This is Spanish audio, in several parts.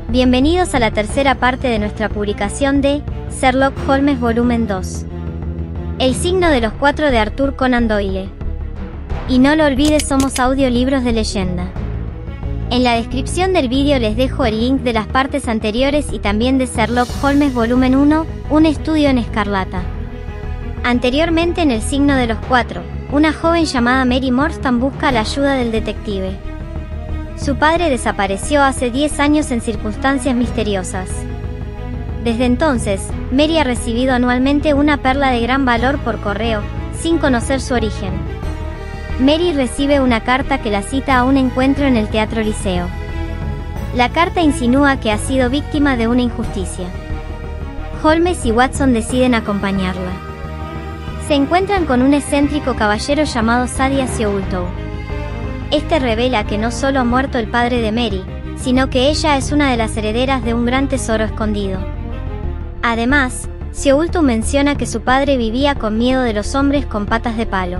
Bienvenidos a la tercera parte de nuestra publicación de Sherlock Holmes Volumen 2. El signo de los cuatro de Arthur Conan Doyle. Y no lo olvides, somos audiolibros de leyenda. En la descripción del vídeo les dejo el link de las partes anteriores y también de Sherlock Holmes Volumen 1, un estudio en escarlata. Anteriormente, en el signo de los cuatro, una joven llamada Mary Morstan busca la ayuda del detective. Su padre desapareció hace 10 años en circunstancias misteriosas. Desde entonces, Mary ha recibido anualmente una perla de gran valor por correo, sin conocer su origen. Mary recibe una carta que la cita a un encuentro en el Teatro Liceo. La carta insinúa que ha sido víctima de una injusticia. Holmes y Watson deciden acompañarla. Se encuentran con un excéntrico caballero llamado Thaddeus Sholto. Este revela que no solo ha muerto el padre de Mary, sino que ella es una de las herederas de un gran tesoro escondido. Además, Sholto menciona que su padre vivía con miedo de los hombres con patas de palo.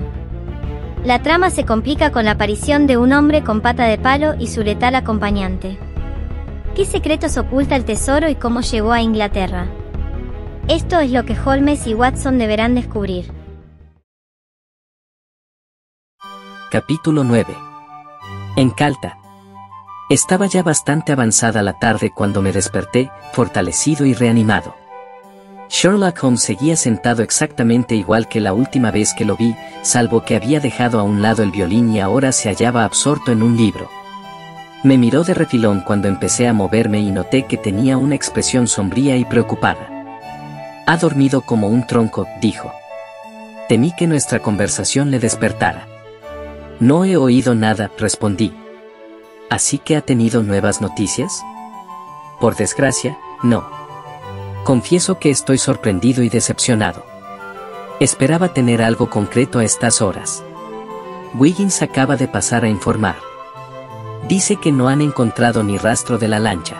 La trama se complica con la aparición de un hombre con pata de palo y su letal acompañante. ¿Qué secretos oculta el tesoro y cómo llegó a Inglaterra? Esto es lo que Holmes y Watson deberán descubrir. Capítulo 9. En Calta. Estaba ya bastante avanzada la tarde cuando me desperté, fortalecido y reanimado. Sherlock Holmes seguía sentado exactamente igual que la última vez que lo vi, salvo que había dejado a un lado el violín y ahora se hallaba absorto en un libro. Me miró de refilón cuando empecé a moverme y noté que tenía una expresión sombría y preocupada. «Ha dormido como un tronco», dijo. Temí que nuestra conversación le despertara. «No he oído nada», respondí. «¿Así que ha tenido nuevas noticias?» «Por desgracia, no. Confieso que estoy sorprendido y decepcionado. Esperaba tener algo concreto a estas horas. Wiggins acaba de pasar a informar. Dice que no han encontrado ni rastro de la lancha.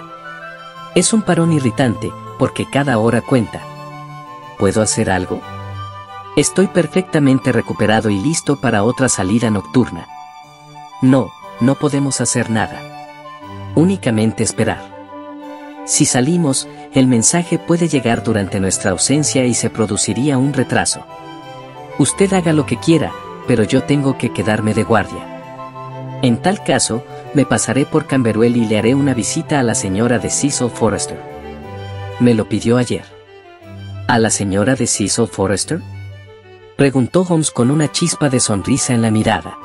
Es un parón irritante, porque cada hora cuenta. ¿Puedo hacer algo? Estoy perfectamente recuperado y listo para otra salida nocturna. No podemos hacer nada. Únicamente esperar. Si salimos, el mensaje puede llegar durante nuestra ausencia y se produciría un retraso. Usted haga lo que quiera, pero yo tengo que quedarme de guardia. En tal caso, me pasaré por Camberwell y le haré una visita a la señora de Cecil Forrester. Me lo pidió ayer. ¿A la señora de Cecil Forrester?, preguntó Holmes con una chispa de sonrisa en la mirada.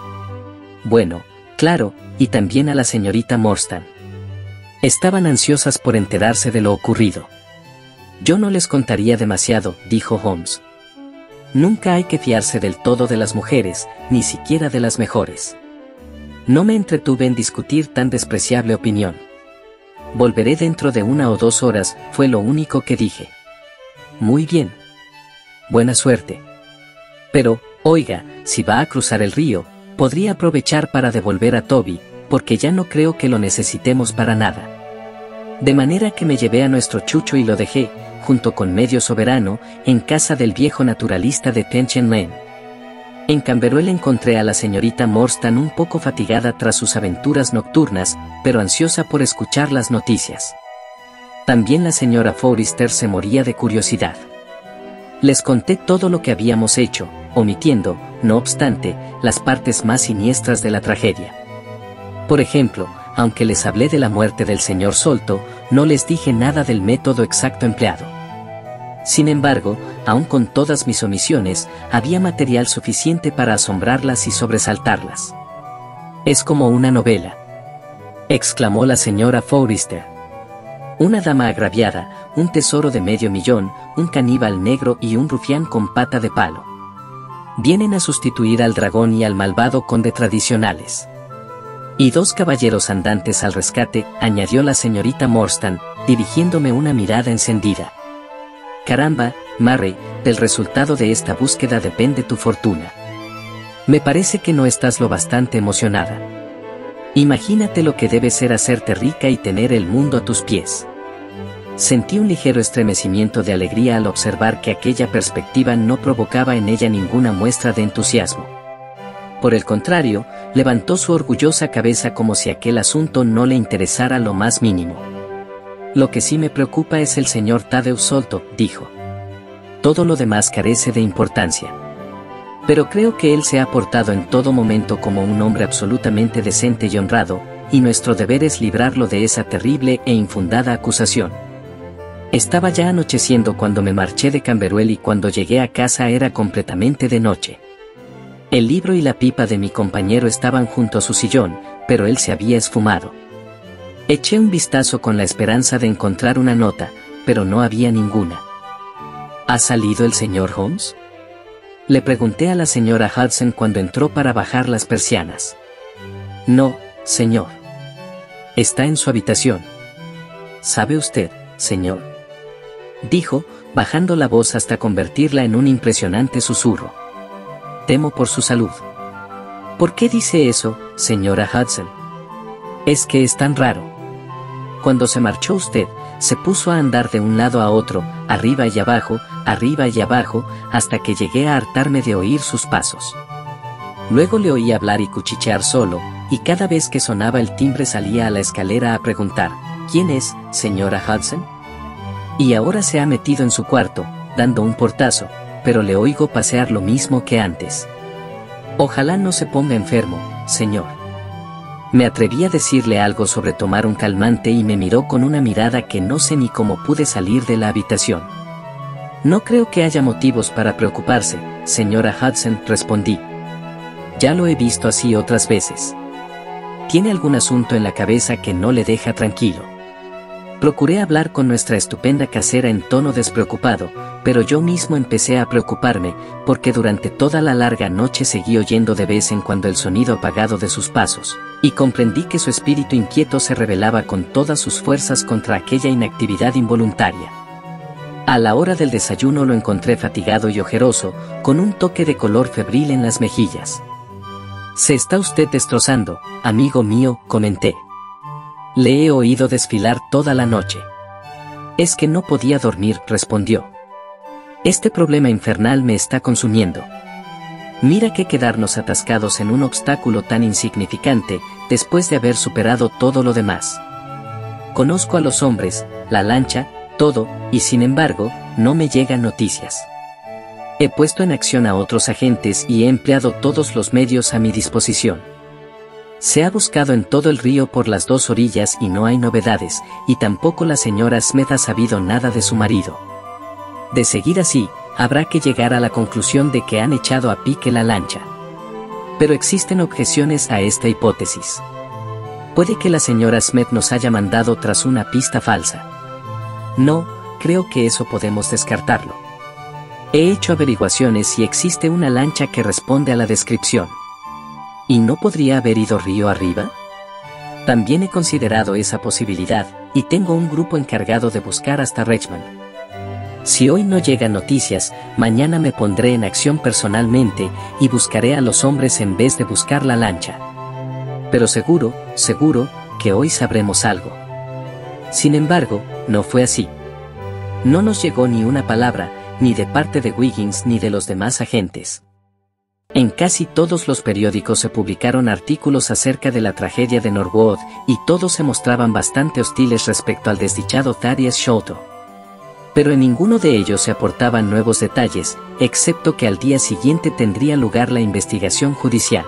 Bueno, claro, y también a la señorita Morstan. Estaban ansiosas por enterarse de lo ocurrido. Yo no les contaría demasiado, dijo Holmes. Nunca hay que fiarse del todo de las mujeres, ni siquiera de las mejores. No me entretuve en discutir tan despreciable opinión. Volveré dentro de 1 o 2 horas, fue lo único que dije. Muy bien. Buena suerte. Pero, oiga, si va a cruzar el río, podría aprovechar para devolver a Toby, porque ya no creo que lo necesitemos para nada. De manera que me llevé a nuestro Chucho y lo dejé, junto con Medio Soberano, en casa del viejo naturalista de Tenchen Lane. En Camberwell encontré a la señorita Morstan un poco fatigada tras sus aventuras nocturnas, pero ansiosa por escuchar las noticias. También la señora Forrester se moría de curiosidad. Les conté todo lo que habíamos hecho, omitiendo, no obstante, las partes más siniestras de la tragedia. Por ejemplo, aunque les hablé de la muerte del señor Sholto, no les dije nada del método exacto empleado. Sin embargo, aun con todas mis omisiones, había material suficiente para asombrarlas y sobresaltarlas. «Es como una novela», exclamó la señora Forrester. «Una dama agraviada, un tesoro de $500,000, un caníbal negro y un rufián con pata de palo. Vienen a sustituir al dragón y al malvado conde tradicionales. Y 2 caballeros andantes al rescate», añadió la señorita Morstan, dirigiéndome una mirada encendida. «Caramba, Murray, del resultado de esta búsqueda depende tu fortuna. Me parece que no estás lo bastante emocionada. Imagínate lo que debe ser hacerte rica y tener el mundo a tus pies». Sentí un ligero estremecimiento de alegría al observar que aquella perspectiva no provocaba en ella ninguna muestra de entusiasmo. Por el contrario, levantó su orgullosa cabeza como si aquel asunto no le interesara lo más mínimo. Lo que sí me preocupa es el señor Tadeusz Solto, dijo. Todo lo demás carece de importancia. Pero creo que él se ha portado en todo momento como un hombre absolutamente decente y honrado, y nuestro deber es librarlo de esa terrible e infundada acusación. Estaba ya anocheciendo cuando me marché de Camberwell y cuando llegué a casa era completamente de noche. El libro y la pipa de mi compañero estaban junto a su sillón, pero él se había esfumado. Eché un vistazo con la esperanza de encontrar una nota, pero no había ninguna. ¿Ha salido el señor Holmes?, le pregunté a la señora Hudson cuando entró para bajar las persianas. No, señor. Está en su habitación. ¿Sabe usted, señor?, dijo, bajando la voz hasta convertirla en un impresionante susurro. Temo por su salud. ¿Por qué dice eso, señora Hudson? Es que es tan raro. Cuando se marchó usted, se puso a andar de un lado a otro, arriba y abajo, hasta que llegué a hartarme de oír sus pasos. Luego le oí hablar y cuchichear solo, y cada vez que sonaba el timbre salía a la escalera a preguntar, ¿quién es, señora Hudson? Y ahora se ha metido en su cuarto, dando un portazo, pero le oigo pasear lo mismo que antes. Ojalá no se ponga enfermo, señor. Me atreví a decirle algo sobre tomar un calmante y me miró con una mirada que no sé ni cómo pude salir de la habitación. No creo que haya motivos para preocuparse, señora Hudson, respondí. Ya lo he visto así otras veces. Tiene algún asunto en la cabeza que no le deja tranquilo. Procuré hablar con nuestra estupenda casera en tono despreocupado, pero yo mismo empecé a preocuparme, porque durante toda la larga noche seguí oyendo de vez en cuando el sonido apagado de sus pasos, y comprendí que su espíritu inquieto se rebelaba con todas sus fuerzas contra aquella inactividad involuntaria. A la hora del desayuno lo encontré fatigado y ojeroso, con un toque de color febril en las mejillas. «Se está usted destrozando, amigo mío», comenté. «Le he oído desfilar toda la noche». «Es que no podía dormir», respondió. «Este problema infernal me está consumiendo. Mira que quedarnos atascados en un obstáculo tan insignificante, después de haber superado todo lo demás. Conozco a los hombres, la lancha, todo, y sin embargo, no me llegan noticias. He puesto en acción a otros agentes y he empleado todos los medios a mi disposición. Se ha buscado en todo el río por las dos orillas y no hay novedades, y tampoco la señora Smith ha sabido nada de su marido. De seguir así, habrá que llegar a la conclusión de que han echado a pique la lancha. Pero existen objeciones a esta hipótesis. Puede que la señora Smith nos haya mandado tras una pista falsa. No, creo que eso podemos descartarlo. He hecho averiguaciones y existe una lancha que responde a la descripción. ¿Y no podría haber ido río arriba? También he considerado esa posibilidad, y tengo un grupo encargado de buscar hasta Richmond. Si hoy no llegan noticias, mañana me pondré en acción personalmente y buscaré a los hombres en vez de buscar la lancha. Pero seguro que hoy sabremos algo. Sin embargo, no fue así. No nos llegó ni una palabra, ni de parte de Wiggins ni de los demás agentes. En casi todos los periódicos se publicaron artículos acerca de la tragedia de Norwood, y todos se mostraban bastante hostiles respecto al desdichado Thaddeus Sholto. Pero en ninguno de ellos se aportaban nuevos detalles, excepto que al día siguiente tendría lugar la investigación judicial.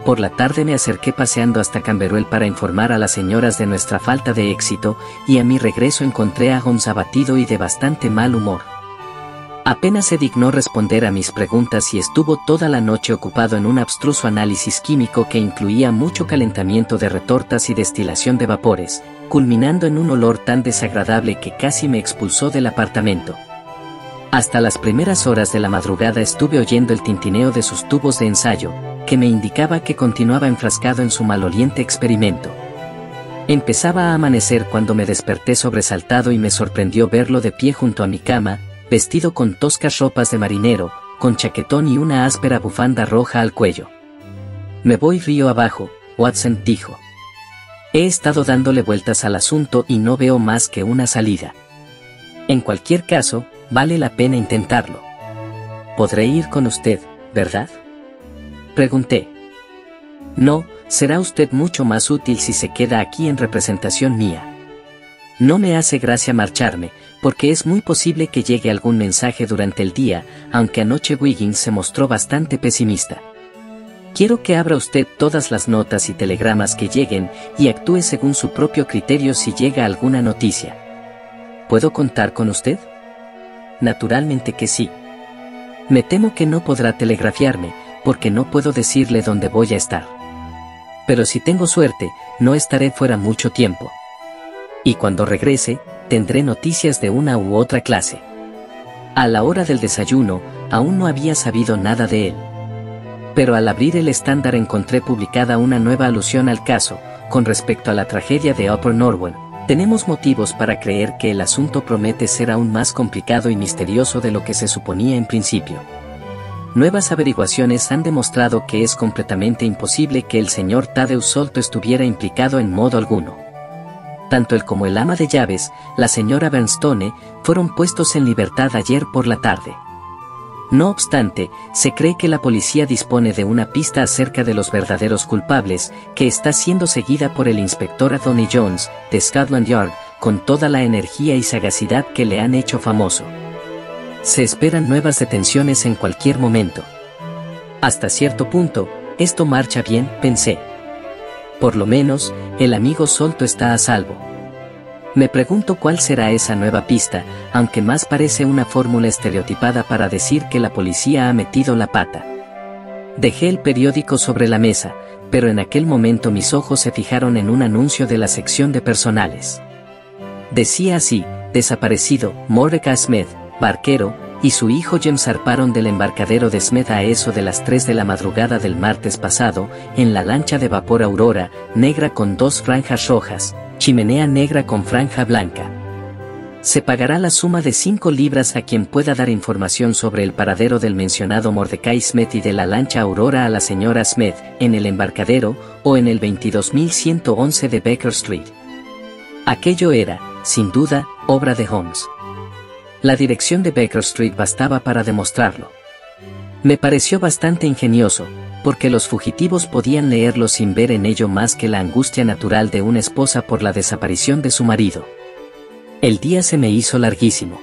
Por la tarde me acerqué paseando hasta Camberwell para informar a las señoras de nuestra falta de éxito, y a mi regreso encontré a Holmes abatido y de bastante mal humor. Apenas se dignó responder a mis preguntas y estuvo toda la noche ocupado en un abstruso análisis químico que incluía mucho calentamiento de retortas y destilación de vapores, culminando en un olor tan desagradable que casi me expulsó del apartamento. Hasta las primeras horas de la madrugada estuve oyendo el tintineo de sus tubos de ensayo, que me indicaba que continuaba enfrascado en su maloliente experimento. Empezaba a amanecer cuando me desperté sobresaltado y me sorprendió verlo de pie junto a mi cama, vestido con toscas ropas de marinero, con chaquetón y una áspera bufanda roja al cuello. «Me voy río abajo», Watson dijo. «He estado dándole vueltas al asunto y no veo más que una salida. En cualquier caso, vale la pena intentarlo. Podré ir con usted, ¿verdad?». Pregunté. No, será usted mucho más útil si se queda aquí en representación mía. No me hace gracia marcharme, porque es muy posible que llegue algún mensaje durante el día, aunque anoche Wiggins se mostró bastante pesimista. Quiero que abra usted todas las notas y telegramas que lleguen y actúe según su propio criterio si llega alguna noticia. ¿Puedo contar con usted? Naturalmente que sí. Me temo que no podrá telegrafiarme, porque no puedo decirle dónde voy a estar. Pero si tengo suerte, no estaré fuera mucho tiempo. Y cuando regrese, tendré noticias de una u otra clase. A la hora del desayuno, aún no había sabido nada de él. Pero al abrir el estándar encontré publicada una nueva alusión al caso, con respecto a la tragedia de Upper Norwell. Tenemos motivos para creer que el asunto promete ser aún más complicado y misterioso de lo que se suponía en principio. Nuevas averiguaciones han demostrado que es completamente imposible que el señor Thaddeus Solto estuviera implicado en modo alguno. Tanto él como el ama de llaves, la señora Bernstone, fueron puestos en libertad ayer por la tarde. No obstante, se cree que la policía dispone de una pista acerca de los verdaderos culpables, que está siendo seguida por el inspector Anthony Jones, de Scotland Yard, con toda la energía y sagacidad que le han hecho famoso. Se esperan nuevas detenciones en cualquier momento. Hasta cierto punto, esto marcha bien, pensé. Por lo menos, el amigo Solto está a salvo. Me pregunto cuál será esa nueva pista, aunque más parece una fórmula estereotipada para decir que la policía ha metido la pata. Dejé el periódico sobre la mesa, pero en aquel momento mis ojos se fijaron en un anuncio de la sección de personales. Decía así: desaparecido, Mordecai Smith, barquero, y su hijo James zarparon del embarcadero de Smith a eso de las 3 de la madrugada del martes pasado, en la lancha de vapor Aurora, negra con 2 franjas rojas, chimenea negra con franja blanca. Se pagará la suma de 5 libras a quien pueda dar información sobre el paradero del mencionado Mordecai Smith y de la lancha Aurora a la señora Smith, en el embarcadero, o en el 22.111 de Baker Street. Aquello era, sin duda, obra de Holmes. La dirección de Baker Street bastaba para demostrarlo. Me pareció bastante ingenioso, porque los fugitivos podían leerlo sin ver en ello más que la angustia natural de una esposa por la desaparición de su marido. El día se me hizo larguísimo.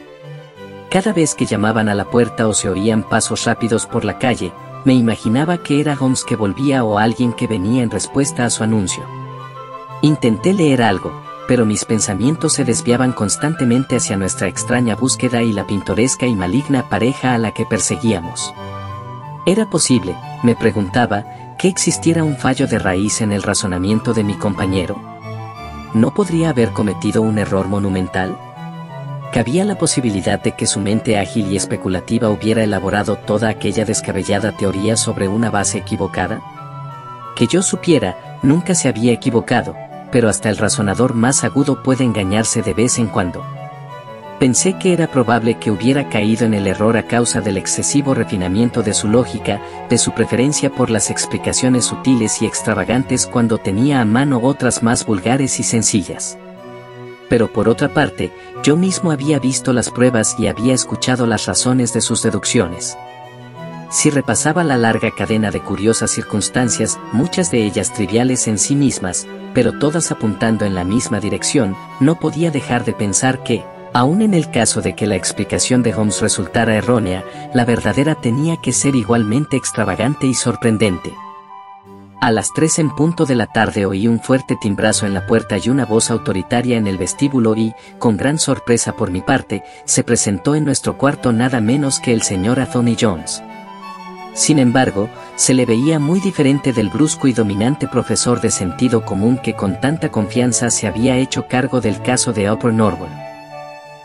Cada vez que llamaban a la puerta o se oían pasos rápidos por la calle, me imaginaba que era Holmes que volvía o alguien que venía en respuesta a su anuncio. Intenté leer algo, pero mis pensamientos se desviaban constantemente hacia nuestra extraña búsqueda y la pintoresca y maligna pareja a la que perseguíamos. ¿Era posible, me preguntaba, que existiera un fallo de raíz en el razonamiento de mi compañero? ¿No podría haber cometido un error monumental? ¿Cabía la posibilidad de que su mente ágil y especulativa hubiera elaborado toda aquella descabellada teoría sobre una base equivocada? Que yo supiera, nunca se había equivocado, pero hasta el razonador más agudo puede engañarse de vez en cuando. Pensé que era probable que hubiera caído en el error a causa del excesivo refinamiento de su lógica, de su preferencia por las explicaciones sutiles y extravagantes cuando tenía a mano otras más vulgares y sencillas. Pero por otra parte, yo mismo había visto las pruebas y había escuchado las razones de sus deducciones. Si repasaba la larga cadena de curiosas circunstancias, muchas de ellas triviales en sí mismas, pero todas apuntando en la misma dirección, no podía dejar de pensar que, aun en el caso de que la explicación de Holmes resultara errónea, la verdadera tenía que ser igualmente extravagante y sorprendente. A las 3 en punto de la tarde oí un fuerte timbrazo en la puerta y una voz autoritaria en el vestíbulo y, con gran sorpresa por mi parte, se presentó en nuestro cuarto nada menos que el señor Anthony Jones. Sin embargo, se le veía muy diferente del brusco y dominante profesor de sentido común que con tanta confianza se había hecho cargo del caso de Upper Norwell.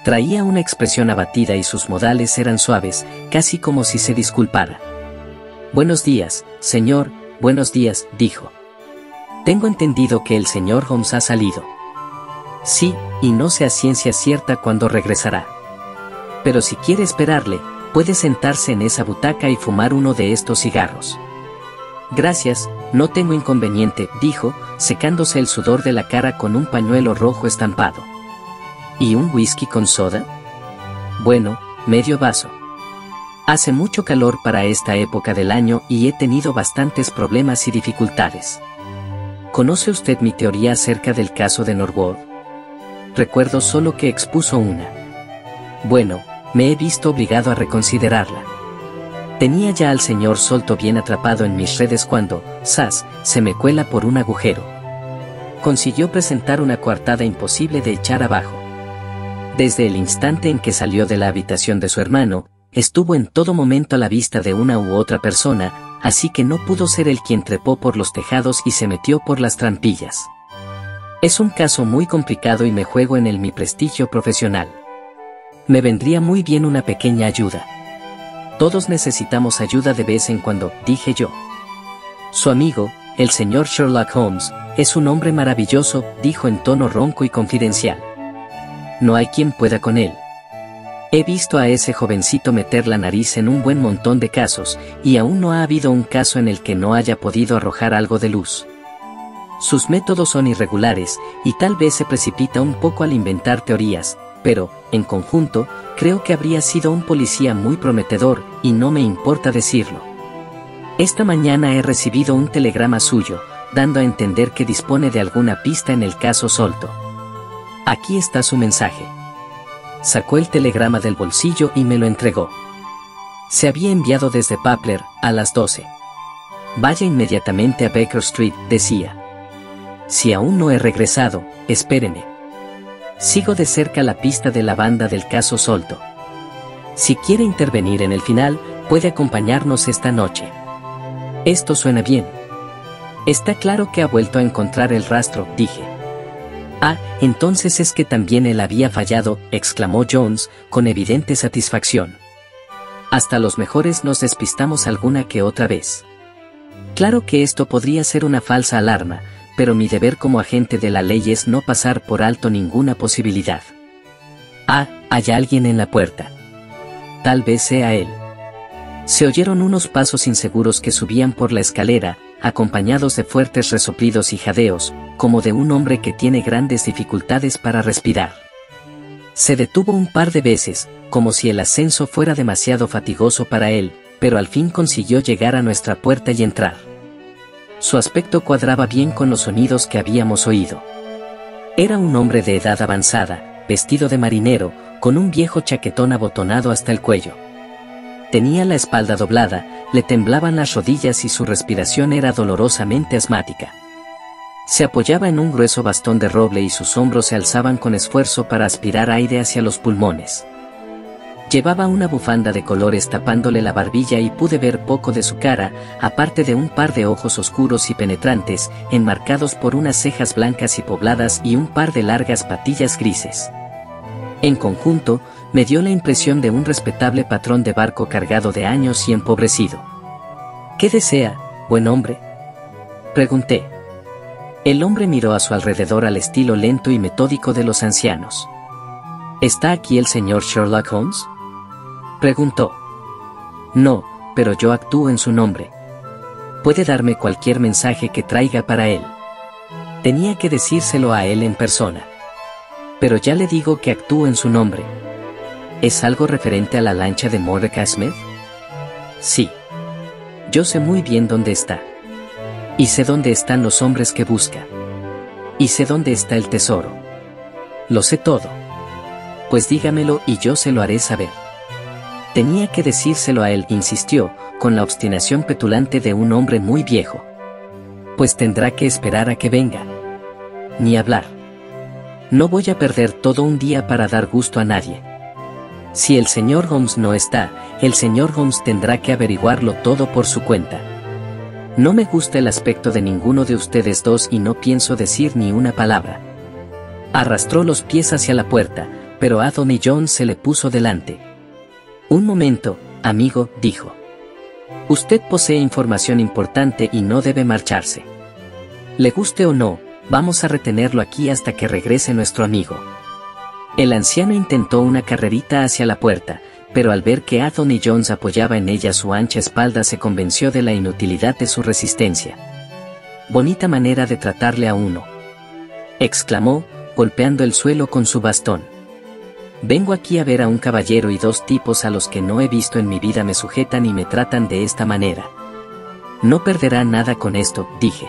Traía una expresión abatida y sus modales eran suaves, casi como si se disculpara. «Buenos días, señor, buenos días», dijo. «Tengo entendido que el señor Holmes ha salido». «Sí, y no sé a ciencia cierta cuándo regresará. Pero si quiere esperarle, puede sentarse en esa butaca y fumar uno de estos cigarros». «Gracias, no tengo inconveniente», dijo, secándose el sudor de la cara con un pañuelo rojo estampado. «¿Y un whisky con soda?» «Bueno, medio vaso». Hace mucho calor para esta época del año y he tenido bastantes problemas y dificultades. ¿Conoce usted mi teoría acerca del caso de Norwood? Recuerdo solo que expuso una. Bueno, me he visto obligado a reconsiderarla. Tenía ya al señor Solto bien atrapado en mis redes cuando, ¡zas!, se me cuela por un agujero. Consiguió presentar una coartada imposible de echar abajo. Desde el instante en que salió de la habitación de su hermano, estuvo en todo momento a la vista de una u otra persona, así que no pudo ser él quien trepó por los tejados y se metió por las trampillas. Es un caso muy complicado y me juego en él mi prestigio profesional. Me vendría muy bien una pequeña ayuda. Todos necesitamos ayuda de vez en cuando, dije yo. Su amigo, el señor Sherlock Holmes, es un hombre maravilloso, dijo en tono ronco y confidencial. No hay quien pueda con él. He visto a ese jovencito meter la nariz en un buen montón de casos, y aún no ha habido un caso en el que no haya podido arrojar algo de luz. Sus métodos son irregulares, y tal vez se precipita un poco al inventar teorías, pero, en conjunto, creo que habría sido un policía muy prometedor, y no me importa decirlo. Esta mañana he recibido un telegrama suyo, dando a entender que dispone de alguna pista en el caso Solto. Aquí está su mensaje. Sacó el telegrama del bolsillo y me lo entregó. Se había enviado desde Papler, a las 12. Vaya inmediatamente a Baker Street, decía. Si aún no he regresado, espéreme. Sigo de cerca la pista de la banda del caso Solto. Si quiere intervenir en el final, puede acompañarnos esta noche. Esto suena bien. Está claro que ha vuelto a encontrar el rastro, dije. Ah, entonces es que también él había fallado, exclamó Jones, con evidente satisfacción. Hasta los mejores nos despistamos alguna que otra vez. Claro que esto podría ser una falsa alarma, pero mi deber como agente de la ley es no pasar por alto ninguna posibilidad. Ah, hay alguien en la puerta. Tal vez sea él. Se oyeron unos pasos inseguros que subían por la escalera, acompañados de fuertes resoplidos y jadeos, como de un hombre que tiene grandes dificultades para respirar. Se detuvo un par de veces, como si el ascenso fuera demasiado fatigoso para él, pero al fin consiguió llegar a nuestra puerta y entrar. Su aspecto cuadraba bien con los sonidos que habíamos oído. Era un hombre de edad avanzada, vestido de marinero, con un viejo chaquetón abotonado hasta el cuello. Tenía la espalda doblada, le temblaban las rodillas y su respiración era dolorosamente asmática. Se apoyaba en un grueso bastón de roble y sus hombros se alzaban con esfuerzo para aspirar aire hacia los pulmones. Llevaba una bufanda de colores tapándole la barbilla y pude ver poco de su cara, aparte de un par de ojos oscuros y penetrantes, enmarcados por unas cejas blancas y pobladas y un par de largas patillas grises. En conjunto, me dio la impresión de un respetable patrón de barco cargado de años y empobrecido. ¿Qué desea, buen hombre?, pregunté. El hombre miró a su alrededor al estilo lento y metódico de los ancianos. ¿Está aquí el señor Sherlock Holmes?, preguntó. No, pero yo actúo en su nombre. Puede darme cualquier mensaje que traiga para él. Tenía que decírselo a él en persona. Pero ya le digo que actúo en su nombre. ¿Es algo referente a la lancha de Mordecai Smith? Sí. Yo sé muy bien dónde está. Y sé dónde están los hombres que busca. Y sé dónde está el tesoro. Lo sé todo. Pues dígamelo y yo se lo haré saber. Tenía que decírselo a él, insistió, con la obstinación petulante de un hombre muy viejo. Pues tendrá que esperar a que venga. Ni hablar. No voy a perder todo un día para dar gusto a nadie. Si el señor Holmes no está, el señor Holmes tendrá que averiguarlo todo por su cuenta. No me gusta el aspecto de ninguno de ustedes dos y no pienso decir ni una palabra. Arrastró los pies hacia la puerta, pero Anthony Jones se le puso delante. Un momento, amigo, dijo. Usted posee información importante y no debe marcharse. Le guste o no, vamos a retenerlo aquí hasta que regrese nuestro amigo. El anciano intentó una carrerita hacia la puerta, pero al ver que Anthony Jones apoyaba en ella su ancha espalda se convenció de la inutilidad de su resistencia. Bonita manera de tratarle a uno, exclamó, golpeando el suelo con su bastón. Vengo aquí a ver a un caballero y dos tipos a los que no he visto en mi vida me sujetan y me tratan de esta manera. No perderá nada con esto, dije.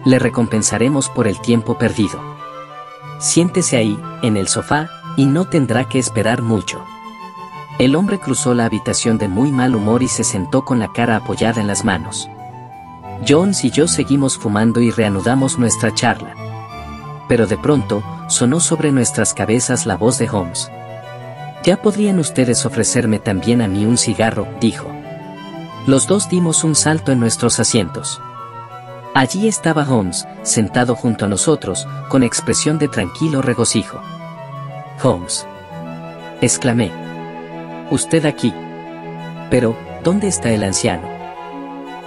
Le recompensaremos por el tiempo perdido. Siéntese ahí, en el sofá, y no tendrá que esperar mucho. El hombre cruzó la habitación de muy mal humor y se sentó con la cara apoyada en las manos. Jones y yo seguimos fumando y reanudamos nuestra charla. Pero de pronto, sonó sobre nuestras cabezas la voz de Holmes. «Ya podrían ustedes ofrecerme también a mí un cigarro», dijo. Los dos dimos un salto en nuestros asientos. Allí estaba Holmes, sentado junto a nosotros, con expresión de tranquilo regocijo. «Holmes», exclamé. «Usted aquí. Pero, ¿dónde está el anciano?»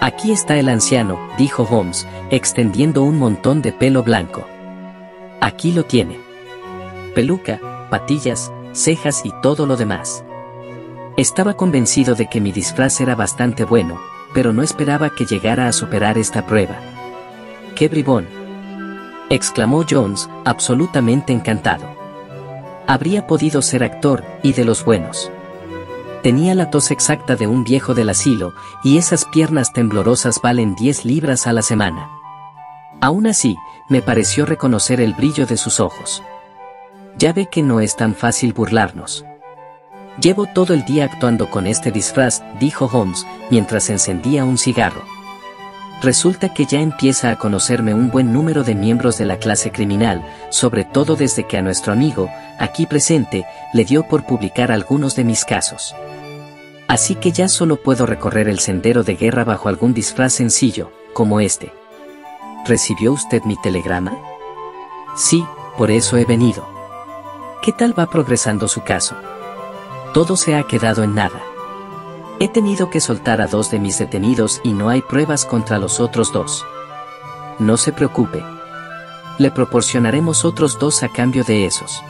«Aquí está el anciano», dijo Holmes, extendiendo un montón de pelo blanco. «Aquí lo tiene. Peluca, patillas, cejas y todo lo demás». Estaba convencido de que mi disfraz era bastante bueno, pero no esperaba que llegara a superar esta prueba. «¡Qué bribón!», exclamó Jones, absolutamente encantado. Habría podido ser actor, y de los buenos. Tenía la tos exacta de un viejo del asilo, y esas piernas temblorosas valen 10 libras a la semana. Aún así, me pareció reconocer el brillo de sus ojos. «Ya ve que no es tan fácil burlarnos. Llevo todo el día actuando con este disfraz», dijo Holmes, mientras encendía un cigarro. «Resulta que ya empieza a conocerme un buen número de miembros de la clase criminal, sobre todo desde que a nuestro amigo, aquí presente, le dio por publicar algunos de mis casos. Así que ya solo puedo recorrer el sendero de guerra bajo algún disfraz sencillo, como este». «¿Recibió usted mi telegrama?» «Sí, por eso he venido». «¿Qué tal va progresando su caso?» «Todo se ha quedado en nada. He tenido que soltar a 2 de mis detenidos y no hay pruebas contra los otros 2. No se preocupe. Le proporcionaremos otros 2 a cambio de esos.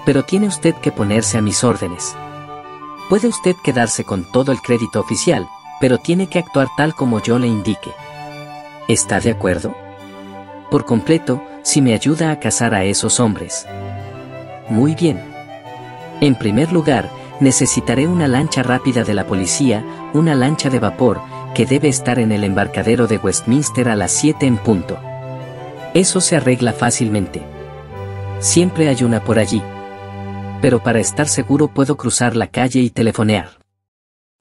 Pero tiene usted que ponerse a mis órdenes. Puede usted quedarse con todo el crédito oficial, pero tiene que actuar tal como yo le indique. ¿Está de acuerdo?» «Por completo, si me ayuda a cazar a esos hombres». «Muy bien. En primer lugar, necesitaré una lancha rápida de la policía, una lancha de vapor, que debe estar en el embarcadero de Westminster a las 7 en punto. Eso se arregla fácilmente. Siempre hay una por allí. Pero para estar seguro puedo cruzar la calle y telefonear.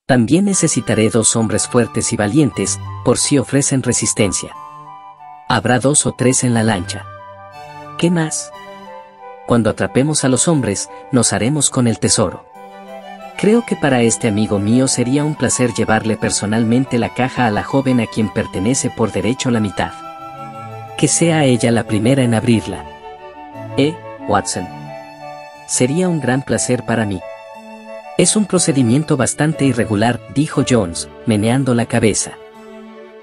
También necesitaré 2 hombres fuertes y valientes, por si ofrecen resistencia. Habrá 2 o 3 en la lancha. ¿Qué más? Cuando atrapemos a los hombres, nos haremos con el tesoro. Creo que para este amigo mío sería un placer llevarle personalmente la caja a la joven a quien pertenece por derecho la mitad. Que sea ella la primera en abrirla. Watson. Sería un gran placer para mí». «Es un procedimiento bastante irregular», dijo Jones, meneando la cabeza.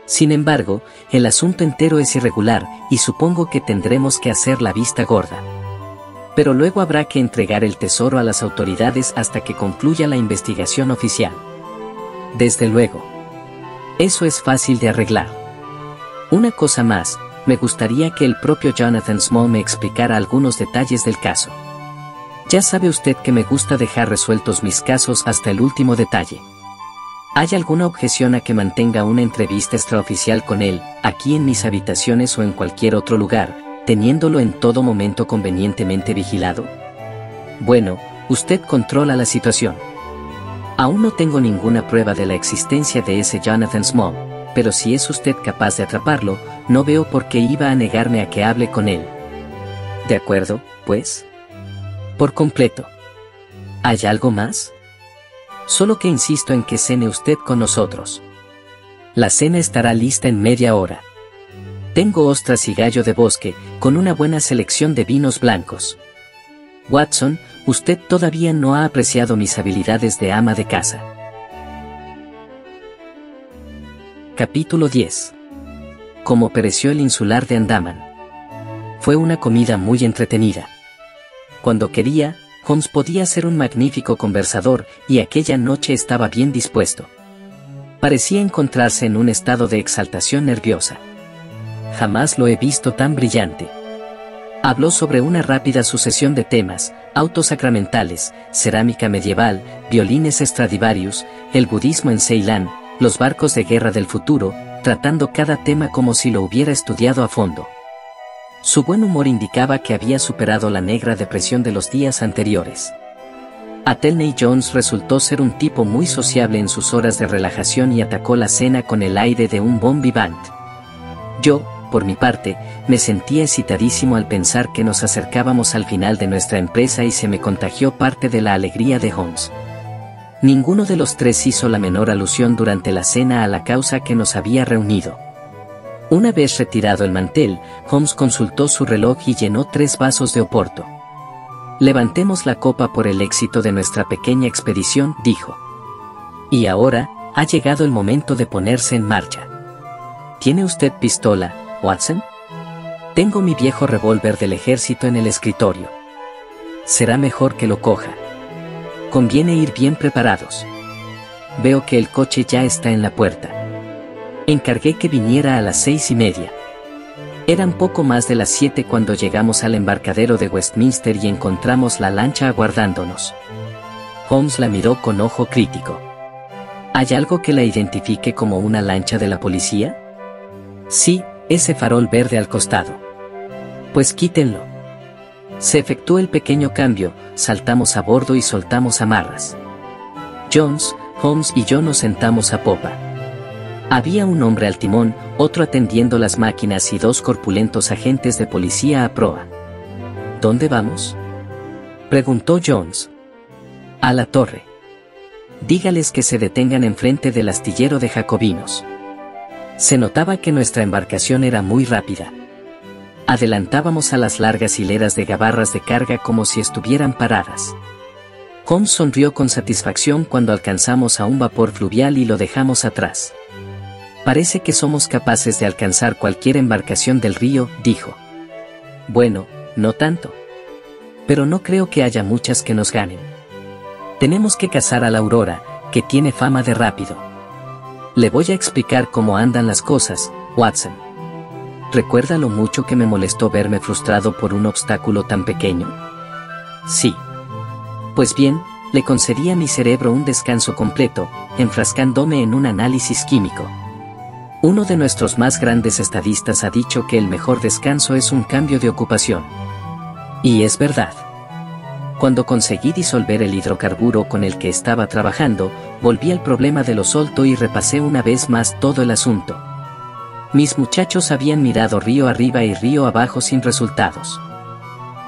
«Sin embargo, el asunto entero es irregular, y supongo que tendremos que hacer la vista gorda. Pero luego habrá que entregar el tesoro a las autoridades hasta que concluya la investigación oficial». «Desde luego. Eso es fácil de arreglar. Una cosa más, me gustaría que el propio Jonathan Small me explicara algunos detalles del caso. Ya sabe usted que me gusta dejar resueltos mis casos hasta el último detalle. ¿Hay alguna objeción a que mantenga una entrevista extraoficial con él, aquí en mis habitaciones o en cualquier otro lugar, teniéndolo en todo momento convenientemente vigilado?» «Bueno, usted controla la situación. Aún no tengo ninguna prueba de la existencia de ese Jonathan Small, pero si es usted capaz de atraparlo, no veo por qué iba a negarme a que hable con él». «De acuerdo, pues». «Por completo. ¿Hay algo más?» «Solo que insisto en que cene usted con nosotros. La cena estará lista en media hora. Tengo ostras y gallo de bosque, con una buena selección de vinos blancos. Watson, usted todavía no ha apreciado mis habilidades de ama de casa». Capítulo 10. Cómo pereció el insular de Andaman. Fue una comida muy entretenida. Cuando quería, Holmes podía ser un magnífico conversador, y aquella noche estaba bien dispuesto. Parecía encontrarse en un estado de exaltación nerviosa. Jamás lo he visto tan brillante. Habló sobre una rápida sucesión de temas: autos sacramentales, cerámica medieval, violines Stradivarius, el budismo en Ceilán, los barcos de guerra del futuro, tratando cada tema como si lo hubiera estudiado a fondo. Su buen humor indicaba que había superado la negra depresión de los días anteriores. Athelney Jones resultó ser un tipo muy sociable en sus horas de relajación y atacó la cena con el aire de un bon vivant. Yo, por mi parte, me sentía excitadísimo al pensar que nos acercábamos al final de nuestra empresa y se me contagió parte de la alegría de Holmes. Ninguno de los tres hizo la menor alusión durante la cena a la causa que nos había reunido. Una vez retirado el mantel, Holmes consultó su reloj y llenó 3 vasos de oporto. «Levantemos la copa por el éxito de nuestra pequeña expedición», dijo. «Y ahora, ha llegado el momento de ponerse en marcha. ¿Tiene usted pistola, Watson?» «Tengo mi viejo revólver del ejército en el escritorio. Será mejor que lo coja. Conviene ir bien preparados. Veo que el coche ya está en la puerta. Encargué que viniera a las 6:30. Eran poco más de las 7 cuando llegamos al embarcadero de Westminster y encontramos la lancha aguardándonos. Holmes la miró con ojo crítico. ¿Hay algo que la identifique como una lancha de la policía? Sí, ese farol verde al costado. Pues quítenlo. Se efectuó el pequeño cambio, saltamos a bordo y soltamos amarras. Jones, Holmes y yo nos sentamos a popa. Había un hombre al timón, otro atendiendo las máquinas y 2 corpulentos agentes de policía a proa. ¿Dónde vamos?, preguntó Jones. A la torre. Dígales que se detengan enfrente del astillero de Jacobinos. Se notaba que nuestra embarcación era muy rápida. Adelantábamos a las largas hileras de gabarras de carga como si estuvieran paradas. Holmes sonrió con satisfacción cuando alcanzamos a un vapor fluvial y lo dejamos atrás. «Parece que somos capaces de alcanzar cualquier embarcación del río», dijo. «Bueno, no tanto. Pero no creo que haya muchas que nos ganen. Tenemos que cazar a la Aurora, que tiene fama de rápido. Le voy a explicar cómo andan las cosas, Watson. ¿Recuerda lo mucho que me molestó verme frustrado por un obstáculo tan pequeño? Sí. Pues bien, le concedí a mi cerebro un descanso completo, enfrascándome en un análisis químico. Uno de nuestros más grandes estadistas ha dicho que el mejor descanso es un cambio de ocupación. Y es verdad. Cuando conseguí disolver el hidrocarburo con el que estaba trabajando, volví al problema de lo solto y repasé una vez más todo el asunto. Mis muchachos habían mirado río arriba y río abajo sin resultados.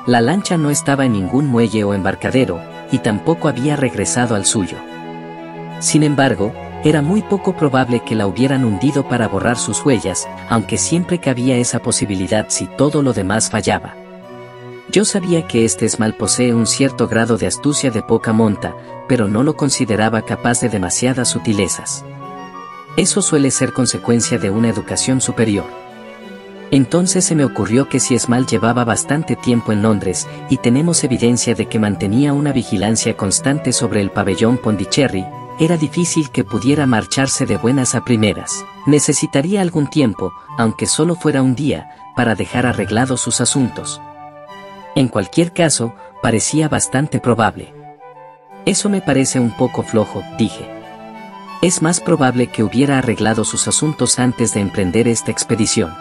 La lancha no estaba en ningún muelle o embarcadero, y tampoco había regresado al suyo. Sin embargo, era muy poco probable que la hubieran hundido para borrar sus huellas, aunque siempre cabía esa posibilidad si todo lo demás fallaba. Yo sabía que este esmal posee un cierto grado de astucia de poca monta, pero no lo consideraba capaz de demasiadas sutilezas. Eso suele ser consecuencia de una educación superior. Entonces se me ocurrió que si Esmal llevaba bastante tiempo en Londres, y tenemos evidencia de que mantenía una vigilancia constante sobre el pabellón Pondicherry, era difícil que pudiera marcharse de buenas a primeras. Necesitaría algún tiempo, aunque solo fuera un día, para dejar arreglados sus asuntos. En cualquier caso, parecía bastante probable. Eso me parece un poco flojo, dije. Es más probable que hubiera arreglado sus asuntos antes de emprender esta expedición.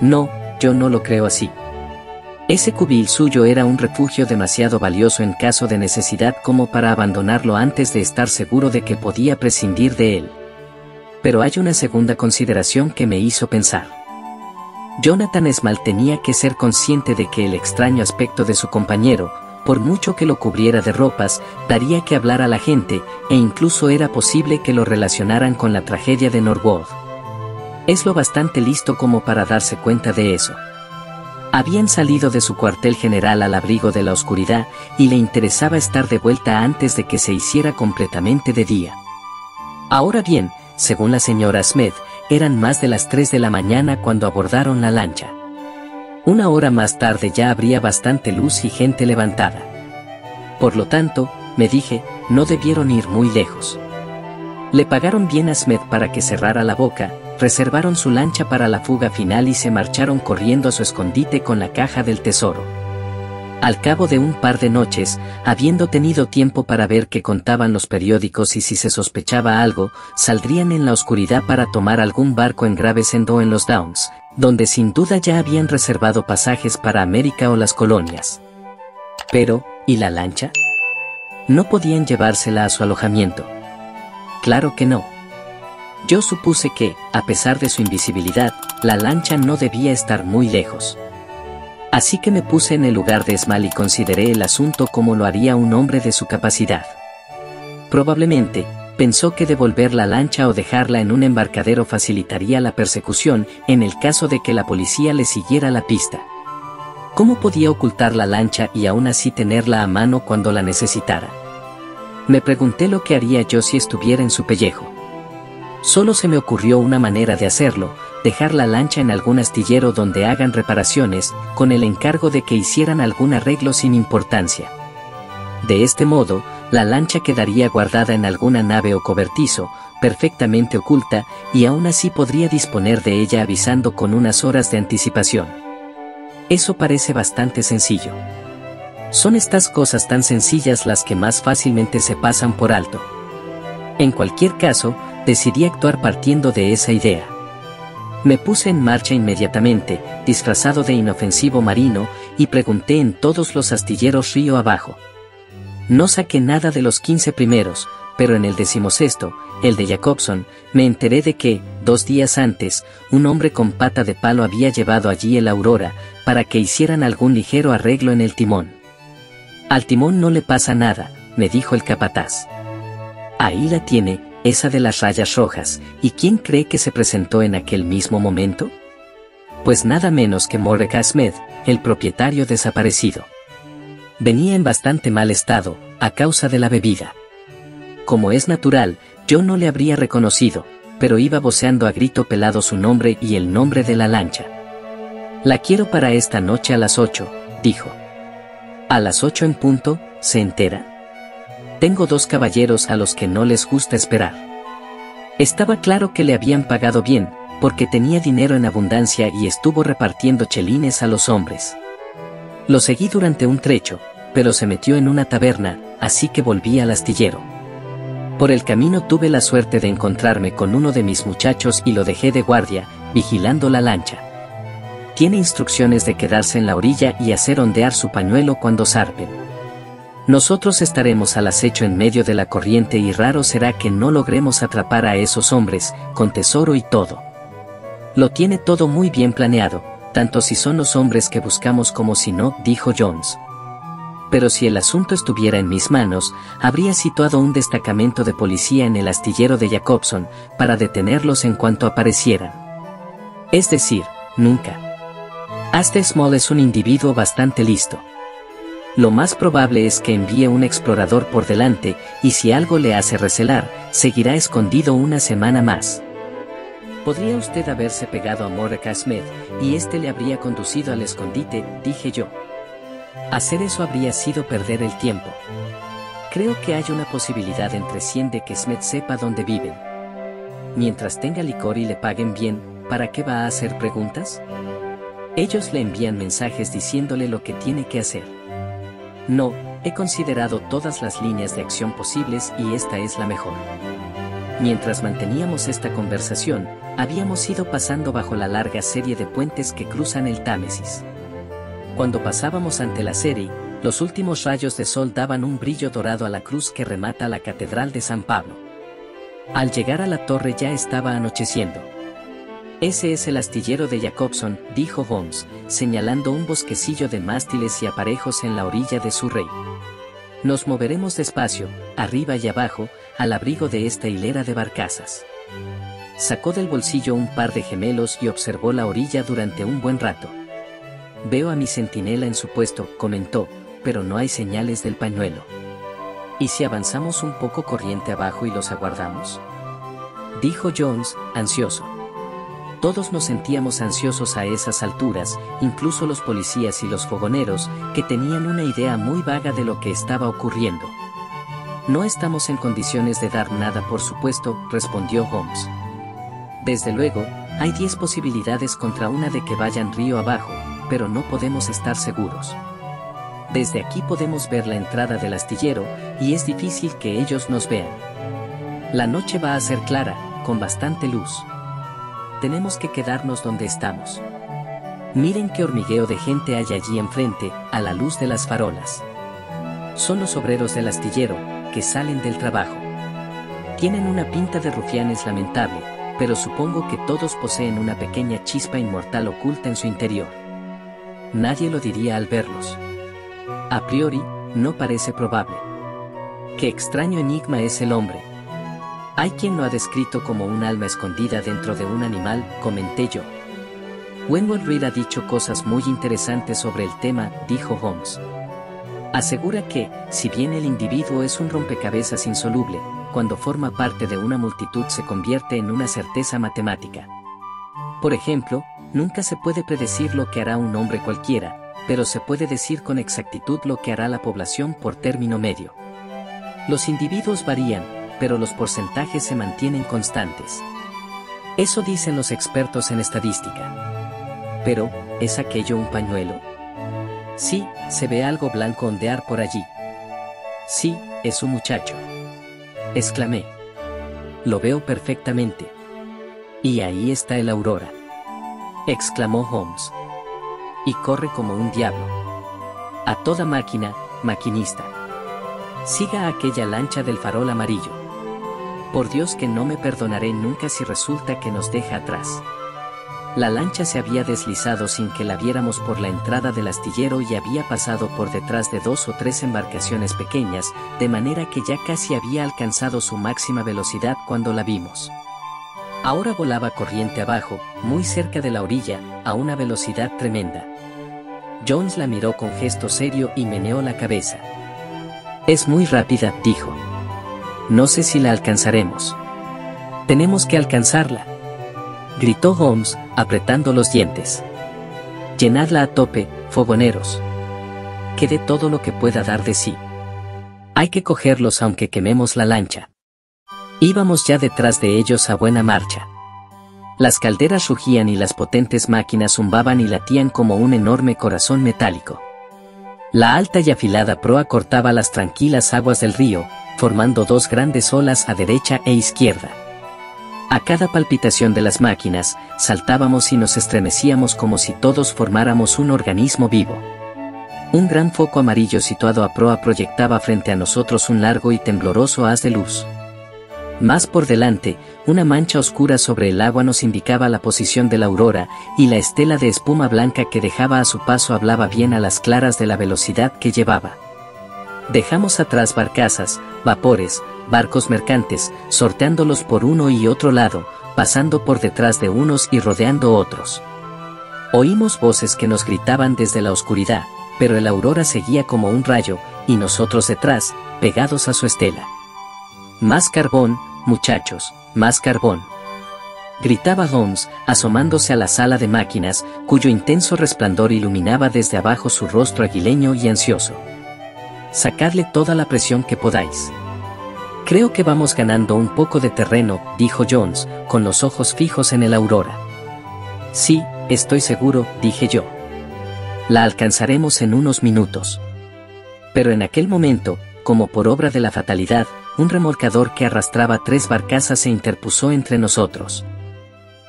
No, yo no lo creo así. Ese cubil suyo era un refugio demasiado valioso en caso de necesidad como para abandonarlo antes de estar seguro de que podía prescindir de él. Pero hay una segunda consideración que me hizo pensar. Jonathan Esmal tenía que ser consciente de que el extraño aspecto de su compañero, por mucho que lo cubriera de ropas, daría que hablar a la gente, e incluso era posible que lo relacionaran con la tragedia de Norwood. Es lo bastante listo como para darse cuenta de eso. Habían salido de su cuartel general al abrigo de la oscuridad, y le interesaba estar de vuelta antes de que se hiciera completamente de día. Ahora bien, según la señora Smith, eran más de las 3 de la mañana cuando abordaron la lancha. Una hora más tarde ya habría bastante luz y gente levantada. Por lo tanto, me dije, no debieron ir muy lejos. Le pagaron bien a Smith para que cerrara la boca, reservaron su lancha para la fuga final y se marcharon corriendo a su escondite con la caja del tesoro. Al cabo de un par de noches, habiendo tenido tiempo para ver qué contaban los periódicos y si se sospechaba algo, saldrían en la oscuridad para tomar algún barco en Gravesend o en los Downs, donde sin duda ya habían reservado pasajes para América o las colonias. Pero, ¿y la lancha? ¿No podían llevársela a su alojamiento? Claro que no. Yo supuse que, a pesar de su invisibilidad, la lancha no debía estar muy lejos. Así que me puse en el lugar de Small y consideré el asunto como lo haría un hombre de su capacidad. Probablemente, pensó que devolver la lancha o dejarla en un embarcadero facilitaría la persecución en el caso de que la policía le siguiera la pista. ¿Cómo podía ocultar la lancha y aún así tenerla a mano cuando la necesitara? Me pregunté lo que haría yo si estuviera en su pellejo. Solo se me ocurrió una manera de hacerlo: dejar la lancha en algún astillero donde hagan reparaciones, con el encargo de que hicieran algún arreglo sin importancia. De este modo, la lancha quedaría guardada en alguna nave o cobertizo, perfectamente oculta, y aún así podría disponer de ella avisando con unas horas de anticipación. Eso parece bastante sencillo. Son estas cosas tan sencillas las que más fácilmente se pasan por alto. En cualquier caso, decidí actuar partiendo de esa idea. Me puse en marcha inmediatamente, disfrazado de inofensivo marino, y pregunté en todos los astilleros río abajo. No saqué nada de los 15 primeros, pero en el 16º, el de Jacobson, me enteré de que, 2 días antes, un hombre con pata de palo había llevado allí el Aurora, para que hicieran algún ligero arreglo en el timón. Al timón no le pasa nada, me dijo el capataz. Ahí la tiene, esa de las rayas rojas, ¿y quién cree que se presentó en aquel mismo momento? Pues nada menos que Mordecai Smith, el propietario desaparecido. Venía en bastante mal estado, a causa de la bebida. Como es natural, yo no le habría reconocido, pero iba voceando a grito pelado su nombre y el nombre de la lancha. La quiero para esta noche a las 8, dijo. ¿A las 8 en punto, se entera? Tengo 2 caballeros a los que no les gusta esperar. Estaba claro que le habían pagado bien, porque tenía dinero en abundancia y estuvo repartiendo chelines a los hombres. Lo seguí durante un trecho, pero se metió en una taberna, así que volví al astillero. Por el camino tuve la suerte de encontrarme con uno de mis muchachos y lo dejé de guardia, vigilando la lancha. Tiene instrucciones de quedarse en la orilla y hacer ondear su pañuelo cuando zarpen. Nosotros estaremos al acecho en medio de la corriente y raro será que no logremos atrapar a esos hombres, con tesoro y todo. Lo tiene todo muy bien planeado, tanto si son los hombres que buscamos como si no, dijo Jones. Pero si el asunto estuviera en mis manos, habría situado un destacamento de policía en el astillero de Jacobson, para detenerlos en cuanto aparecieran. Es decir, nunca. Astor Small es un individuo bastante listo. Lo más probable es que envíe un explorador por delante, y si algo le hace recelar, seguirá escondido una semana más. Podría usted haberse pegado a Mordecai Smith, y este le habría conducido al escondite, dije yo. Hacer eso habría sido perder el tiempo. Creo que hay una posibilidad entre 100 de que Smith sepa dónde viven. Mientras tenga licor y le paguen bien, ¿para qué va a hacer preguntas? Ellos le envían mensajes diciéndole lo que tiene que hacer. No, he considerado todas las líneas de acción posibles y esta es la mejor. Mientras manteníamos esta conversación, habíamos ido pasando bajo la larga serie de puentes que cruzan el Támesis. Cuando pasábamos ante la serie, los últimos rayos de sol daban un brillo dorado a la cruz que remata la Catedral de San Pablo. Al llegar a la torre ya estaba anocheciendo. Ese es el astillero de Jacobson, dijo Holmes, señalando un bosquecillo de mástiles y aparejos en la orilla de Surrey. Nos moveremos despacio, arriba y abajo, al abrigo de esta hilera de barcazas. Sacó del bolsillo un par de gemelos y observó la orilla durante un buen rato. Veo a mi centinela en su puesto, comentó, pero no hay señales del pañuelo. ¿Y si avanzamos un poco corriente abajo y los aguardamos?, dijo Jones, ansioso. Todos nos sentíamos ansiosos a esas alturas, incluso los policías y los fogoneros, que tenían una idea muy vaga de lo que estaba ocurriendo. No estamos en condiciones de dar nada por supuesto, respondió Holmes. Desde luego, hay 10 posibilidades contra una de que vayan río abajo, pero no podemos estar seguros. Desde aquí podemos ver la entrada del astillero, y es difícil que ellos nos vean. La noche va a ser clara, con bastante luz. Tenemos que quedarnos donde estamos. Miren qué hormigueo de gente hay allí enfrente, a la luz de las farolas. Son los obreros del astillero, que salen del trabajo. Tienen una pinta de rufianes lamentable, pero supongo que todos poseen una pequeña chispa inmortal oculta en su interior. Nadie lo diría al verlos. A priori, no parece probable. Qué extraño enigma es el hombre. Hay quien lo ha descrito como un alma escondida dentro de un animal, comenté yo. Wentworth Reed ha dicho cosas muy interesantes sobre el tema, dijo Holmes. Asegura que, si bien el individuo es un rompecabezas insoluble, cuando forma parte de una multitud se convierte en una certeza matemática. Por ejemplo, nunca se puede predecir lo que hará un hombre cualquiera, pero se puede decir con exactitud lo que hará la población por término medio. Los individuos varían, pero los porcentajes se mantienen constantes. Eso dicen los expertos en estadística. Pero, ¿es aquello un pañuelo? Sí, se ve algo blanco ondear por allí. Sí, es un muchacho. Exclamé. Lo veo perfectamente. Y ahí está el Aurora. Exclamó Holmes. Y corre como un diablo. A toda máquina, maquinista. Siga a aquella lancha del farol amarillo. Por Dios que no me perdonaré nunca si resulta que nos deja atrás. La lancha se había deslizado sin que la viéramos por la entrada del astillero y había pasado por detrás de 2 o 3 embarcaciones pequeñas, de manera que ya casi había alcanzado su máxima velocidad cuando la vimos. Ahora volaba corriente abajo, muy cerca de la orilla, a una velocidad tremenda. Jones la miró con gesto serio y meneó la cabeza. Es muy rápida, dijo. No sé si la alcanzaremos. Tenemos que alcanzarla, gritó Holmes, apretando los dientes. Llenadla a tope, fogoneros. Que dé todo lo que pueda dar de sí. Hay que cogerlos aunque quememos la lancha. Íbamos ya detrás de ellos a buena marcha. Las calderas rugían y las potentes máquinas zumbaban y latían como un enorme corazón metálico. La alta y afilada proa cortaba las tranquilas aguas del río, formando 2 grandes olas a derecha e izquierda. A cada palpitación de las máquinas, saltábamos y nos estremecíamos como si todos formáramos un organismo vivo. Un gran foco amarillo situado a proa proyectaba frente a nosotros un largo y tembloroso haz de luz. Más por delante, una mancha oscura sobre el agua nos indicaba la posición de la aurora, y la estela de espuma blanca que dejaba a su paso hablaba bien a las claras de la velocidad que llevaba. Dejamos atrás barcazas, vapores, barcos mercantes, sorteándolos por uno y otro lado, pasando por detrás de unos y rodeando otros. Oímos voces que nos gritaban desde la oscuridad, pero el aurora seguía como un rayo, y nosotros detrás, pegados a su estela. Más carbón, muchachos, más carbón. Gritaba Holmes, asomándose a la sala de máquinas, cuyo intenso resplandor iluminaba desde abajo su rostro aguileño y ansioso. Sacadle toda la presión que podáis. Creo que vamos ganando un poco de terreno, dijo Jones, con los ojos fijos en el aurora. Sí, estoy seguro, dije yo. La alcanzaremos en unos minutos. Pero en aquel momento, como por obra de la fatalidad, un remolcador que arrastraba 3 barcazas se interpuso entre nosotros.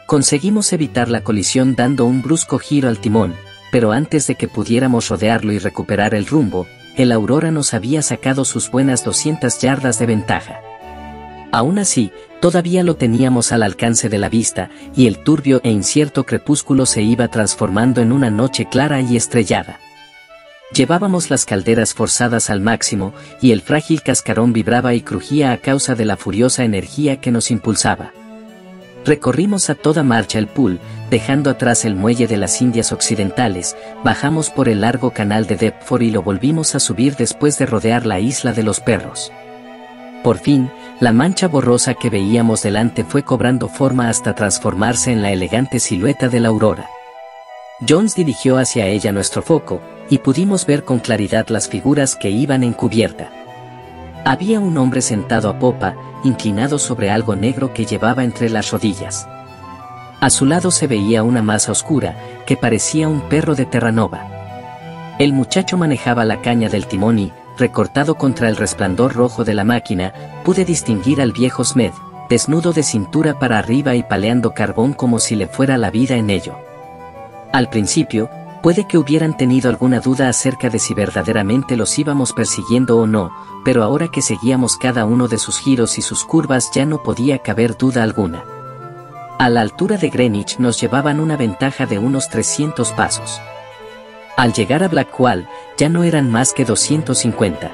Conseguimos evitar la colisión dando un brusco giro al timón, pero antes de que pudiéramos rodearlo y recuperar el rumbo, el Aurora nos había sacado sus buenas 200 yardas de ventaja. Aún así, todavía lo teníamos al alcance de la vista, y el turbio e incierto crepúsculo se iba transformando en una noche clara y estrellada. Llevábamos las calderas forzadas al máximo, y el frágil cascarón vibraba y crujía a causa de la furiosa energía que nos impulsaba. Recorrimos a toda marcha el Pool, dejando atrás el muelle de las Indias Occidentales, bajamos por el largo canal de Deptford y lo volvimos a subir después de rodear la isla de los Perros. Por fin, la mancha borrosa que veíamos delante fue cobrando forma hasta transformarse en la elegante silueta de la aurora. Jones dirigió hacia ella nuestro foco, y pudimos ver con claridad las figuras que iban en cubierta. Había un hombre sentado a popa, inclinado sobre algo negro que llevaba entre las rodillas. A su lado se veía una masa oscura, que parecía un perro de Terranova. El muchacho manejaba la caña del timón y, recortado contra el resplandor rojo de la máquina, pude distinguir al viejo Smed, desnudo de cintura para arriba y paleando carbón como si le fuera la vida en ello. Al principio, puede que hubieran tenido alguna duda acerca de si verdaderamente los íbamos persiguiendo o no, pero ahora que seguíamos cada uno de sus giros y sus curvas ya no podía caber duda alguna. A la altura de Greenwich nos llevaban una ventaja de unos 300 pasos. Al llegar a Blackwall, ya no eran más que 250.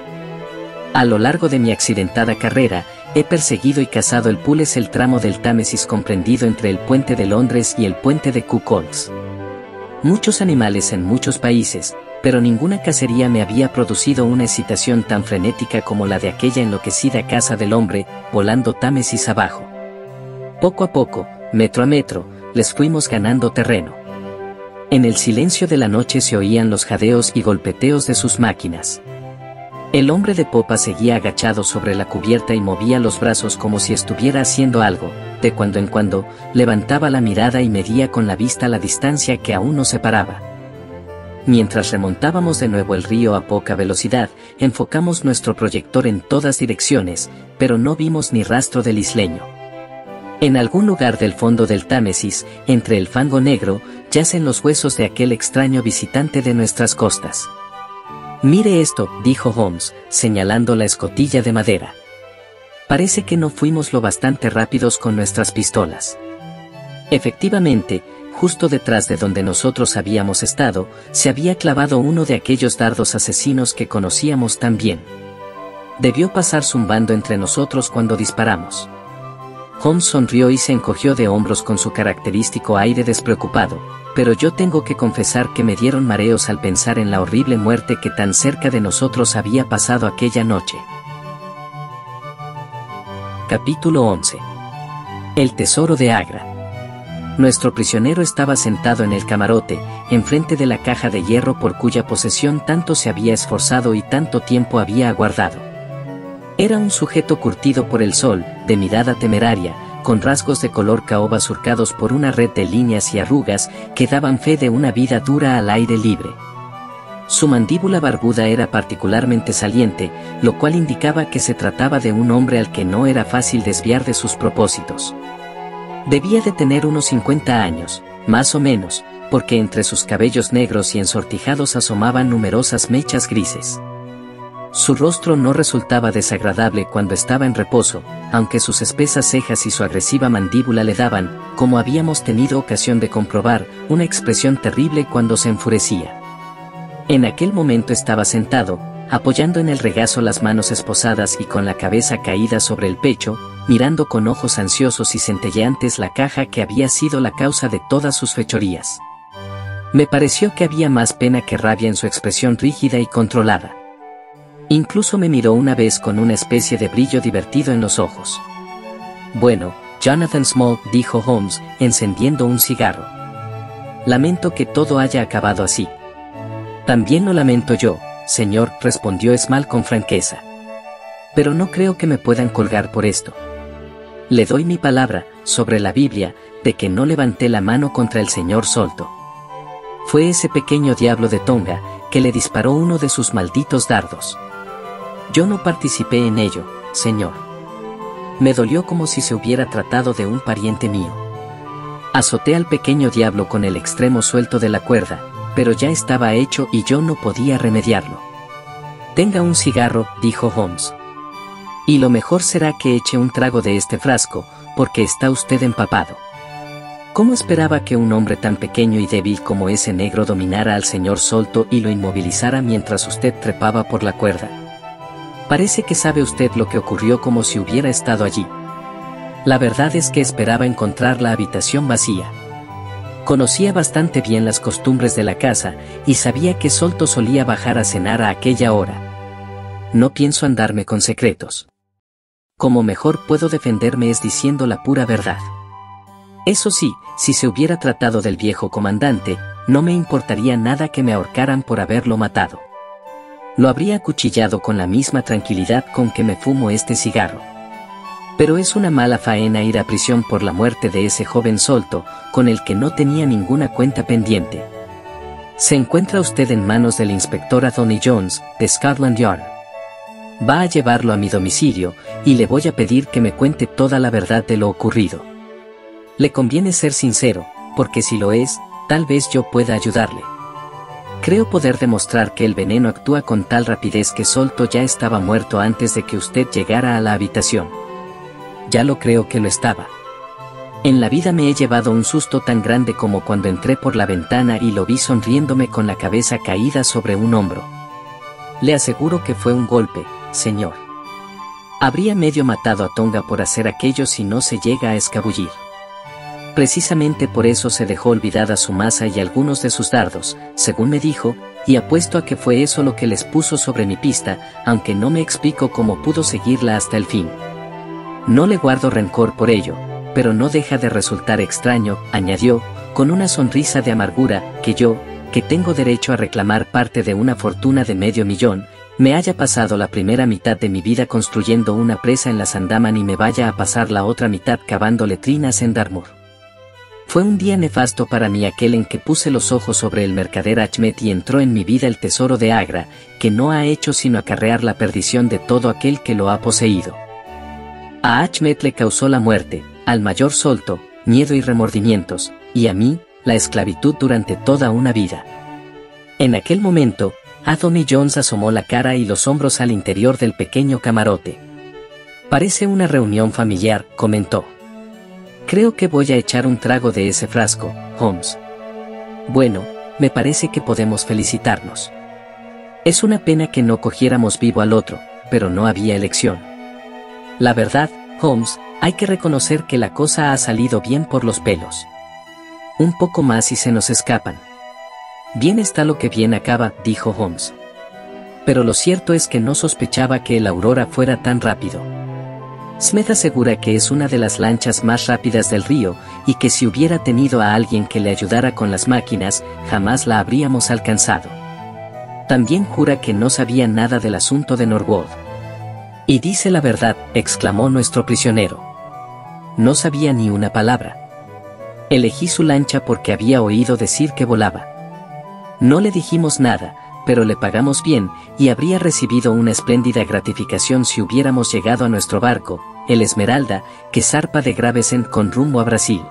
A lo largo de mi accidentada carrera, he perseguido y cazado el Pooles, el tramo del Támesis comprendido entre el puente de Londres y el puente de Cuckolds. Muchos animales en muchos países, pero ninguna cacería me había producido una excitación tan frenética como la de aquella enloquecida caza del hombre, volando Támesis abajo. Poco a poco, metro a metro, les fuimos ganando terreno. En el silencio de la noche se oían los jadeos y golpeteos de sus máquinas. El hombre de popa seguía agachado sobre la cubierta y movía los brazos como si estuviera haciendo algo. De cuando en cuando, levantaba la mirada y medía con la vista la distancia que aún nos separaba. Mientras remontábamos de nuevo el río a poca velocidad, enfocamos nuestro proyector en todas direcciones, pero no vimos ni rastro del isleño. En algún lugar del fondo del Támesis, entre el fango negro, yacen los huesos de aquel extraño visitante de nuestras costas. «Mire esto», dijo Holmes, señalando la escotilla de madera. «Parece que no fuimos lo bastante rápidos con nuestras pistolas». Efectivamente, justo detrás de donde nosotros habíamos estado, se había clavado uno de aquellos dardos asesinos que conocíamos tan bien. Debió pasar zumbando entre nosotros cuando disparamos. Holmes sonrió y se encogió de hombros con su característico aire despreocupado, pero yo tengo que confesar que me dieron mareos al pensar en la horrible muerte que tan cerca de nosotros había pasado aquella noche. Capítulo 11. El tesoro de Agra. Nuestro prisionero estaba sentado en el camarote, enfrente de la caja de hierro por cuya posesión tanto se había esforzado y tanto tiempo había aguardado. Era un sujeto curtido por el sol, de mirada temeraria, con rasgos de color caoba surcados por una red de líneas y arrugas que daban fe de una vida dura al aire libre. Su mandíbula barbuda era particularmente saliente, lo cual indicaba que se trataba de un hombre al que no era fácil desviar de sus propósitos. Debía de tener unos 50 años, más o menos, porque entre sus cabellos negros y ensortijados asomaban numerosas mechas grises. Su rostro no resultaba desagradable cuando estaba en reposo, aunque sus espesas cejas y su agresiva mandíbula le daban, como habíamos tenido ocasión de comprobar, una expresión terrible cuando se enfurecía. En aquel momento estaba sentado, apoyando en el regazo las manos esposadas y con la cabeza caída sobre el pecho, mirando con ojos ansiosos y centelleantes la caja que había sido la causa de todas sus fechorías. Me pareció que había más pena que rabia en su expresión rígida y controlada. Incluso me miró una vez con una especie de brillo divertido en los ojos. «Bueno, Jonathan Small», dijo Holmes, encendiendo un cigarro. «Lamento que todo haya acabado así». «También lo lamento yo, señor», respondió Small con franqueza. «Pero no creo que me puedan colgar por esto. Le doy mi palabra, sobre la Biblia, de que no levanté la mano contra el señor Solto. Fue ese pequeño diablo de Tonga, que le disparó uno de sus malditos dardos. Yo no participé en ello, señor. Me dolió como si se hubiera tratado de un pariente mío. Azoté al pequeño diablo con el extremo suelto de la cuerda, pero ya estaba hecho y yo no podía remediarlo». «Tenga un cigarro», dijo Holmes. «Y lo mejor será que eche un trago de este frasco, porque está usted empapado». ¿Cómo esperaba que un hombre tan pequeño y débil como ese negro dominara al señor Solto y lo inmovilizara mientras usted trepaba por la cuerda? Parece que sabe usted lo que ocurrió como si hubiera estado allí. La verdad es que esperaba encontrar la habitación vacía. Conocía bastante bien las costumbres de la casa y sabía que Solto solía bajar a cenar a aquella hora. No pienso andarme con secretos. Como mejor puedo defenderme es diciendo la pura verdad. Eso sí, si se hubiera tratado del viejo comandante, no me importaría nada que me ahorcaran por haberlo matado. Lo habría acuchillado con la misma tranquilidad con que me fumo este cigarro. Pero es una mala faena ir a prisión por la muerte de ese joven solto, con el que no tenía ninguna cuenta pendiente. Se encuentra usted en manos del inspector Anthony Jones, de Scotland Yard. Va a llevarlo a mi domicilio, y le voy a pedir que me cuente toda la verdad de lo ocurrido. Le conviene ser sincero, porque si lo es, tal vez yo pueda ayudarle. Creo poder demostrar que el veneno actúa con tal rapidez que Solto ya estaba muerto antes de que usted llegara a la habitación. Ya lo creo que lo estaba. En la vida me he llevado un susto tan grande como cuando entré por la ventana y lo vi sonriéndome con la cabeza caída sobre un hombro. Le aseguro que fue un golpe, señor. Habría medio matado a Tonga por hacer aquello si no se llega a escabullir. Precisamente por eso se dejó olvidada su masa y algunos de sus dardos, según me dijo, y apuesto a que fue eso lo que les puso sobre mi pista, aunque no me explico cómo pudo seguirla hasta el fin. No le guardo rencor por ello, pero no deja de resultar extraño, añadió, con una sonrisa de amargura, que yo, que tengo derecho a reclamar parte de una fortuna de $500,000, me haya pasado la primera mitad de mi vida construyendo una presa en la Sandaman y me vaya a pasar la otra mitad cavando letrinas en Dartmoor. Fue un día nefasto para mí aquel en que puse los ojos sobre el mercader Achmet y entró en mi vida el tesoro de Agra, que no ha hecho sino acarrear la perdición de todo aquel que lo ha poseído. A Achmet le causó la muerte, al mayor Solto, miedo y remordimientos, y a mí, la esclavitud durante toda una vida. En aquel momento, Anthony Jones asomó la cara y los hombros al interior del pequeño camarote. Parece una reunión familiar, comentó. Creo que voy a echar un trago de ese frasco, Holmes. Bueno, me parece que podemos felicitarnos. Es una pena que no cogiéramos vivo al otro, pero no había elección. La verdad, Holmes, hay que reconocer que la cosa ha salido bien por los pelos. Un poco más y se nos escapan. Bien está lo que bien acaba, dijo Holmes. Pero lo cierto es que no sospechaba que el Aurora fuera tan rápido. Smith asegura que es una de las lanchas más rápidas del río, y que si hubiera tenido a alguien que le ayudara con las máquinas, jamás la habríamos alcanzado. También jura que no sabía nada del asunto de Norwood. Y dice la verdad, exclamó nuestro prisionero. No sabía ni una palabra. Elegí su lancha porque había oído decir que volaba. No le dijimos nada, pero le pagamos bien, y habría recibido una espléndida gratificación si hubiéramos llegado a nuestro barco, el Esmeralda, que zarpa de Gravesend con rumbo a Brasil.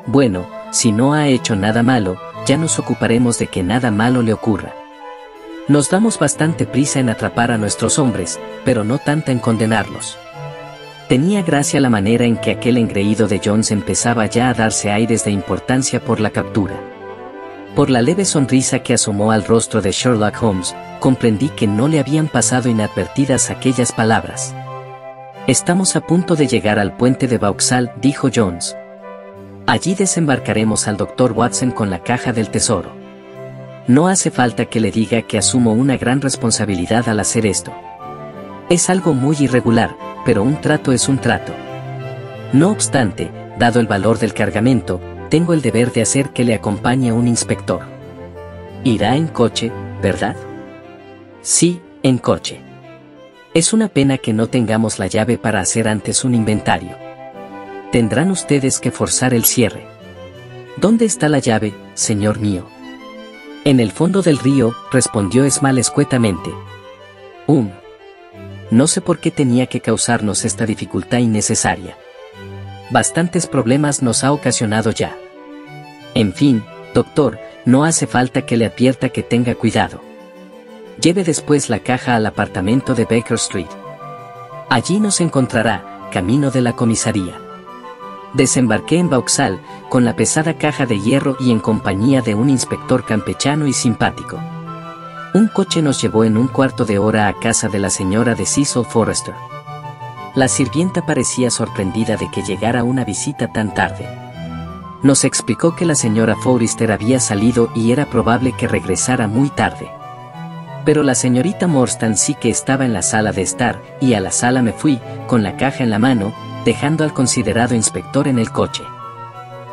Bueno, si no ha hecho nada malo, ya nos ocuparemos de que nada malo le ocurra. Nos damos bastante prisa en atrapar a nuestros hombres, pero no tanta en condenarlos. Tenía gracia la manera en que aquel engreído de Jones empezaba ya a darse aires de importancia por la captura. Por la leve sonrisa que asomó al rostro de Sherlock Holmes, comprendí que no le habían pasado inadvertidas aquellas palabras. Estamos a punto de llegar al puente de Vauxhall, dijo Jones. Allí desembarcaremos al Dr. Watson con la caja del tesoro. No hace falta que le diga que asumo una gran responsabilidad al hacer esto. Es algo muy irregular, pero un trato es un trato. No obstante, dado el valor del cargamento, tengo el deber de hacer que le acompañe un inspector. Irá en coche, ¿verdad? Sí, en coche. Es una pena que no tengamos la llave para hacer antes un inventario. Tendrán ustedes que forzar el cierre. ¿Dónde está la llave, señor mío? En el fondo del río, respondió Small escuetamente. No sé por qué tenía que causarnos esta dificultad innecesaria. Bastantes problemas nos ha ocasionado ya. En fin, doctor, no hace falta que le advierta que tenga cuidado. Lleve después la caja al apartamento de Baker Street. Allí nos encontrará, camino de la comisaría. Desembarqué en Vauxhall, con la pesada caja de hierro y en compañía de un inspector campechano y simpático. Un coche nos llevó en un cuarto de hora a casa de la señora de Cecil Forrester. La sirvienta parecía sorprendida de que llegara una visita tan tarde. Nos explicó que la señora Forrester había salido y era probable que regresara muy tarde. Pero la señorita Morstan sí que estaba en la sala de estar, y a la sala me fui, con la caja en la mano, dejando al considerado inspector en el coche.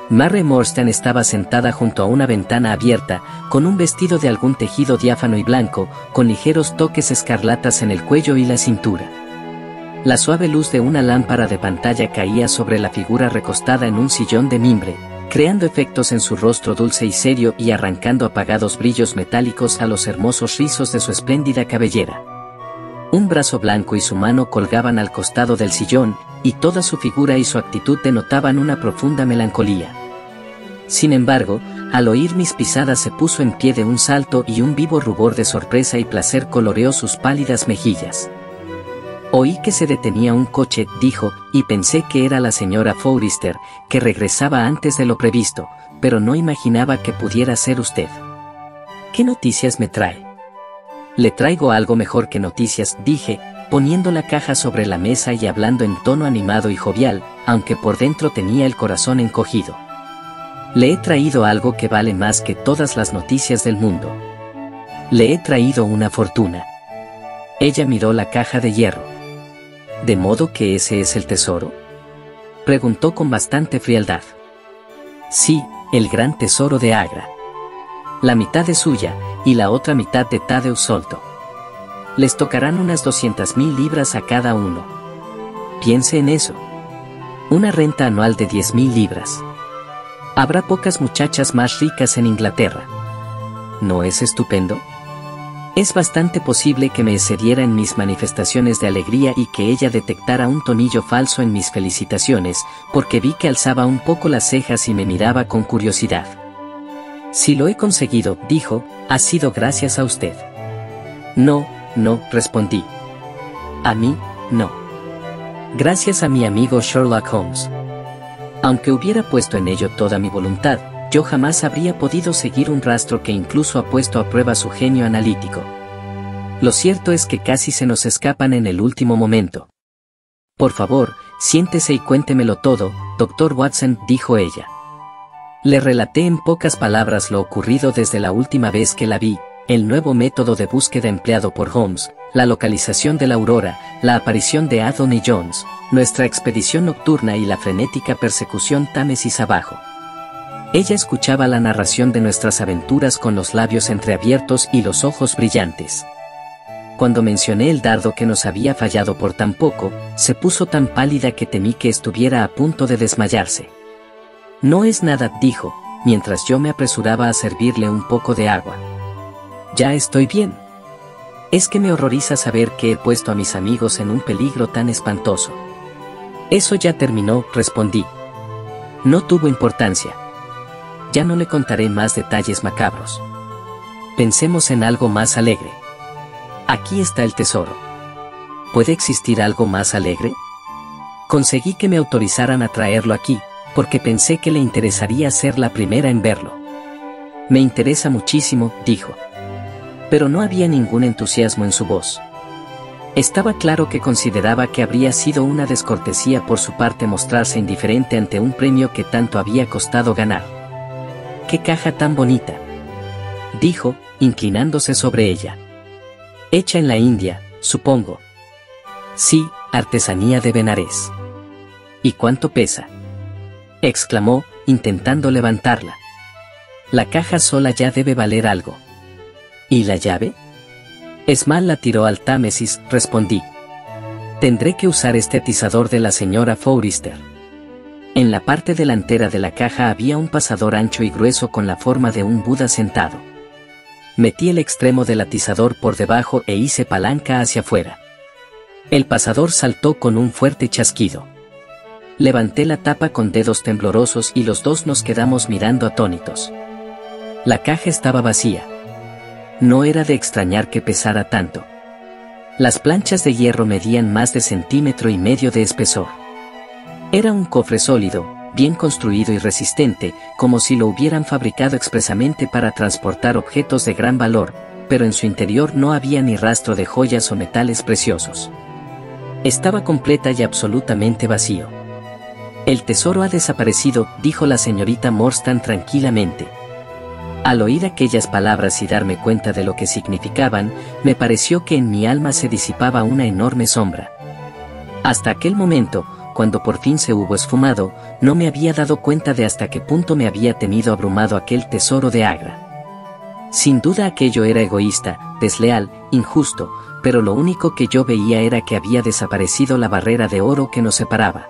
Mary Morstan estaba sentada junto a una ventana abierta, con un vestido de algún tejido diáfano y blanco, con ligeros toques escarlatas en el cuello y la cintura. La suave luz de una lámpara de pantalla caía sobre la figura recostada en un sillón de mimbre, creando efectos en su rostro dulce y serio y arrancando apagados brillos metálicos a los hermosos rizos de su espléndida cabellera. Un brazo blanco y su mano colgaban al costado del sillón, y toda su figura y su actitud denotaban una profunda melancolía. Sin embargo, al oír mis pisadas se puso en pie de un salto y un vivo rubor de sorpresa y placer coloreó sus pálidas mejillas. Oí que se detenía un coche, dijo, y pensé que era la señora Forrester, que regresaba antes de lo previsto, pero no imaginaba que pudiera ser usted. ¿Qué noticias me trae? Le traigo algo mejor que noticias, dije, poniendo la caja sobre la mesa y hablando en tono animado y jovial, aunque por dentro tenía el corazón encogido. Le he traído algo que vale más que todas las noticias del mundo. Le he traído una fortuna. Ella miró la caja de hierro. ¿De modo que ese es el tesoro?, preguntó con bastante frialdad. Sí, el gran tesoro de Agra. La mitad es suya, y la otra mitad de Tadeusz Solto. Les tocarán unas 200.000 libras a cada uno. Piense en eso. Una renta anual de 10.000 libras. Habrá pocas muchachas más ricas en Inglaterra. ¿No es estupendo? Es bastante posible que me excediera en mis manifestaciones de alegría y que ella detectara un tonillo falso en mis felicitaciones, porque vi que alzaba un poco las cejas y me miraba con curiosidad. Si lo he conseguido, dijo, ha sido gracias a usted. No, respondí. A mí, no. Gracias a mi amigo Sherlock Holmes. Aunque hubiera puesto en ello toda mi voluntad, yo jamás habría podido seguir un rastro que incluso ha puesto a prueba su genio analítico. Lo cierto es que casi se nos escapan en el último momento. Por favor, siéntese y cuéntemelo todo, Dr. Watson, dijo ella. Le relaté en pocas palabras lo ocurrido desde la última vez que la vi, el nuevo método de búsqueda empleado por Holmes, la localización de la aurora, la aparición de Anthony Jones, nuestra expedición nocturna y la frenética persecución Támesis abajo. Ella escuchaba la narración de nuestras aventuras con los labios entreabiertos y los ojos brillantes. Cuando mencioné el dardo que nos había fallado por tan poco, se puso tan pálida que temí que estuviera a punto de desmayarse. No es nada, dijo, mientras yo me apresuraba a servirle un poco de agua. Ya estoy bien. Es que me horroriza saber que he puesto a mis amigos en un peligro tan espantoso. Eso ya terminó, respondí. No tuvo importancia. Ya no le contaré más detalles macabros. Pensemos en algo más alegre. Aquí está el tesoro. ¿Puede existir algo más alegre? Conseguí que me autorizaran a traerlo aquí, porque pensé que le interesaría ser la primera en verlo. Me interesa muchísimo, dijo. Pero no había ningún entusiasmo en su voz. Estaba claro que consideraba que habría sido una descortesía por su parte mostrarse indiferente ante un premio que tanto había costado ganar. ¡Qué caja tan bonita!, dijo, inclinándose sobre ella. Hecha en la India, supongo. Sí, artesanía de Benarés. ¿Y cuánto pesa?, exclamó, intentando levantarla. La caja sola ya debe valer algo. ¿Y la llave? Esmal la tiró al Támesis, respondí. Tendré que usar este atizador de la señora Forrester. En la parte delantera de la caja había un pasador ancho y grueso con la forma de un Buda sentado. Metí el extremo del atizador por debajo e hice palanca hacia afuera. El pasador saltó con un fuerte chasquido. Levanté la tapa con dedos temblorosos y los dos nos quedamos mirando atónitos. La caja estaba vacía. No era de extrañar que pesara tanto. Las planchas de hierro medían más de 1,5 centímetros de espesor. Era un cofre sólido, bien construido y resistente, como si lo hubieran fabricado expresamente para transportar objetos de gran valor, pero en su interior no había ni rastro de joyas o metales preciosos. Estaba completa y absolutamente vacío. El tesoro ha desaparecido, dijo la señorita Morstan tranquilamente. Al oír aquellas palabras y darme cuenta de lo que significaban, me pareció que en mi alma se disipaba una enorme sombra. Hasta aquel momento, cuando por fin se hubo esfumado, no me había dado cuenta de hasta qué punto me había tenido abrumado aquel tesoro de Agra. Sin duda aquello era egoísta, desleal, injusto, pero lo único que yo veía era que había desaparecido la barrera de oro que nos separaba.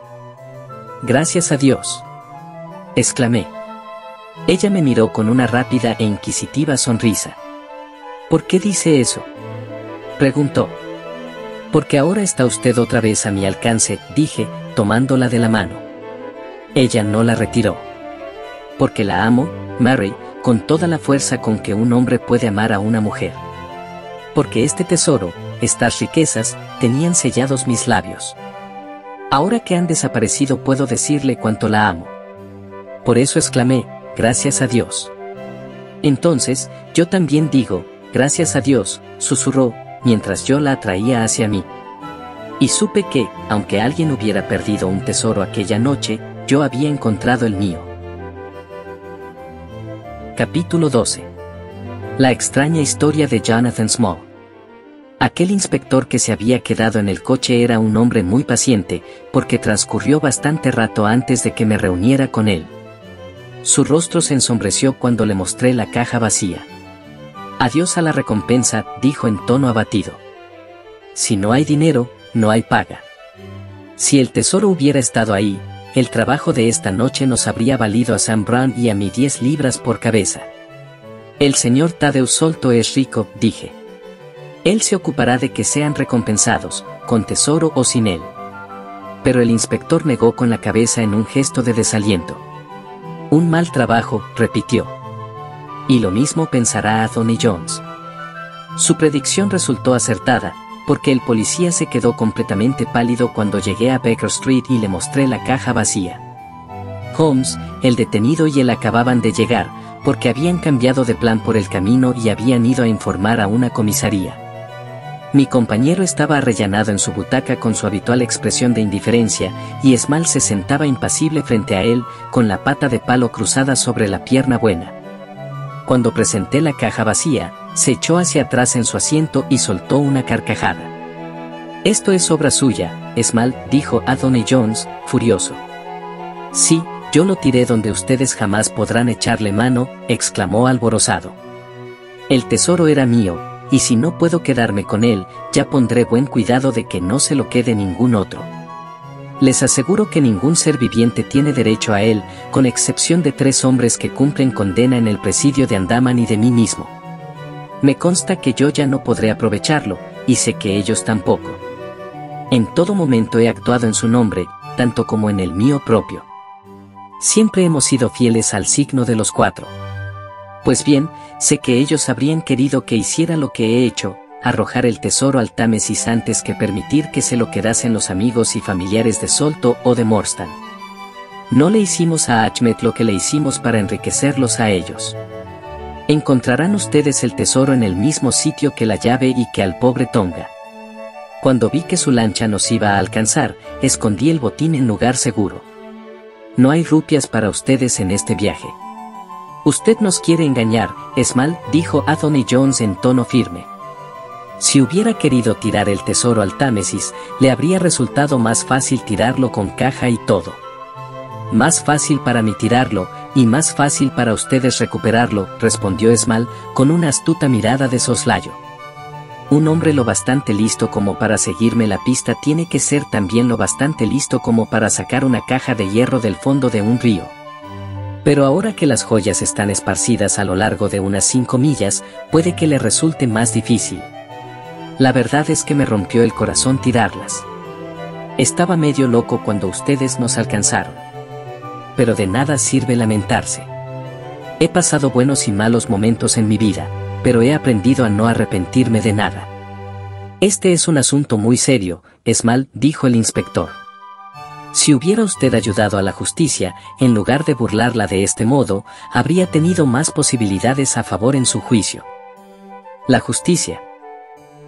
«Gracias a Dios», exclamé. Ella me miró con una rápida e inquisitiva sonrisa. «¿Por qué dice eso?», preguntó. «Porque ahora está usted otra vez a mi alcance», dije, tomándola de la mano. Ella no la retiró. «Porque la amo, Mary, con toda la fuerza con que un hombre puede amar a una mujer. Porque este tesoro, estas riquezas, tenían sellados mis labios. Ahora que han desaparecido puedo decirle cuánto la amo. Por eso exclamé, gracias a Dios». «Entonces, yo también digo, gracias a Dios», susurró, mientras yo la atraía hacia mí. Y supe que, aunque alguien hubiera perdido un tesoro aquella noche, yo había encontrado el mío. Capítulo 12. La extraña historia de Jonathan Small. Aquel inspector que se había quedado en el coche era un hombre muy paciente, porque transcurrió bastante rato antes de que me reuniera con él. Su rostro se ensombreció cuando le mostré la caja vacía. «Adiós a la recompensa», dijo en tono abatido. «Si no hay dinero, no hay paga. Si el tesoro hubiera estado ahí, el trabajo de esta noche nos habría valido a Sam Brown y a mí 10 libras por cabeza». «El señor Thaddeus Solto es rico», dije. «Él se ocupará de que sean recompensados, con tesoro o sin él». Pero el inspector negó con la cabeza en un gesto de desaliento. «Un mal trabajo», repitió. «Y lo mismo pensará Anthony Jones». Su predicción resultó acertada, porque el policía se quedó completamente pálido cuando llegué a Baker Street y le mostré la caja vacía. Holmes, el detenido y él acababan de llegar, porque habían cambiado de plan por el camino y habían ido a informar a una comisaría. Mi compañero estaba arrellanado en su butaca con su habitual expresión de indiferencia, y Small se sentaba impasible frente a él, con la pata de palo cruzada sobre la pierna buena. Cuando presenté la caja vacía, se echó hacia atrás en su asiento y soltó una carcajada. «Esto es obra suya, Small», dijo Anthony Jones, furioso. «Sí, yo lo tiré donde ustedes jamás podrán echarle mano», exclamó alborozado. «El tesoro era mío, y si no puedo quedarme con él, ya pondré buen cuidado de que no se lo quede ningún otro. Les aseguro que ningún ser viviente tiene derecho a él, con excepción de 3 hombres que cumplen condena en el presidio de Andaman y de mí mismo. Me consta que yo ya no podré aprovecharlo, y sé que ellos tampoco. En todo momento he actuado en su nombre, tanto como en el mío propio. Siempre hemos sido fieles al signo de los 4. Pues bien, sé que ellos habrían querido que hiciera lo que he hecho, arrojar el tesoro al Támesis antes que permitir que se lo quedasen los amigos y familiares de Solto o de Morstan. No le hicimos a Achmet lo que le hicimos para enriquecerlos a ellos. Encontrarán ustedes el tesoro en el mismo sitio que la llave y que al pobre Tonga. Cuando vi que su lancha nos iba a alcanzar, escondí el botín en lugar seguro. No hay rupias para ustedes en este viaje. Usted nos quiere engañar, Small, dijo Anthony Jones en tono firme. Si hubiera querido tirar el tesoro al Támesis, le habría resultado más fácil tirarlo con caja y todo. Más fácil para mí tirarlo, y más fácil para ustedes recuperarlo, respondió Small, con una astuta mirada de soslayo. Un hombre lo bastante listo como para seguirme la pista tiene que ser también lo bastante listo como para sacar una caja de hierro del fondo de un río. Pero ahora que las joyas están esparcidas a lo largo de unas 5 millas, puede que le resulte más difícil. La verdad es que me rompió el corazón tirarlas. Estaba medio loco cuando ustedes nos alcanzaron. Pero de nada sirve lamentarse. He pasado buenos y malos momentos en mi vida, pero he aprendido a no arrepentirme de nada. Este es un asunto muy serio, Small, dijo el inspector. Si hubiera usted ayudado a la justicia, en lugar de burlarla de este modo, habría tenido más posibilidades a favor en su juicio. La justicia.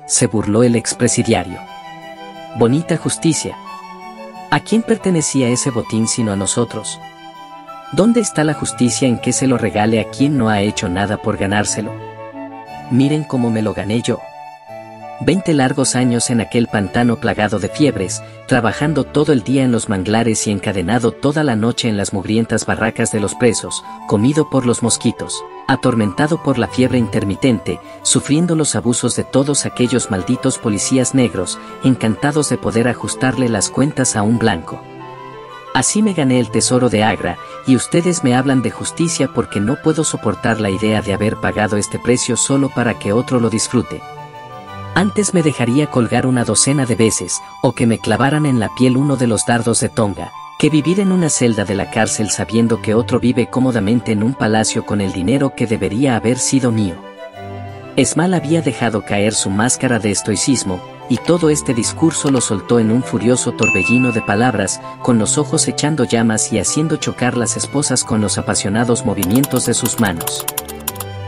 Se burló el expresidiario. Bonita justicia. ¿A quién pertenecía ese botín sino a nosotros? ¿Dónde está la justicia en que se lo regale a quien no ha hecho nada por ganárselo? Miren cómo me lo gané yo. 20 largos años en aquel pantano plagado de fiebres, trabajando todo el día en los manglares y encadenado toda la noche en las mugrientas barracas de los presos, comido por los mosquitos, atormentado por la fiebre intermitente, sufriendo los abusos de todos aquellos malditos policías negros, encantados de poder ajustarle las cuentas a un blanco. Así me gané el tesoro de Agra, y ustedes me hablan de justicia porque no puedo soportar la idea de haber pagado este precio solo para que otro lo disfrute. Antes me dejaría colgar una docena de veces, o que me clavaran en la piel uno de los dardos de Tonga, que vivir en una celda de la cárcel sabiendo que otro vive cómodamente en un palacio con el dinero que debería haber sido mío. Esmal había dejado caer su máscara de estoicismo, y todo este discurso lo soltó en un furioso torbellino de palabras, con los ojos echando llamas y haciendo chocar las esposas con los apasionados movimientos de sus manos.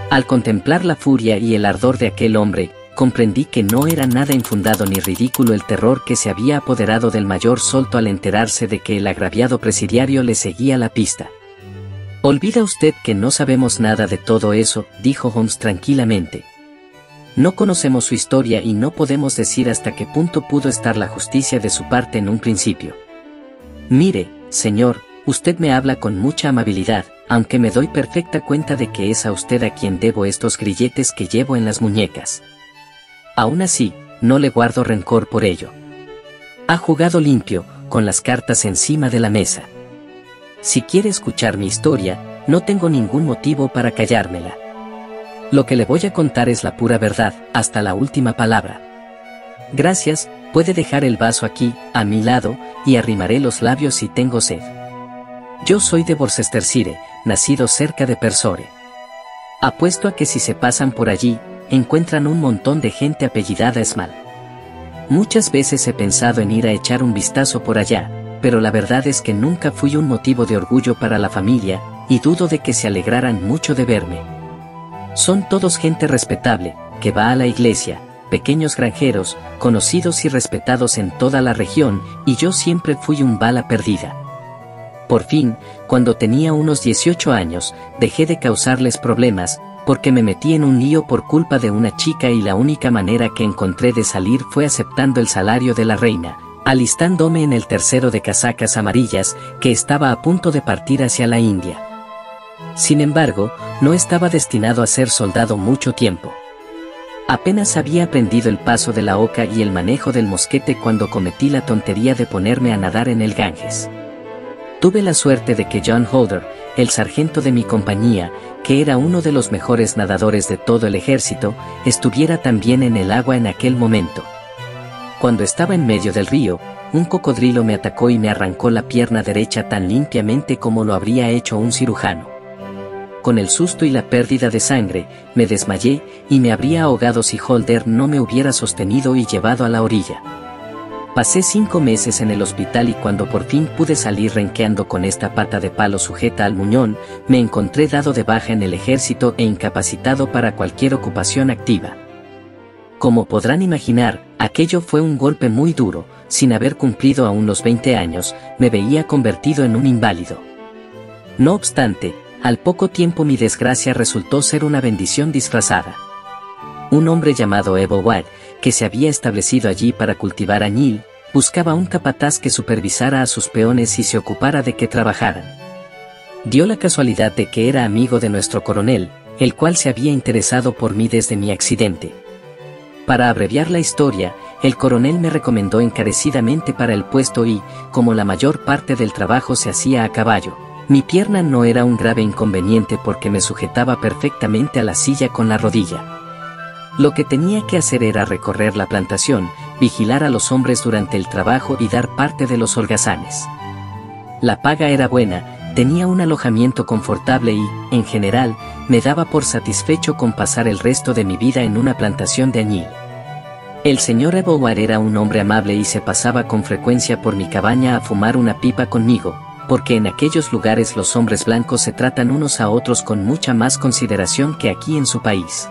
Al contemplar la furia y el ardor de aquel hombre, comprendí que no era nada infundado ni ridículo el terror que se había apoderado del mayor Solto al enterarse de que el agraviado presidiario le seguía la pista. «Olvida usted que no sabemos nada de todo eso», dijo Holmes tranquilamente. «No conocemos su historia y no podemos decir hasta qué punto pudo estar la justicia de su parte en un principio. Mire, señor, usted me habla con mucha amabilidad, aunque me doy perfecta cuenta de que es a usted a quien debo estos grilletes que llevo en las muñecas. Aún así, no le guardo rencor por ello. Ha jugado limpio, con las cartas encima de la mesa. Si quiere escuchar mi historia, no tengo ningún motivo para callármela. Lo que le voy a contar es la pura verdad, hasta la última palabra. Gracias, puede dejar el vaso aquí, a mi lado, y arrimaré los labios si tengo sed. Yo soy de Worcestershire, nacido cerca de Persore. Apuesto a que si se pasan por allí, encuentran un montón de gente apellidada Esmal. Muchas veces he pensado en ir a echar un vistazo por allá, pero la verdad es que nunca fui un motivo de orgullo para la familia, y dudo de que se alegraran mucho de verme. Son todos gente respetable, que va a la iglesia, pequeños granjeros, conocidos y respetados en toda la región, y yo siempre fui un bala perdida. Por fin, cuando tenía unos 18 años, dejé de causarles problemas, porque me metí en un lío por culpa de una chica y la única manera que encontré de salir fue aceptando el salario de la reina, alistándome en el tercero de casacas amarillas, que estaba a punto de partir hacia la India. Sin embargo, no estaba destinado a ser soldado mucho tiempo. Apenas había aprendido el paso de la oca y el manejo del mosquete cuando cometí la tontería de ponerme a nadar en el Ganges. Tuve la suerte de que John Holder, el sargento de mi compañía, que era uno de los mejores nadadores de todo el ejército, estuviera también en el agua en aquel momento. Cuando estaba en medio del río, un cocodrilo me atacó y me arrancó la pierna derecha tan limpiamente como lo habría hecho un cirujano. Con el susto y la pérdida de sangre, me desmayé y me habría ahogado si Holder no me hubiera sostenido y llevado a la orilla. Pasé 5 meses en el hospital y cuando por fin pude salir renqueando con esta pata de palo sujeta al muñón, me encontré dado de baja en el ejército e incapacitado para cualquier ocupación activa. Como podrán imaginar, aquello fue un golpe muy duro. Sin haber cumplido aún los 20 años, me veía convertido en un inválido. No obstante, al poco tiempo mi desgracia resultó ser una bendición disfrazada. Un hombre llamado Ethelwald, que se había establecido allí para cultivar añil, buscaba un capataz que supervisara a sus peones y se ocupara de que trabajaran. Dio la casualidad de que era amigo de nuestro coronel, el cual se había interesado por mí desde mi accidente. Para abreviar la historia, el coronel me recomendó encarecidamente para el puesto y, como la mayor parte del trabajo se hacía a caballo, mi pierna no era un grave inconveniente porque me sujetaba perfectamente a la silla con la rodilla. Lo que tenía que hacer era recorrer la plantación, vigilar a los hombres durante el trabajo y dar parte de los holgazanes. La paga era buena, tenía un alojamiento confortable y, en general, me daba por satisfecho con pasar el resto de mi vida en una plantación de añil. El señor Ethelwald era un hombre amable y se pasaba con frecuencia por mi cabaña a fumar una pipa conmigo, porque en aquellos lugares los hombres blancos se tratan unos a otros con mucha más consideración que aquí en su país.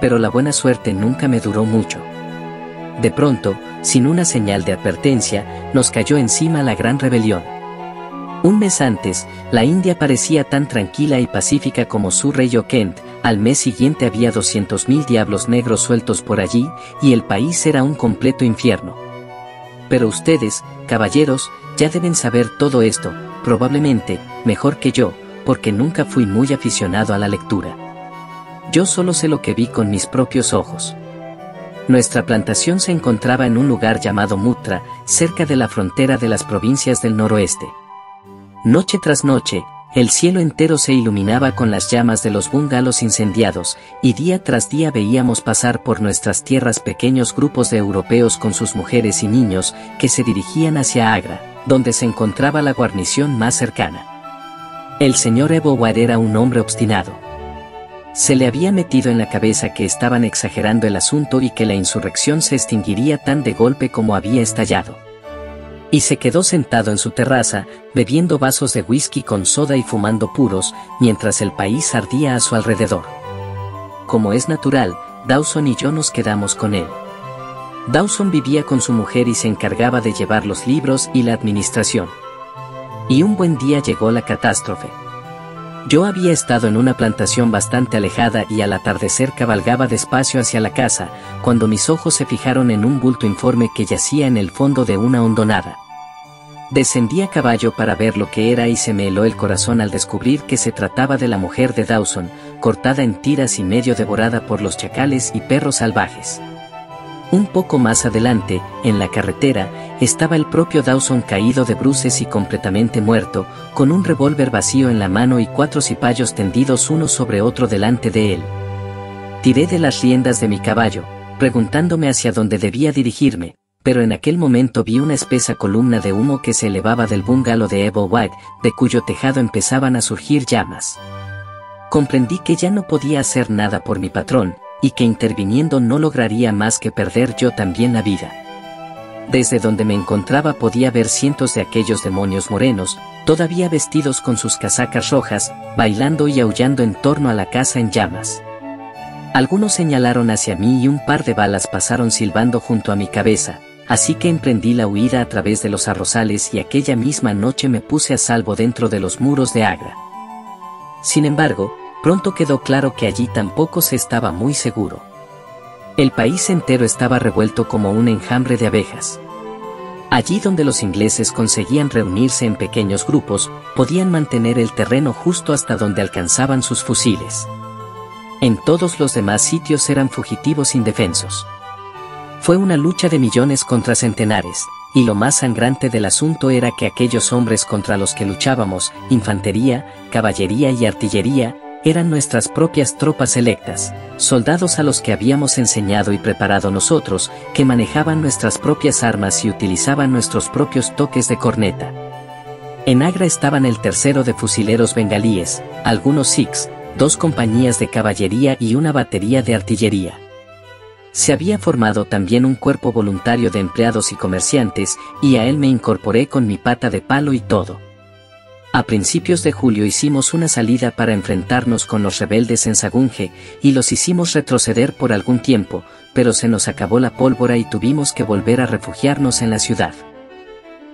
Pero la buena suerte nunca me duró mucho. De pronto, sin una señal de advertencia, nos cayó encima la gran rebelión. Un mes antes, la India parecía tan tranquila y pacífica como su rey o Kent. Al mes siguiente había 200.000 diablos negros sueltos por allí, y el país era un completo infierno. Pero ustedes, caballeros, ya deben saber todo esto, probablemente, mejor que yo, porque nunca fui muy aficionado a la lectura. Yo solo sé lo que vi con mis propios ojos. Nuestra plantación se encontraba en un lugar llamado Muttra, cerca de la frontera de las provincias del noroeste. Noche tras noche, el cielo entero se iluminaba con las llamas de los bungalows incendiados, y día tras día veíamos pasar por nuestras tierras pequeños grupos de europeos con sus mujeres y niños, que se dirigían hacia Agra, donde se encontraba la guarnición más cercana. El señor Ebowat era un hombre obstinado. Se le había metido en la cabeza que estaban exagerando el asunto y que la insurrección se extinguiría tan de golpe como había estallado. Y se quedó sentado en su terraza, bebiendo vasos de whisky con soda y fumando puros, mientras el país ardía a su alrededor. Como es natural, Dawson y yo nos quedamos con él. Dawson vivía con su mujer y se encargaba de llevar los libros y la administración. Y un buen día llegó la catástrofe. Yo había estado en una plantación bastante alejada y al atardecer cabalgaba despacio hacia la casa, cuando mis ojos se fijaron en un bulto informe que yacía en el fondo de una hondonada. Descendí a caballo para ver lo que era y se me heló el corazón al descubrir que se trataba de la mujer de Dawson, cortada en tiras y medio devorada por los chacales y perros salvajes. Un poco más adelante, en la carretera, estaba el propio Dawson caído de bruces y completamente muerto, con un revólver vacío en la mano y 4 cipayos tendidos uno sobre otro delante de él. Tiré de las riendas de mi caballo, preguntándome hacia dónde debía dirigirme, pero en aquel momento vi una espesa columna de humo que se elevaba del bungalow de Ebowat, de cuyo tejado empezaban a surgir llamas. Comprendí que ya no podía hacer nada por mi patrón, y que interviniendo no lograría más que perder yo también la vida. Desde donde me encontraba podía ver cientos de aquellos demonios morenos, todavía vestidos con sus casacas rojas, bailando y aullando en torno a la casa en llamas. Algunos señalaron hacia mí y un par de balas pasaron silbando junto a mi cabeza, así que emprendí la huida a través de los arrozales y aquella misma noche me puse a salvo dentro de los muros de Agra. Sin embargo, pronto quedó claro que allí tampoco se estaba muy seguro. El país entero estaba revuelto como un enjambre de abejas. Allí donde los ingleses conseguían reunirse en pequeños grupos, podían mantener el terreno justo hasta donde alcanzaban sus fusiles. En todos los demás sitios eran fugitivos indefensos. Fue una lucha de millones contra centenares, y lo más sangrante del asunto era que aquellos hombres contra los que luchábamos, infantería, caballería y artillería, eran nuestras propias tropas selectas, soldados a los que habíamos enseñado y preparado nosotros, que manejaban nuestras propias armas y utilizaban nuestros propios toques de corneta. En Agra estaban el tercero de fusileros bengalíes, algunos sikhs, 2 compañías de caballería y una batería de artillería. Se había formado también un cuerpo voluntario de empleados y comerciantes, y a él me incorporé con mi pata de palo y todo. A principios de julio hicimos una salida para enfrentarnos con los rebeldes en Sagunje, y los hicimos retroceder por algún tiempo, pero se nos acabó la pólvora y tuvimos que volver a refugiarnos en la ciudad.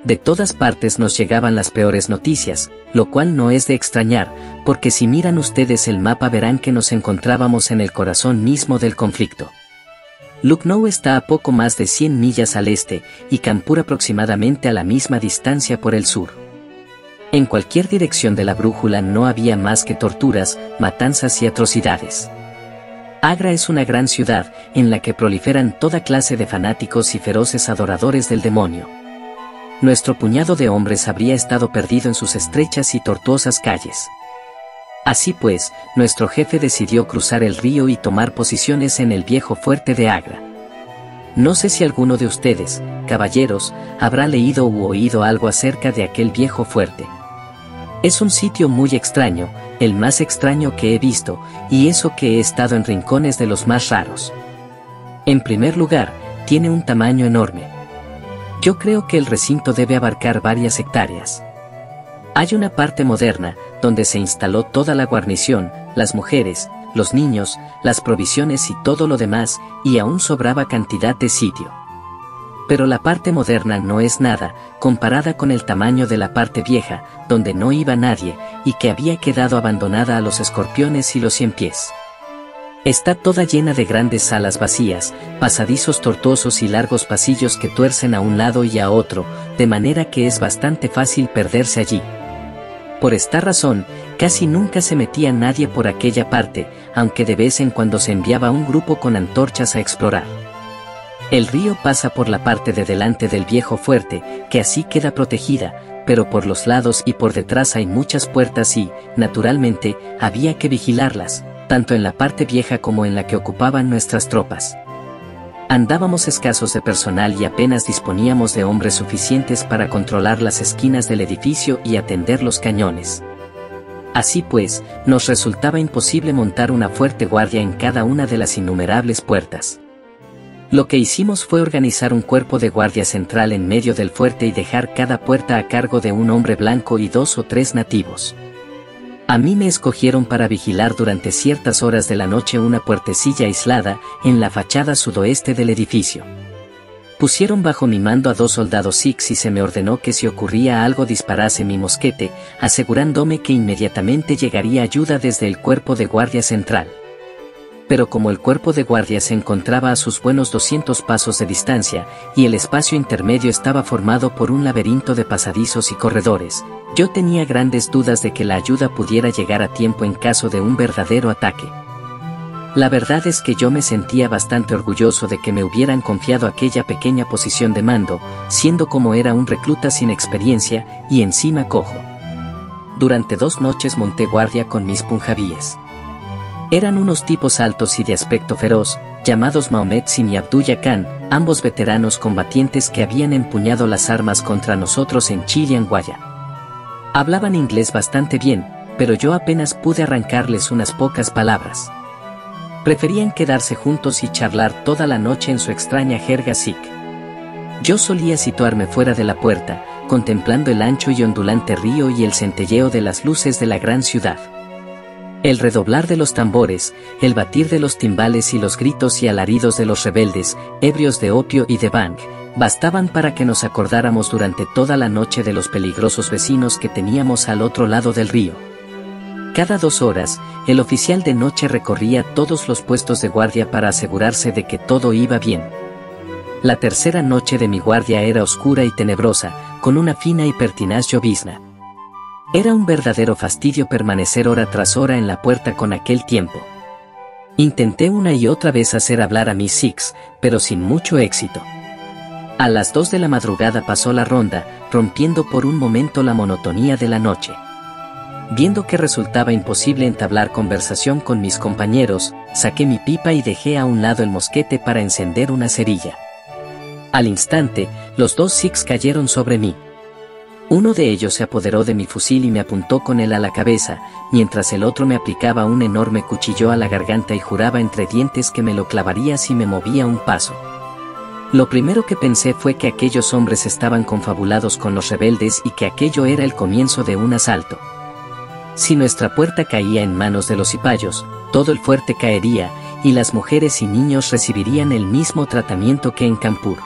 De todas partes nos llegaban las peores noticias, lo cual no es de extrañar, porque si miran ustedes el mapa verán que nos encontrábamos en el corazón mismo del conflicto. Lucknow está a poco más de 100 millas al este, y Kanpur aproximadamente a la misma distancia por el sur. En cualquier dirección de la brújula no había más que torturas, matanzas y atrocidades. Agra es una gran ciudad, en la que proliferan toda clase de fanáticos y feroces adoradores del demonio. Nuestro puñado de hombres habría estado perdido en sus estrechas y tortuosas calles. Así pues, nuestro jefe decidió cruzar el río y tomar posiciones en el viejo fuerte de Agra. No sé si alguno de ustedes, caballeros, habrá leído u oído algo acerca de aquel viejo fuerte. Es un sitio muy extraño, el más extraño que he visto, y eso que he estado en rincones de los más raros. En primer lugar, tiene un tamaño enorme. Yo creo que el recinto debe abarcar varias hectáreas. Hay una parte moderna, donde se instaló toda la guarnición, las mujeres, los niños, las provisiones y todo lo demás, y aún sobraba cantidad de sitio. Pero la parte moderna no es nada, comparada con el tamaño de la parte vieja, donde no iba nadie, y que había quedado abandonada a los escorpiones y los ciempiés. Está toda llena de grandes salas vacías, pasadizos tortuosos y largos pasillos que tuercen a un lado y a otro, de manera que es bastante fácil perderse allí. Por esta razón, casi nunca se metía nadie por aquella parte, aunque de vez en cuando se enviaba un grupo con antorchas a explorar. El río pasa por la parte de delante del viejo fuerte, que así queda protegida, pero por los lados y por detrás hay muchas puertas y, naturalmente, había que vigilarlas, tanto en la parte vieja como en la que ocupaban nuestras tropas. Andábamos escasos de personal y apenas disponíamos de hombres suficientes para controlar las esquinas del edificio y atender los cañones. Así pues, nos resultaba imposible montar una fuerte guardia en cada una de las innumerables puertas. Lo que hicimos fue organizar un cuerpo de guardia central en medio del fuerte y dejar cada puerta a cargo de un hombre blanco y 2 o 3 nativos. A mí me escogieron para vigilar durante ciertas horas de la noche una puertecilla aislada en la fachada sudoeste del edificio. Pusieron bajo mi mando a 2 soldados sikhs y se me ordenó que si ocurría algo disparase mi mosquete, asegurándome que inmediatamente llegaría ayuda desde el cuerpo de guardia central. Pero como el cuerpo de guardia se encontraba a sus buenos 200 pasos de distancia, y el espacio intermedio estaba formado por un laberinto de pasadizos y corredores, yo tenía grandes dudas de que la ayuda pudiera llegar a tiempo en caso de un verdadero ataque. La verdad es que yo me sentía bastante orgulloso de que me hubieran confiado aquella pequeña posición de mando, siendo como era un recluta sin experiencia, y encima cojo. Durante 2 noches monté guardia con mis punjabíes. Eran unos tipos altos y de aspecto feroz, llamados Mahomet Singh y Abdullah Khan, ambos veteranos combatientes que habían empuñado las armas contra nosotros en Chillianwaya. Hablaban inglés bastante bien, pero yo apenas pude arrancarles unas pocas palabras. Preferían quedarse juntos y charlar toda la noche en su extraña jerga sikh. Yo solía situarme fuera de la puerta, contemplando el ancho y ondulante río y el centelleo de las luces de la gran ciudad. El redoblar de los tambores, el batir de los timbales y los gritos y alaridos de los rebeldes, ebrios de opio y de bhang, bastaban para que nos acordáramos durante toda la noche de los peligrosos vecinos que teníamos al otro lado del río. Cada 2 horas, el oficial de noche recorría todos los puestos de guardia para asegurarse de que todo iba bien. La tercera noche de mi guardia era oscura y tenebrosa, con una fina y pertinaz llovizna. Era un verdadero fastidio permanecer hora tras hora en la puerta con aquel tiempo. Intenté una y otra vez hacer hablar a mis sikhs, pero sin mucho éxito. A las 2 de la madrugada pasó la ronda, rompiendo por un momento la monotonía de la noche. Viendo que resultaba imposible entablar conversación con mis compañeros, saqué mi pipa y dejé a un lado el mosquete para encender una cerilla. Al instante, los 2 sikhs cayeron sobre mí. Uno de ellos se apoderó de mi fusil y me apuntó con él a la cabeza, mientras el otro me aplicaba un enorme cuchillo a la garganta y juraba entre dientes que me lo clavaría si me movía un paso. Lo primero que pensé fue que aquellos hombres estaban confabulados con los rebeldes y que aquello era el comienzo de un asalto. Si nuestra puerta caía en manos de los cipayos, todo el fuerte caería, y las mujeres y niños recibirían el mismo tratamiento que en Kanpur.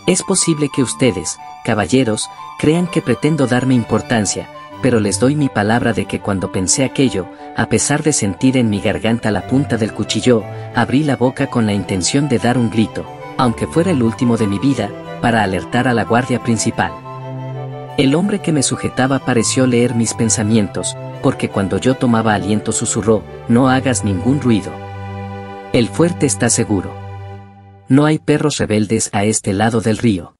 Es posible que ustedes, caballeros, crean que pretendo darme importancia, pero les doy mi palabra de que cuando pensé aquello, a pesar de sentir en mi garganta la punta del cuchillo, abrí la boca con la intención de dar un grito, aunque fuera el último de mi vida, para alertar a la guardia principal. El hombre que me sujetaba pareció leer mis pensamientos, porque cuando yo tomaba aliento susurró: «No hagas ningún ruido. El fuerte está seguro. No hay perros rebeldes a este lado del río».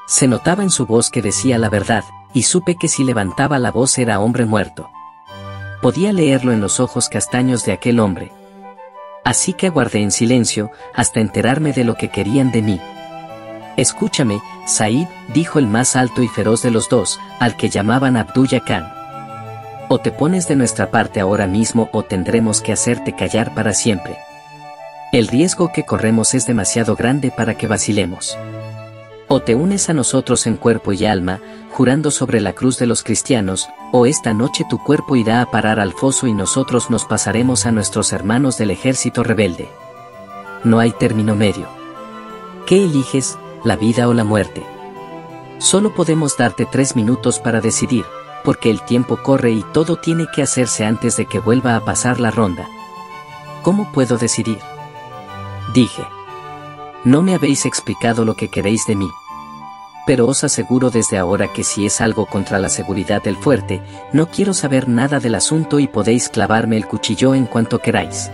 Se notaba en su voz que decía la verdad, y supe que si levantaba la voz era hombre muerto. Podía leerlo en los ojos castaños de aquel hombre. Así que aguardé en silencio, hasta enterarme de lo que querían de mí. «Escúchame, Said», dijo el más alto y feroz de los 2, al que llamaban Abdullah Khan. «O te pones de nuestra parte ahora mismo o tendremos que hacerte callar para siempre. El riesgo que corremos es demasiado grande para que vacilemos. O te unes a nosotros en cuerpo y alma, jurando sobre la cruz de los cristianos, o esta noche tu cuerpo irá a parar al foso y nosotros nos pasaremos a nuestros hermanos del ejército rebelde. No hay término medio. ¿Qué eliges, la vida o la muerte? Solo podemos darte 3 minutos para decidir, porque el tiempo corre y todo tiene que hacerse antes de que vuelva a pasar la ronda». «¿Cómo puedo decidir?», dije. «No me habéis explicado lo que queréis de mí». pero os aseguro desde ahora que si es algo contra la seguridad del fuerte, no quiero saber nada del asunto y podéis clavarme el cuchillo en cuanto queráis.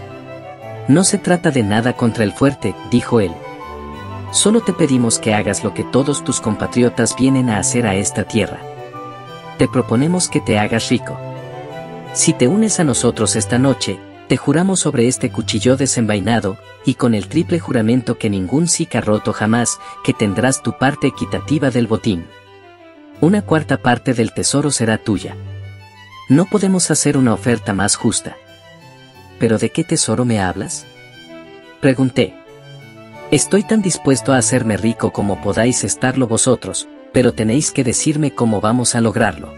No se trata de nada contra el fuerte, dijo él. Solo te pedimos que hagas lo que todos tus compatriotas vienen a hacer a esta tierra. Te proponemos que te hagas rico. Si te unes a nosotros esta noche, te juramos sobre este cuchillo desenvainado, y con el triple juramento que ningún Sikh ha roto jamás, que tendrás tu parte equitativa del botín. 1/4 parte del tesoro será tuya. No podemos hacer una oferta más justa. ¿Pero de qué tesoro me hablas?, pregunté. Estoy tan dispuesto a hacerme rico como podáis estarlo vosotros, pero tenéis que decirme cómo vamos a lograrlo.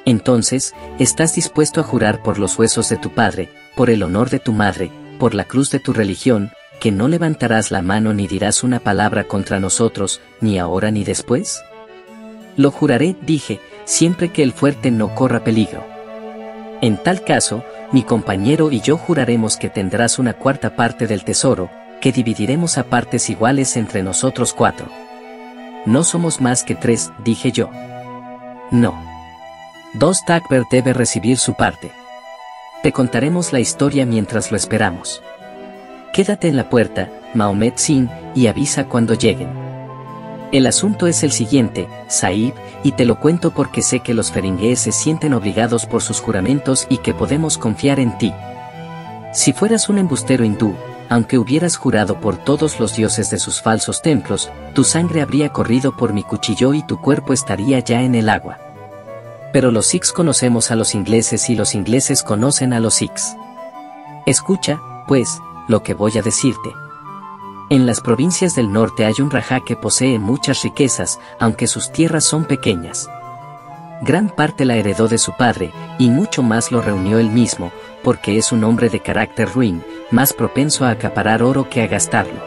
Entonces, ¿estás dispuesto a jurar por los huesos de tu padre, por el honor de tu madre, por la cruz de tu religión, que no levantarás la mano ni dirás una palabra contra nosotros, ni ahora ni después? Lo juraré, dije, siempre que el fuerte no corra peligro. En tal caso, mi compañero y yo juraremos que tendrás 1/4 parte del tesoro, que dividiremos a partes iguales entre nosotros 4. No somos más que 3, dije yo. No. 2 Takber debe recibir su parte. Te contaremos la historia mientras lo esperamos. Quédate en la puerta, Mahomet Singh, y avisa cuando lleguen. El asunto es el siguiente, Sahib, y te lo cuento porque sé que los feringuees se sienten obligados por sus juramentos y que podemos confiar en ti. Si fueras un embustero hindú, aunque hubieras jurado por todos los dioses de sus falsos templos, tu sangre habría corrido por mi cuchillo y tu cuerpo estaría ya en el agua. Pero los Sikhs conocemos a los ingleses y los ingleses conocen a los Sikhs. Escucha, pues, lo que voy a decirte. En las provincias del norte hay un rajá que posee muchas riquezas, aunque sus tierras son pequeñas. Gran parte la heredó de su padre, y mucho más lo reunió él mismo, porque es un hombre de carácter ruin, más propenso a acaparar oro que a gastarlo.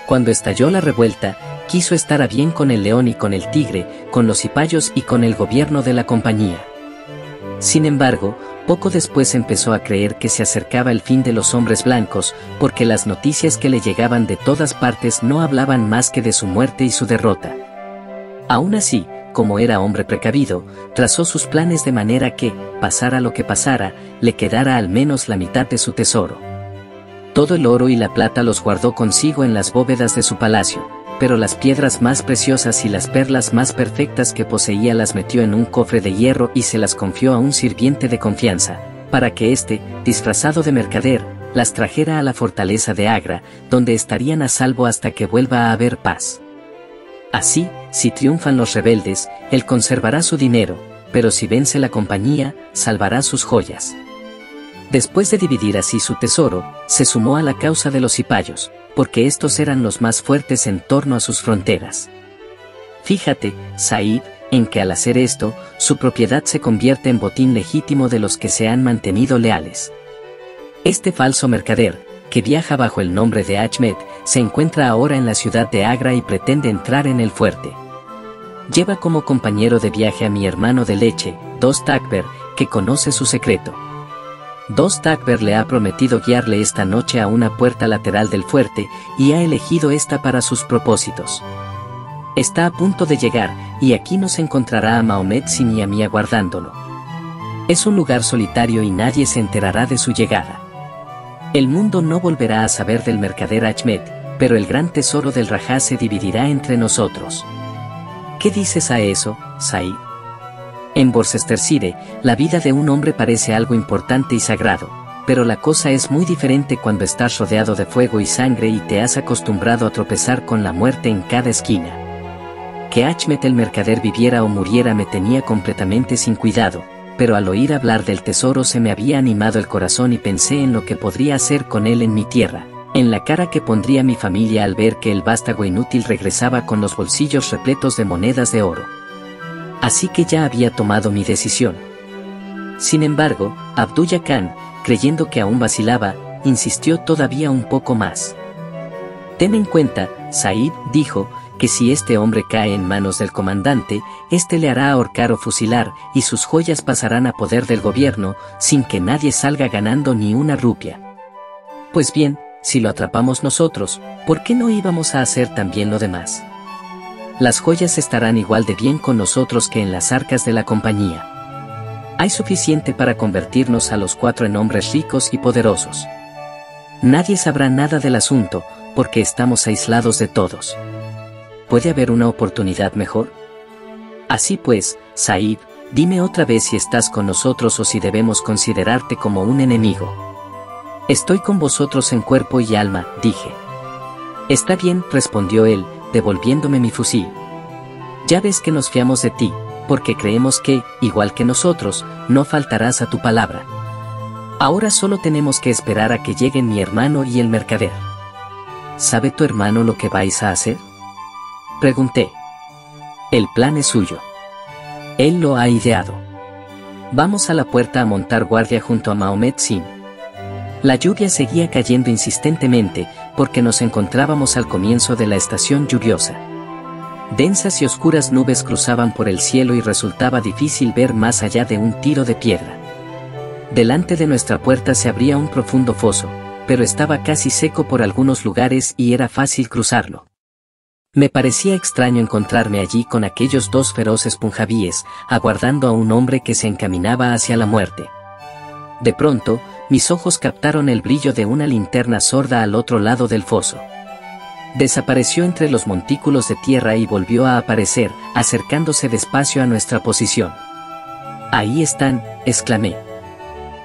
Cuando estalló la revuelta, quiso estar a bien con el león y con el tigre, con los cipayos y con el gobierno de la compañía. Sin embargo, poco después empezó a creer que se acercaba el fin de los hombres blancos, porque las noticias que le llegaban de todas partes no hablaban más que de su muerte y su derrota. Aún así, como era hombre precavido, trazó sus planes de manera que, pasara lo que pasara, le quedara al menos la mitad de su tesoro. Todo el oro y la plata los guardó consigo en las bóvedas de su palacio, pero las piedras más preciosas y las perlas más perfectas que poseía las metió en un cofre de hierro y se las confió a un sirviente de confianza, para que éste, disfrazado de mercader, las trajera a la fortaleza de Agra, donde estarían a salvo hasta que vuelva a haber paz. Así, si triunfan los rebeldes, él conservará su dinero, pero si vence la compañía, salvará sus joyas. Después de dividir así su tesoro, se sumó a la causa de los cipayos, porque estos eran los más fuertes en torno a sus fronteras. Fíjate, Sahib, en que al hacer esto, su propiedad se convierte en botín legítimo de los que se han mantenido leales. Este falso mercader, que viaja bajo el nombre de Ajmed, se encuentra ahora en la ciudad de Agra y pretende entrar en el fuerte. Lleva como compañero de viaje a mi hermano de leche, Dost Akbar, que conoce su secreto. Dost Akbar le ha prometido guiarle esta noche a una puerta lateral del fuerte, y ha elegido esta para sus propósitos. Está a punto de llegar, y aquí nos encontrará a Mahomet Singh y a mí aguardándolo. Es un lugar solitario y nadie se enterará de su llegada. El mundo no volverá a saber del mercader Ajmed, pero el gran tesoro del Rajá se dividirá entre nosotros. ¿Qué dices a eso, Sahib? En Worcestershire, la vida de un hombre parece algo importante y sagrado, pero la cosa es muy diferente cuando estás rodeado de fuego y sangre y te has acostumbrado a tropezar con la muerte en cada esquina. Que Ajmed el mercader viviera o muriera me tenía completamente sin cuidado, pero al oír hablar del tesoro se me había animado el corazón y pensé en lo que podría hacer con él en mi tierra, en la cara que pondría mi familia al ver que el vástago inútil regresaba con los bolsillos repletos de monedas de oro. Así que ya había tomado mi decisión. Sin embargo, Abdullah Khan, creyendo que aún vacilaba, insistió todavía un poco más. Ten en cuenta, Sahib, dijo, que si este hombre cae en manos del comandante, éste le hará ahorcar o fusilar, y sus joyas pasarán a poder del gobierno, sin que nadie salga ganando ni una rupia. Pues bien, si lo atrapamos nosotros, ¿por qué no íbamos a hacer también lo demás? Las joyas estarán igual de bien con nosotros que en las arcas de la compañía. Hay suficiente para convertirnos a los 4 en hombres ricos y poderosos. Nadie sabrá nada del asunto, porque estamos aislados de todos. ¿Puede haber una oportunidad mejor? Así pues, Said, dime otra vez si estás con nosotros o si debemos considerarte como un enemigo. Estoy con vosotros en cuerpo y alma, dije. Está bien, respondió él, devolviéndome mi fusil. Ya ves que nos fiamos de ti, porque creemos que, igual que nosotros, no faltarás a tu palabra. Ahora solo tenemos que esperar a que lleguen mi hermano y el mercader. ¿Sabe tu hermano lo que vais a hacer? Pregunté. El plan es suyo. Él lo ha ideado. Vamos a la puerta a montar guardia junto a Mahomet Sin. La lluvia seguía cayendo insistentemente, porque nos encontrábamos al comienzo de la estación lluviosa. Densas y oscuras nubes cruzaban por el cielo y resultaba difícil ver más allá de un tiro de piedra. Delante de nuestra puerta se abría un profundo foso, pero estaba casi seco por algunos lugares y era fácil cruzarlo. Me parecía extraño encontrarme allí con aquellos 2 feroces punjabíes, aguardando a un hombre que se encaminaba hacia la muerte. De pronto, mis ojos captaron el brillo de una linterna sorda al otro lado del foso. Desapareció entre los montículos de tierra y volvió a aparecer, acercándose despacio a nuestra posición. Ahí están, exclamé.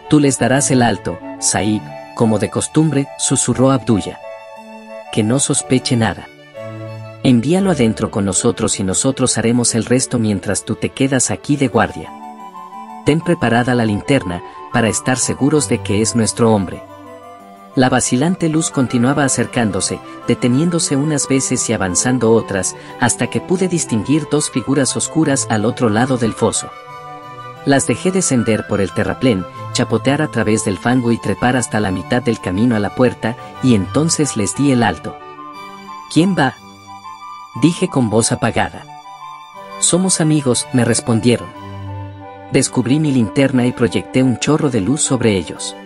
Tú les darás el alto, Said, como de costumbre, susurró Abdullah. Que no sospeche nada. Envíalo adentro con nosotros y nosotros haremos el resto mientras tú te quedas aquí de guardia. Ten preparada la linterna, para estar seguros de que es nuestro hombre. La vacilante luz continuaba acercándose, deteniéndose unas veces y avanzando otras, hasta que pude distinguir 2 figuras oscuras al otro lado del foso. Las dejé descender por el terraplén, chapotear a través del fango y trepar hasta la mitad del camino a la puerta, y entonces les di el alto. ¿Quién va?, dije con voz apagada. Somos amigos, me respondieron. Descubrí mi linterna y proyecté un chorro de luz sobre ellos.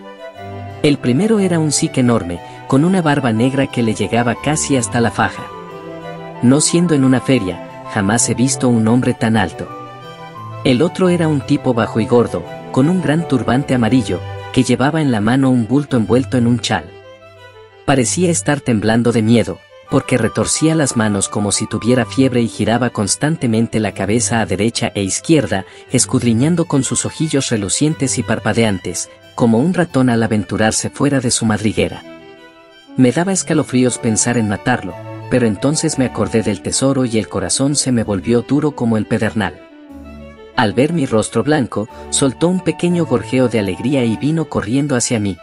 El primero era un sikh enorme, con una barba negra que le llegaba casi hasta la faja. No siendo en una feria, jamás he visto un hombre tan alto. El otro era un tipo bajo y gordo, con un gran turbante amarillo, que llevaba en la mano un bulto envuelto en un chal. Parecía estar temblando de miedo, porque retorcía las manos como si tuviera fiebre y giraba constantemente la cabeza a derecha e izquierda, escudriñando con sus ojillos relucientes y parpadeantes, como un ratón al aventurarse fuera de su madriguera. Me daba escalofríos pensar en matarlo, pero entonces me acordé del tesoro y el corazón se me volvió duro como el pedernal. Al ver mi rostro blanco, soltó un pequeño gorjeo de alegría y vino corriendo hacia mí.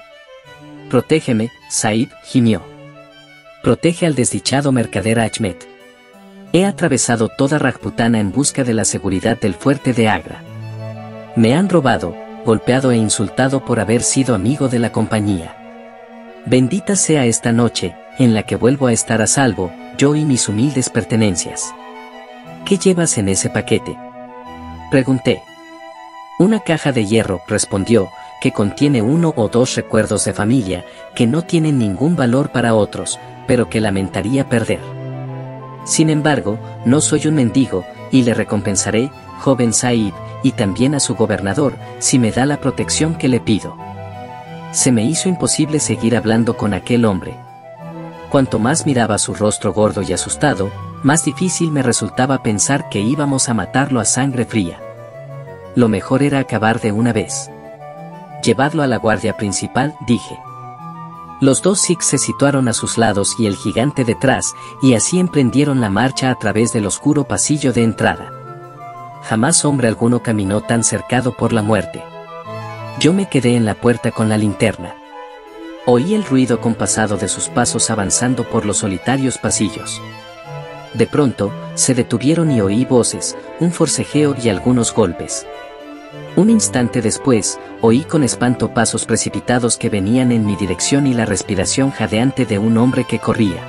«Protégeme, Said», gimió. «Protege al desdichado mercader Ahmed. He atravesado toda Rajputana en busca de la seguridad del fuerte de Agra. Me han robado, golpeado e insultado por haber sido amigo de la compañía. Bendita sea esta noche, en la que vuelvo a estar a salvo, yo y mis humildes pertenencias». «¿Qué llevas en ese paquete?», pregunté. «Una caja de hierro», respondió, «que contiene 1 o 2 recuerdos de familia, que no tienen ningún valor para otros, pero que lamentaría perder. Sin embargo, no soy un mendigo, y le recompensaré, joven Said, y también a su gobernador, si me da la protección que le pido». Se me hizo imposible seguir hablando con aquel hombre. Cuanto más miraba su rostro gordo y asustado, más difícil me resultaba pensar que íbamos a matarlo a sangre fría. Lo mejor era acabar de una vez. «Llevadlo a la guardia principal», dije. Los 2 sikhs se situaron a sus lados y el gigante detrás, y así emprendieron la marcha a través del oscuro pasillo de entrada. Jamás hombre alguno caminó tan cercado por la muerte. Yo me quedé en la puerta con la linterna. Oí el ruido compasado de sus pasos avanzando por los solitarios pasillos. De pronto, se detuvieron y oí voces, un forcejeo y algunos golpes. Un instante después, oí con espanto pasos precipitados que venían en mi dirección y la respiración jadeante de un hombre que corría.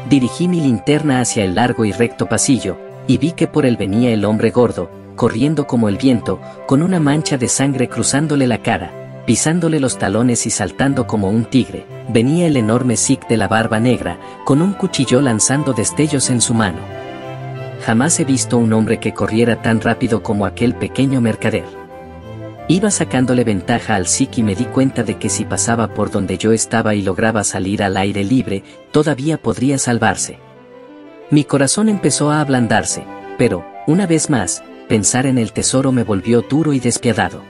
Dirigí mi linterna hacia el largo y recto pasillo, y vi que por él venía el hombre gordo, corriendo como el viento, con una mancha de sangre cruzándole la cara, pisándole los talones y saltando como un tigre. Venía el enorme sikh de la barba negra, con un cuchillo lanzando destellos en su mano. jamás he visto un hombre que corriera tan rápido como aquel pequeño mercader. Iba sacándole ventaja al Sikh y me di cuenta de que si pasaba por donde yo estaba y lograba salir al aire libre, todavía podría salvarse. Mi corazón empezó a ablandarse, pero, una vez más, pensar en el tesoro me volvió duro y despiadado.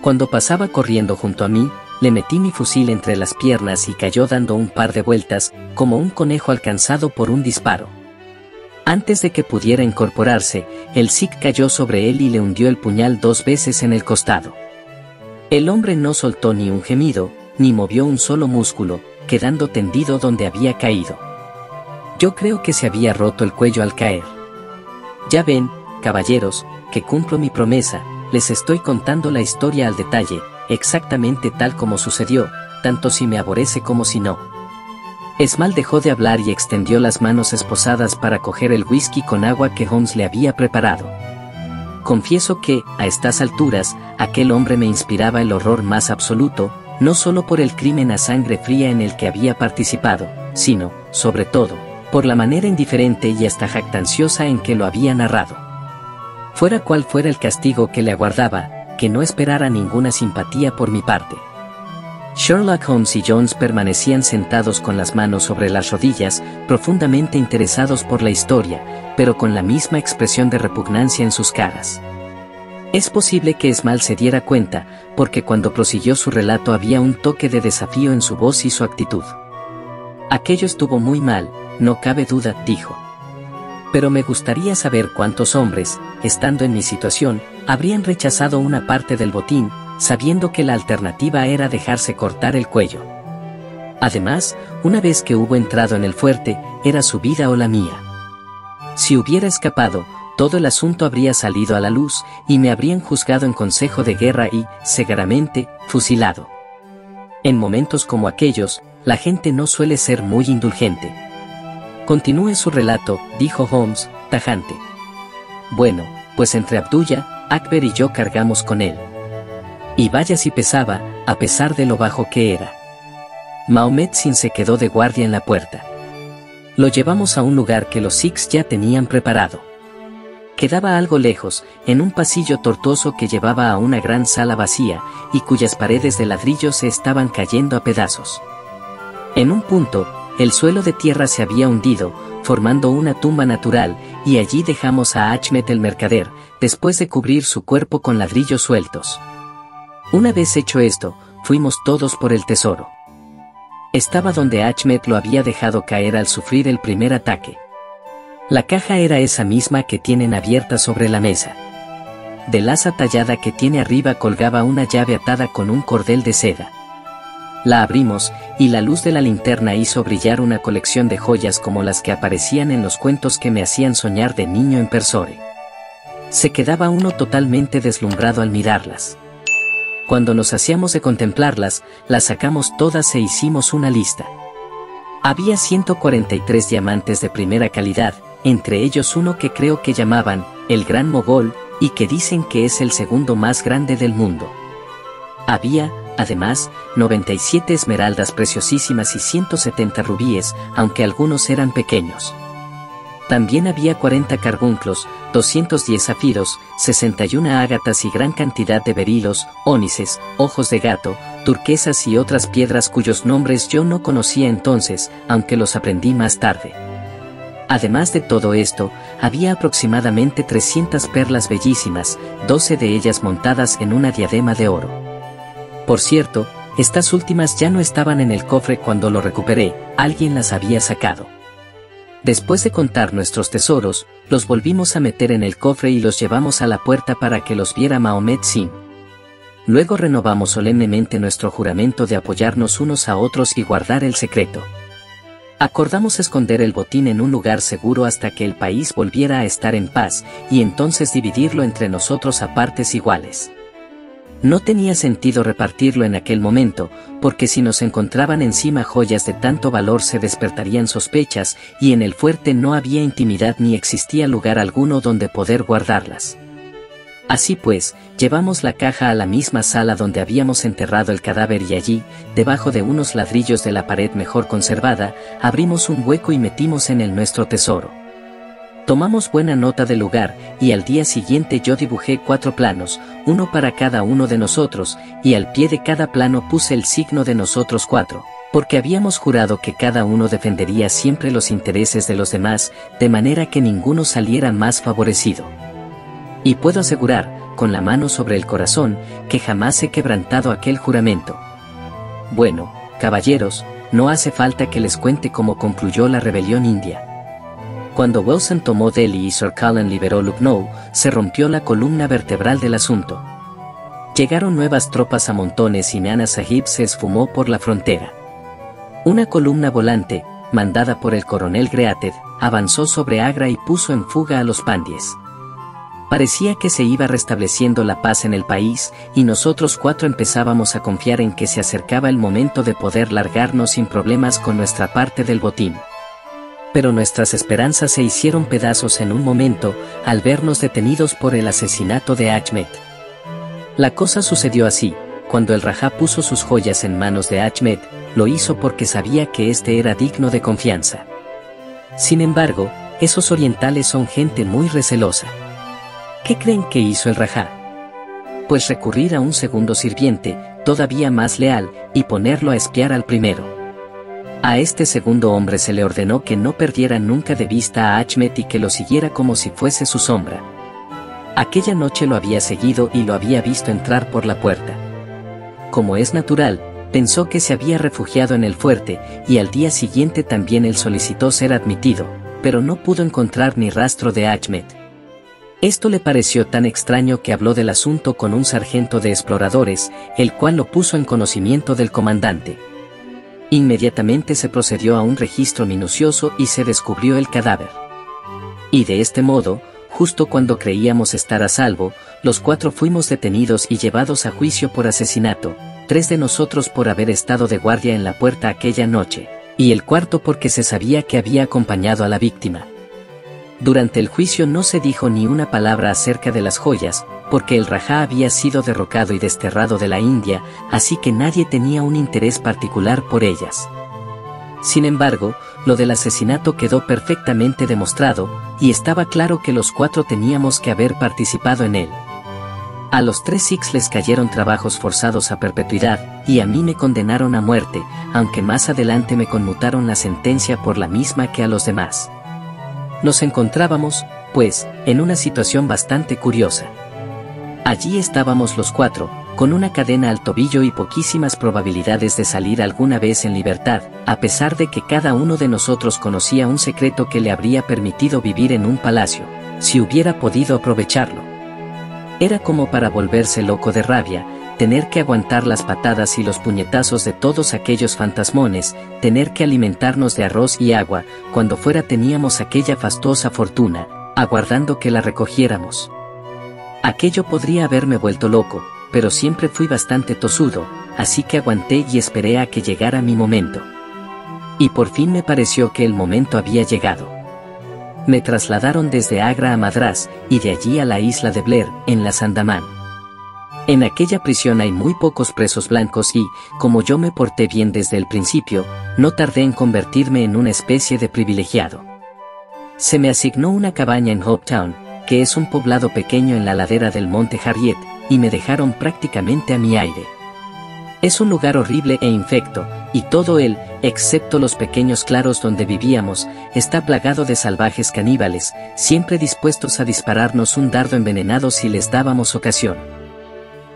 Cuando pasaba corriendo junto a mí, le metí mi fusil entre las piernas y cayó dando un par de vueltas, como un conejo alcanzado por un disparo. Antes de que pudiera incorporarse, el Sikh cayó sobre él y le hundió el puñal 2 veces en el costado. El hombre no soltó ni un gemido, ni movió un solo músculo, quedando tendido donde había caído. Yo creo que se había roto el cuello al caer. Ya ven, caballeros, que cumplo mi promesa, les estoy contando la historia al detalle, exactamente tal como sucedió, tanto si me aborrece como si no. Esmal dejó de hablar y extendió las manos esposadas para coger el whisky con agua que Holmes le había preparado. Confieso que, a estas alturas, aquel hombre me inspiraba el horror más absoluto, no solo por el crimen a sangre fría en el que había participado, sino, sobre todo, por la manera indiferente y hasta jactanciosa en que lo había narrado. Fuera cual fuera el castigo que le aguardaba, que no esperara ninguna simpatía por mi parte. Sherlock Holmes y Jones permanecían sentados con las manos sobre las rodillas, profundamente interesados por la historia, pero con la misma expresión de repugnancia en sus caras. Es posible que Esmal se diera cuenta, porque cuando prosiguió su relato había un toque de desafío en su voz y su actitud. Aquello estuvo muy mal, no cabe duda, dijo. Pero me gustaría saber cuántos hombres, estando en mi situación, habrían rechazado una parte del botín, sabiendo que la alternativa era dejarse cortar el cuello. Además, una vez que hubo entrado en el fuerte, era su vida o la mía. Si hubiera escapado, todo el asunto habría salido a la luz, y me habrían juzgado en consejo de guerra y, severamente, fusilado. En momentos como aquellos, la gente no suele ser muy indulgente. Continúe su relato, dijo Holmes, tajante. Bueno, pues entre Abdullah, Akbar y yo cargamos con él. Y vaya si pesaba, a pesar de lo bajo que era. Mahomet Sin se quedó de guardia en la puerta. Lo llevamos a un lugar que los Sikhs ya tenían preparado. Quedaba algo lejos, en un pasillo tortuoso que llevaba a una gran sala vacía, y cuyas paredes de ladrillo se estaban cayendo a pedazos. En un punto, el suelo de tierra se había hundido, formando una tumba natural, y allí dejamos a Achmet el mercader, después de cubrir su cuerpo con ladrillos sueltos. Una vez hecho esto, fuimos todos por el tesoro. Estaba donde Achmet lo había dejado caer al sufrir el primer ataque. La caja era esa misma que tienen abierta sobre la mesa. Del asa tallada que tiene arriba colgaba una llave atada con un cordel de seda. La abrimos, y la luz de la linterna hizo brillar una colección de joyas como las que aparecían en los cuentos que me hacían soñar de niño en Persore. Se quedaba uno totalmente deslumbrado al mirarlas. Cuando nos hacíamos de contemplarlas, las sacamos todas e hicimos una lista. Había 143 diamantes de primera calidad, entre ellos uno que creo que llamaban el Gran Mogol, y que dicen que es el segundo más grande del mundo. Había, además, 97 esmeraldas preciosísimas y 170 rubíes, aunque algunos eran pequeños. También había 40 carbunclos, 210 zafiros, 61 ágatas y gran cantidad de berilos, ónices, ojos de gato, turquesas y otras piedras cuyos nombres yo no conocía entonces, aunque los aprendí más tarde. Además de todo esto, había aproximadamente 300 perlas bellísimas, 12 de ellas montadas en una diadema de oro. Por cierto, estas últimas ya no estaban en el cofre cuando lo recuperé, alguien las había sacado. Después de contar nuestros tesoros, los volvimos a meter en el cofre y los llevamos a la puerta para que los viera Mahomet Sin. Luego renovamos solemnemente nuestro juramento de apoyarnos unos a otros y guardar el secreto. Acordamos esconder el botín en un lugar seguro hasta que el país volviera a estar en paz, y entonces dividirlo entre nosotros a partes iguales. No tenía sentido repartirlo en aquel momento, porque si nos encontraban encima joyas de tanto valor se despertarían sospechas, y en el fuerte no había intimidad ni existía lugar alguno donde poder guardarlas. Así pues, llevamos la caja a la misma sala donde habíamos enterrado el cadáver y allí, debajo de unos ladrillos de la pared mejor conservada, abrimos un hueco y metimos en él nuestro tesoro. Tomamos buena nota del lugar, y al día siguiente yo dibujé 4 planos, uno para cada uno de nosotros, y al pie de cada plano puse el signo de nosotros 4, porque habíamos jurado que cada uno defendería siempre los intereses de los demás, de manera que ninguno saliera más favorecido. Y puedo asegurar, con la mano sobre el corazón, que jamás he quebrantado aquel juramento. Bueno, caballeros, no hace falta que les cuente cómo concluyó la rebelión india. Cuando Wilson tomó Delhi y Sir Cullen liberó Lucknow, se rompió la columna vertebral del asunto. Llegaron nuevas tropas a montones y Nana Sahib se esfumó por la frontera. Una columna volante, mandada por el coronel Greated, avanzó sobre Agra y puso en fuga a los Pandyes. Parecía que se iba restableciendo la paz en el país, y nosotros 4 empezábamos a confiar en que se acercaba el momento de poder largarnos sin problemas con nuestra parte del botín. Pero nuestras esperanzas se hicieron pedazos en un momento, al vernos detenidos por el asesinato de Ajmed. La cosa sucedió así: cuando el Rajá puso sus joyas en manos de Ajmed, lo hizo porque sabía que éste era digno de confianza. Sin embargo, esos orientales son gente muy recelosa. ¿Qué creen que hizo el Rajá? Pues recurrir a un segundo sirviente, todavía más leal, y ponerlo a espiar al primero. A este segundo hombre se le ordenó que no perdiera nunca de vista a Ajmed y que lo siguiera como si fuese su sombra. Aquella noche lo había seguido y lo había visto entrar por la puerta. Como es natural, pensó que se había refugiado en el fuerte, y al día siguiente también él solicitó ser admitido, pero no pudo encontrar ni rastro de Ajmed. Esto le pareció tan extraño que habló del asunto con un sargento de exploradores, el cual lo puso en conocimiento del comandante. Inmediatamente se procedió a un registro minucioso y se descubrió el cadáver. Y de este modo, justo cuando creíamos estar a salvo, los 4 fuimos detenidos y llevados a juicio por asesinato, 3 de nosotros por haber estado de guardia en la puerta aquella noche, y el 4 porque se sabía que había acompañado a la víctima. Durante el juicio no se dijo ni una palabra acerca de las joyas, porque el Rajá había sido derrocado y desterrado de la India, así que nadie tenía un interés particular por ellas. Sin embargo, lo del asesinato quedó perfectamente demostrado, y estaba claro que los 4 teníamos que haber participado en él. A los 3 Sikhs les cayeron trabajos forzados a perpetuidad, y a mí me condenaron a muerte, aunque más adelante me conmutaron la sentencia por la misma que a los demás. Nos encontrábamos, pues, en una situación bastante curiosa. Allí estábamos los 4, con una cadena al tobillo y poquísimas probabilidades de salir alguna vez en libertad, a pesar de que cada uno de nosotros conocía un secreto que le habría permitido vivir en un palacio, si hubiera podido aprovecharlo. Era como para volverse loco de rabia, tener que aguantar las patadas y los puñetazos de todos aquellos fantasmones, tener que alimentarnos de arroz y agua, cuando fuera teníamos aquella fastuosa fortuna, aguardando que la recogiéramos. Aquello podría haberme vuelto loco, pero siempre fui bastante tosudo, así que aguanté y esperé a que llegara mi momento. Y por fin me pareció que el momento había llegado. Me trasladaron desde Agra a Madrás, y de allí a la isla de Blair, en las Andamán. En aquella prisión hay muy pocos presos blancos y, como yo me porté bien desde el principio, no tardé en convertirme en una especie de privilegiado. Se me asignó una cabaña en Hope Town, que es un poblado pequeño en la ladera del monte Harriet, y me dejaron prácticamente a mi aire. Es un lugar horrible e infecto, y todo él, excepto los pequeños claros donde vivíamos, está plagado de salvajes caníbales, siempre dispuestos a dispararnos un dardo envenenado si les dábamos ocasión.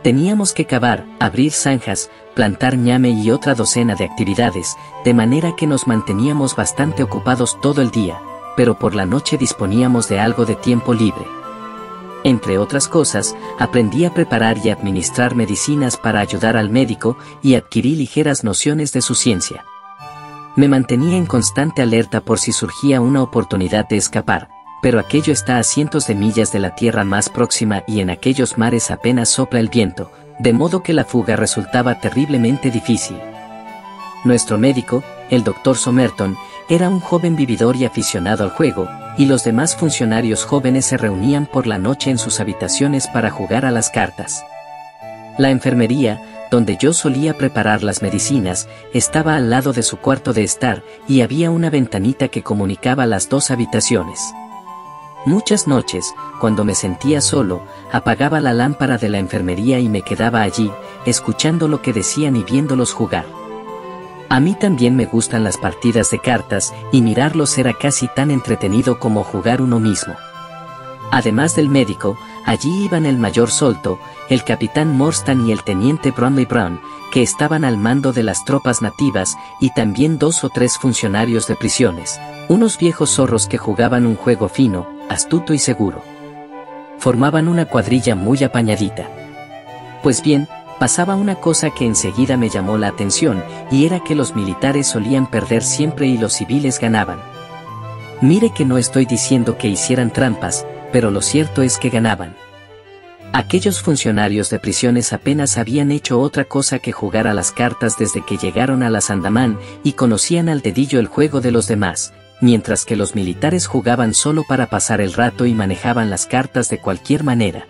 Teníamos que cavar, abrir zanjas, plantar ñame y otra docena de actividades, de manera que nos manteníamos bastante ocupados todo el día, pero por la noche disponíamos de algo de tiempo libre. Entre otras cosas, aprendí a preparar y administrar medicinas para ayudar al médico y adquirí ligeras nociones de su ciencia. Me mantenía en constante alerta por si surgía una oportunidad de escapar, pero aquello está a cientos de millas de la tierra más próxima y en aquellos mares apenas sopla el viento, de modo que la fuga resultaba terriblemente difícil. Nuestro médico, el Dr. Somerton, era un joven vividor y aficionado al juego, y los demás funcionarios jóvenes se reunían por la noche en sus habitaciones para jugar a las cartas. La enfermería, donde yo solía preparar las medicinas, estaba al lado de su cuarto de estar, y había una ventanita que comunicaba las 2 habitaciones. Muchas noches, cuando me sentía solo, apagaba la lámpara de la enfermería y me quedaba allí, escuchando lo que decían y viéndolos jugar. A mí también me gustan las partidas de cartas, y mirarlos era casi tan entretenido como jugar uno mismo. Además del médico, allí iban el mayor Solto, el capitán Morstan y el teniente Bromley Brown, que estaban al mando de las tropas nativas, y también 2 o 3 funcionarios de prisiones, unos viejos zorros que jugaban un juego fino, astuto y seguro. Formaban una cuadrilla muy apañadita. Pues bien, pasaba una cosa que enseguida me llamó la atención, y era que los militares solían perder siempre y los civiles ganaban. Mire que no estoy diciendo que hicieran trampas, pero lo cierto es que ganaban. Aquellos funcionarios de prisiones apenas habían hecho otra cosa que jugar a las cartas desde que llegaron a las Andamán y conocían al dedillo el juego de los demás, mientras que los militares jugaban solo para pasar el rato y manejaban las cartas de cualquier manera.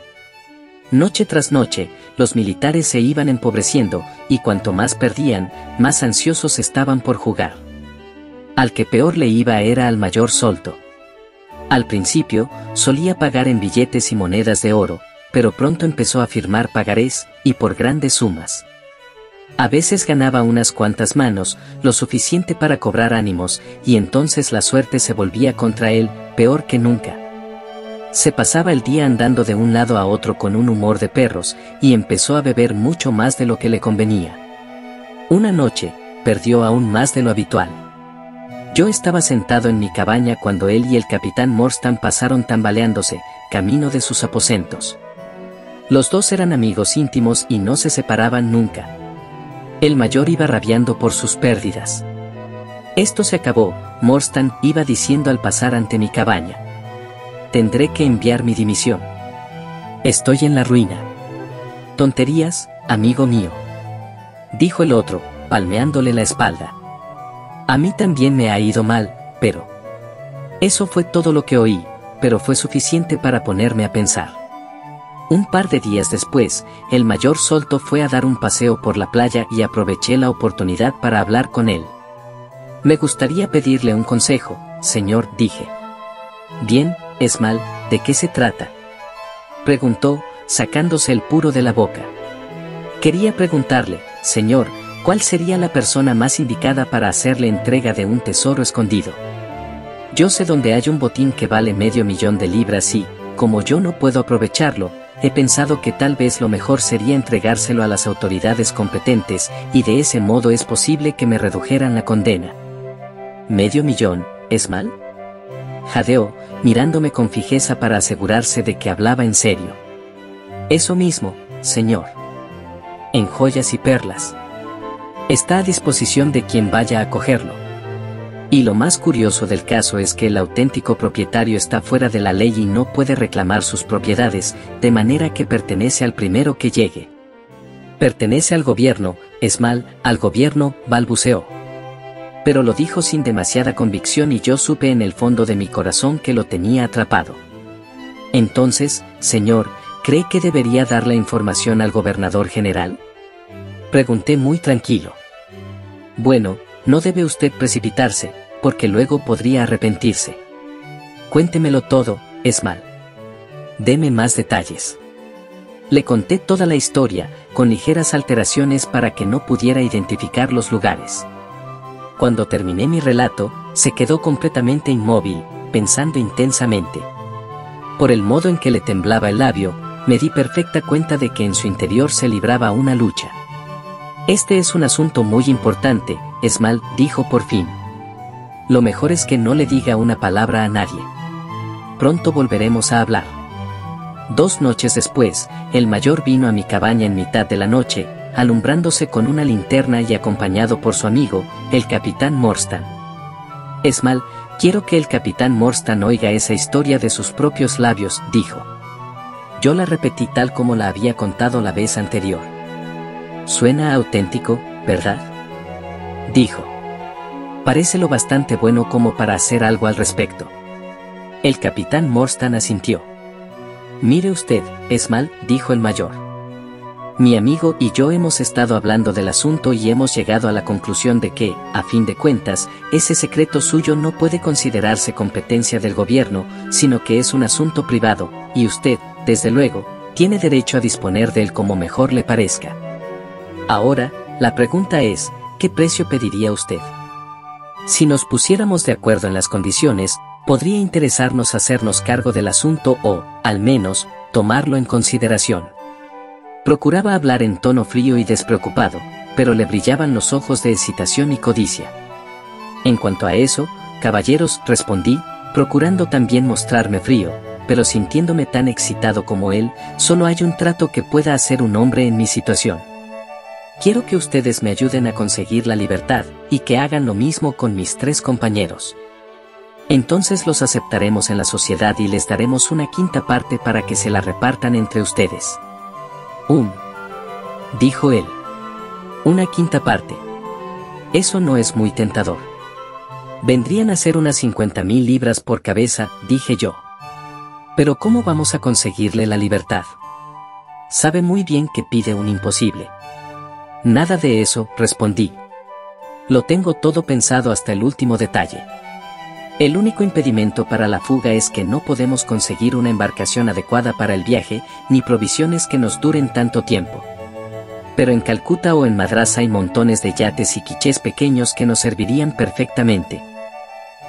Noche tras noche, los militares se iban empobreciendo, y cuanto más perdían, más ansiosos estaban por jugar. Al que peor le iba era al mayor Solto. Al principio, solía pagar en billetes y monedas de oro, pero pronto empezó a firmar pagarés, y por grandes sumas. A veces ganaba unas cuantas manos, lo suficiente para cobrar ánimos, y entonces la suerte se volvía contra él, peor que nunca. Se pasaba el día andando de un lado a otro con un humor de perros, y empezó a beber mucho más de lo que le convenía. Una noche, perdió aún más de lo habitual. Yo estaba sentado en mi cabaña cuando él y el capitán Morstan pasaron tambaleándose, camino de sus aposentos. Los dos eran amigos íntimos y no se separaban nunca. El mayor iba rabiando por sus pérdidas. Esto se acabó, Morstan iba diciendo al pasar ante mi cabaña. Tendré que enviar mi dimisión. Estoy en la ruina. Tonterías, amigo mío, dijo el otro, palmeándole la espalda. A mí también me ha ido mal, pero... Eso fue todo lo que oí, pero fue suficiente para ponerme a pensar. Un par de días después, el mayor Solto fue a dar un paseo por la playa y aproveché la oportunidad para hablar con él. Me gustaría pedirle un consejo, señor, dije. Bien, Esmal, ¿de qué se trata?, preguntó, sacándose el puro de la boca. Quería preguntarle, señor, ¿cuál sería la persona más indicada para hacerle entrega de un tesoro escondido? Yo sé dónde hay un botín que vale $500,000 de libras y, como yo no puedo aprovecharlo, he pensado que tal vez lo mejor sería entregárselo a las autoridades competentes, y de ese modo es posible que me redujeran la condena. ¿$500,000, Esmal?, jadeó, mirándome con fijeza para asegurarse de que hablaba en serio. Eso mismo, señor. En joyas y perlas. Está a disposición de quien vaya a cogerlo. Y lo más curioso del caso es que el auténtico propietario está fuera de la ley y no puede reclamar sus propiedades, de manera que pertenece al primero que llegue. Pertenece al gobierno, Esmal, al gobierno, balbuceó. Pero lo dijo sin demasiada convicción y yo supe en el fondo de mi corazón que lo tenía atrapado. Entonces, señor, ¿cree que debería dar la información al gobernador general?, pregunté muy tranquilo. Bueno, no debe usted precipitarse, porque luego podría arrepentirse. Cuéntemelo todo, Esmal. Deme más detalles. Le conté toda la historia, con ligeras alteraciones para que no pudiera identificar los lugares. Cuando terminé mi relato, se quedó completamente inmóvil, pensando intensamente. Por el modo en que le temblaba el labio, me di perfecta cuenta de que en su interior se libraba una lucha. Este es un asunto muy importante, Esmal, dijo por fin. Lo mejor es que no le diga una palabra a nadie. Pronto volveremos a hablar. 2 noches después, el mayor vino a mi cabaña en mitad de la noche, alumbrándose con una linterna y acompañado por su amigo, el capitán Morstan. Esmal, quiero que el capitán Morstan oiga esa historia de sus propios labios, dijo. Yo la repetí tal como la había contado la vez anterior. Suena auténtico, ¿verdad?, dijo. Parece lo bastante bueno como para hacer algo al respecto. El capitán Morstan asintió. Mire usted, Esmal, dijo el mayor. Mi amigo y yo hemos estado hablando del asunto y hemos llegado a la conclusión de que, a fin de cuentas, ese secreto suyo no puede considerarse competencia del gobierno, sino que es un asunto privado, y usted, desde luego, tiene derecho a disponer de él como mejor le parezca. Ahora, la pregunta es, ¿qué precio pediría usted? Si nos pusiéramos de acuerdo en las condiciones, podría interesarnos hacernos cargo del asunto o, al menos, tomarlo en consideración. Procuraba hablar en tono frío y despreocupado, pero le brillaban los ojos de excitación y codicia. En cuanto a eso, caballeros, respondí, procurando también mostrarme frío, pero sintiéndome tan excitado como él, solo hay un trato que pueda hacer un hombre en mi situación. Quiero que ustedes me ayuden a conseguir la libertad, y que hagan lo mismo con mis 3 compañeros. Entonces los aceptaremos en la sociedad y les daremos una quinta parte para que se la repartan entre ustedes. Dijo él. Una quinta parte. Eso no es muy tentador. Vendrían a ser unas 50.000 libras por cabeza, dije yo. Pero ¿cómo vamos a conseguirle la libertad? Sabe muy bien que pide un imposible. Nada de eso, respondí. Lo tengo todo pensado hasta el último detalle. El único impedimento para la fuga es que no podemos conseguir una embarcación adecuada para el viaje, ni provisiones que nos duren tanto tiempo. Pero en Calcuta o en Madrás hay montones de yates y quichés pequeños que nos servirían perfectamente.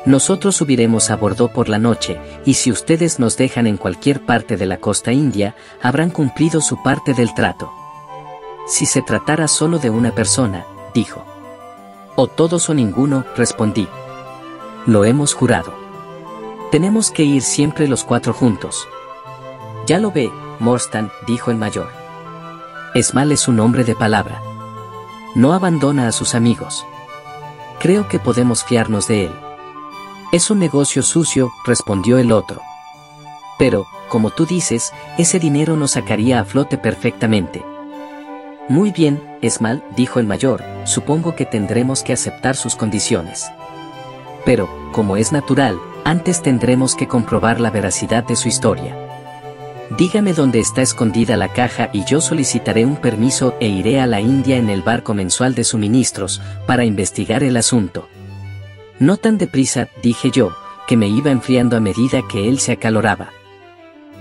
Nosotros subiremos a bordo por la noche, y si ustedes nos dejan en cualquier parte de la costa india, habrán cumplido su parte del trato. Si se tratara solo de una persona, dijo. O todos o ninguno, respondí. Lo hemos jurado. Tenemos que ir siempre los 4 juntos. Ya lo ve, Morstan, dijo el mayor. Esmal es un hombre de palabra. No abandona a sus amigos. Creo que podemos fiarnos de él. Es un negocio sucio, respondió el otro. Pero, como tú dices, ese dinero nos sacaría a flote perfectamente. Muy bien, Esmal, dijo el mayor, supongo que tendremos que aceptar sus condiciones. Pero, como es natural, antes tendremos que comprobar la veracidad de su historia. Dígame dónde está escondida la caja y yo solicitaré un permiso e iré a la India en el barco mensual de suministros, para investigar el asunto. No tan deprisa, dije yo, que me iba enfriando a medida que él se acaloraba.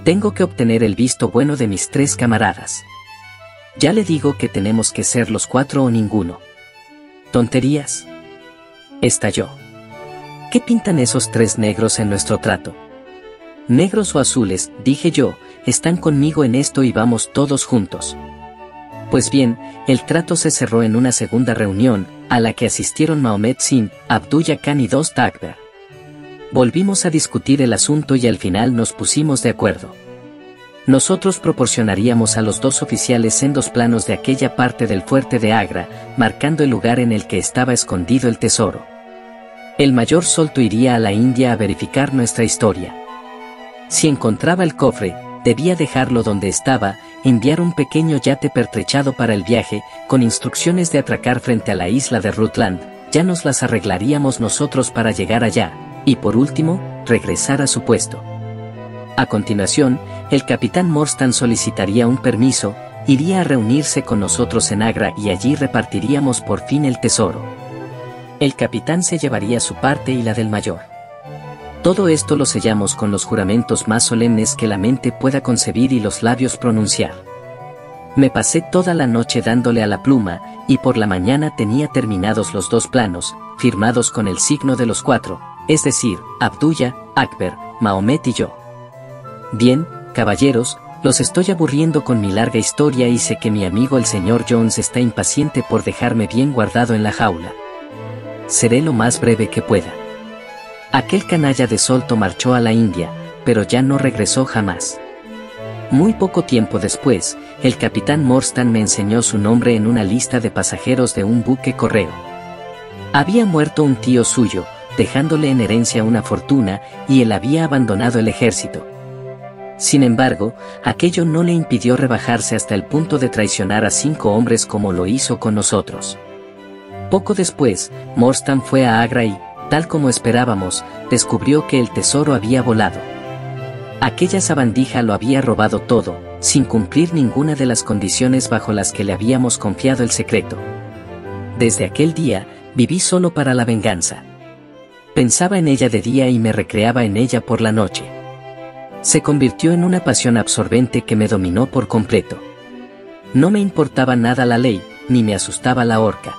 Tengo que obtener el visto bueno de mis 3 camaradas. Ya le digo que tenemos que ser los 4 o ninguno. ¿Tonterías? Estalló. ¿Qué pintan esos 3 negros en nuestro trato? Negros o azules, dije yo, están conmigo en esto y vamos todos juntos. Pues bien, el trato se cerró en una segunda reunión, a la que asistieron Mahomet Singh, Abdullah Khan y Dost Akbar. Volvimos a discutir el asunto y al final nos pusimos de acuerdo. Nosotros proporcionaríamos a los 2 oficiales sendos planos de aquella parte del fuerte de Agra, marcando el lugar en el que estaba escondido el tesoro. El mayor Solto iría a la India a verificar nuestra historia. Si encontraba el cofre, debía dejarlo donde estaba, enviar un pequeño yate pertrechado para el viaje, con instrucciones de atracar frente a la isla de Rutland, ya nos las arreglaríamos nosotros para llegar allá, y por último, regresar a su puesto. A continuación, el capitán Morstan solicitaría un permiso, iría a reunirse con nosotros en Agra y allí repartiríamos por fin el tesoro. El capitán se llevaría su parte y la del mayor. Todo esto lo sellamos con los juramentos más solemnes que la mente pueda concebir y los labios pronunciar. Me pasé toda la noche dándole a la pluma, y por la mañana tenía terminados los 2 planos, firmados con el signo de los 4, es decir, Abdullah, Akbar, Mahomet y yo. Bien, caballeros, los estoy aburriendo con mi larga historia y sé que mi amigo el señor Jones está impaciente por dejarme bien guardado en la jaula. Seré lo más breve que pueda. Aquel canalla de Solto marchó a la India, pero ya no regresó jamás. Muy poco tiempo después, el capitán Morstan me enseñó su nombre en una lista de pasajeros de un buque correo. Había muerto un tío suyo, dejándole en herencia una fortuna, y él había abandonado el ejército. Sin embargo, aquello no le impidió rebajarse hasta el punto de traicionar a 5 hombres como lo hizo con nosotros. Poco después, Morstan fue a Agra y, tal como esperábamos, descubrió que el tesoro había volado. Aquella sabandija lo había robado todo, sin cumplir ninguna de las condiciones bajo las que le habíamos confiado el secreto. Desde aquel día, viví solo para la venganza. Pensaba en ella de día y me recreaba en ella por la noche. Se convirtió en una pasión absorbente que me dominó por completo. No me importaba nada la ley, ni me asustaba la horca.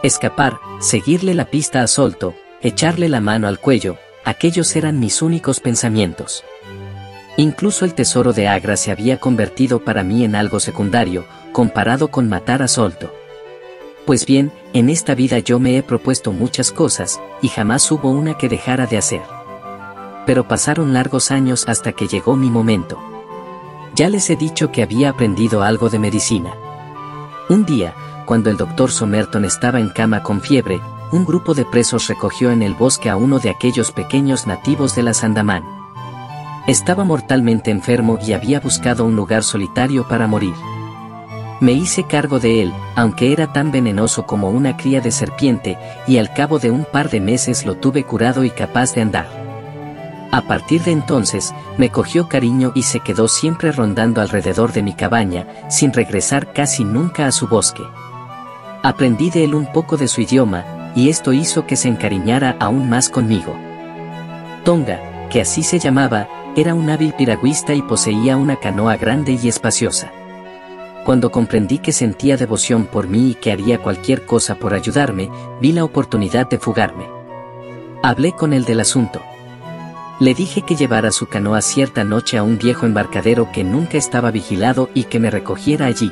Escapar, seguirle la pista a Solto, echarle la mano al cuello, aquellos eran mis únicos pensamientos. Incluso el tesoro de Agra se había convertido para mí en algo secundario, comparado con matar a Solto. Pues bien, en esta vida yo me he propuesto muchas cosas, y jamás hubo una que dejara de hacer. Pero pasaron largos años hasta que llegó mi momento. Ya les he dicho que había aprendido algo de medicina. Un día, cuando el doctor Somerton estaba en cama con fiebre, un grupo de presos recogió en el bosque a uno de aquellos pequeños nativos de las Andamán. Estaba mortalmente enfermo y había buscado un lugar solitario para morir. Me hice cargo de él, aunque era tan venenoso como una cría de serpiente, y al cabo de un par de meses lo tuve curado y capaz de andar. A partir de entonces, me cogió cariño y se quedó siempre rondando alrededor de mi cabaña, sin regresar casi nunca a su bosque. Aprendí de él un poco de su idioma, y esto hizo que se encariñara aún más conmigo. Tonga, que así se llamaba, era un hábil piragüista y poseía una canoa grande y espaciosa. Cuando comprendí que sentía devoción por mí y que haría cualquier cosa por ayudarme, vi la oportunidad de fugarme. Hablé con él del asunto. Le dije que llevara su canoa cierta noche a un viejo embarcadero que nunca estaba vigilado y que me recogiera allí.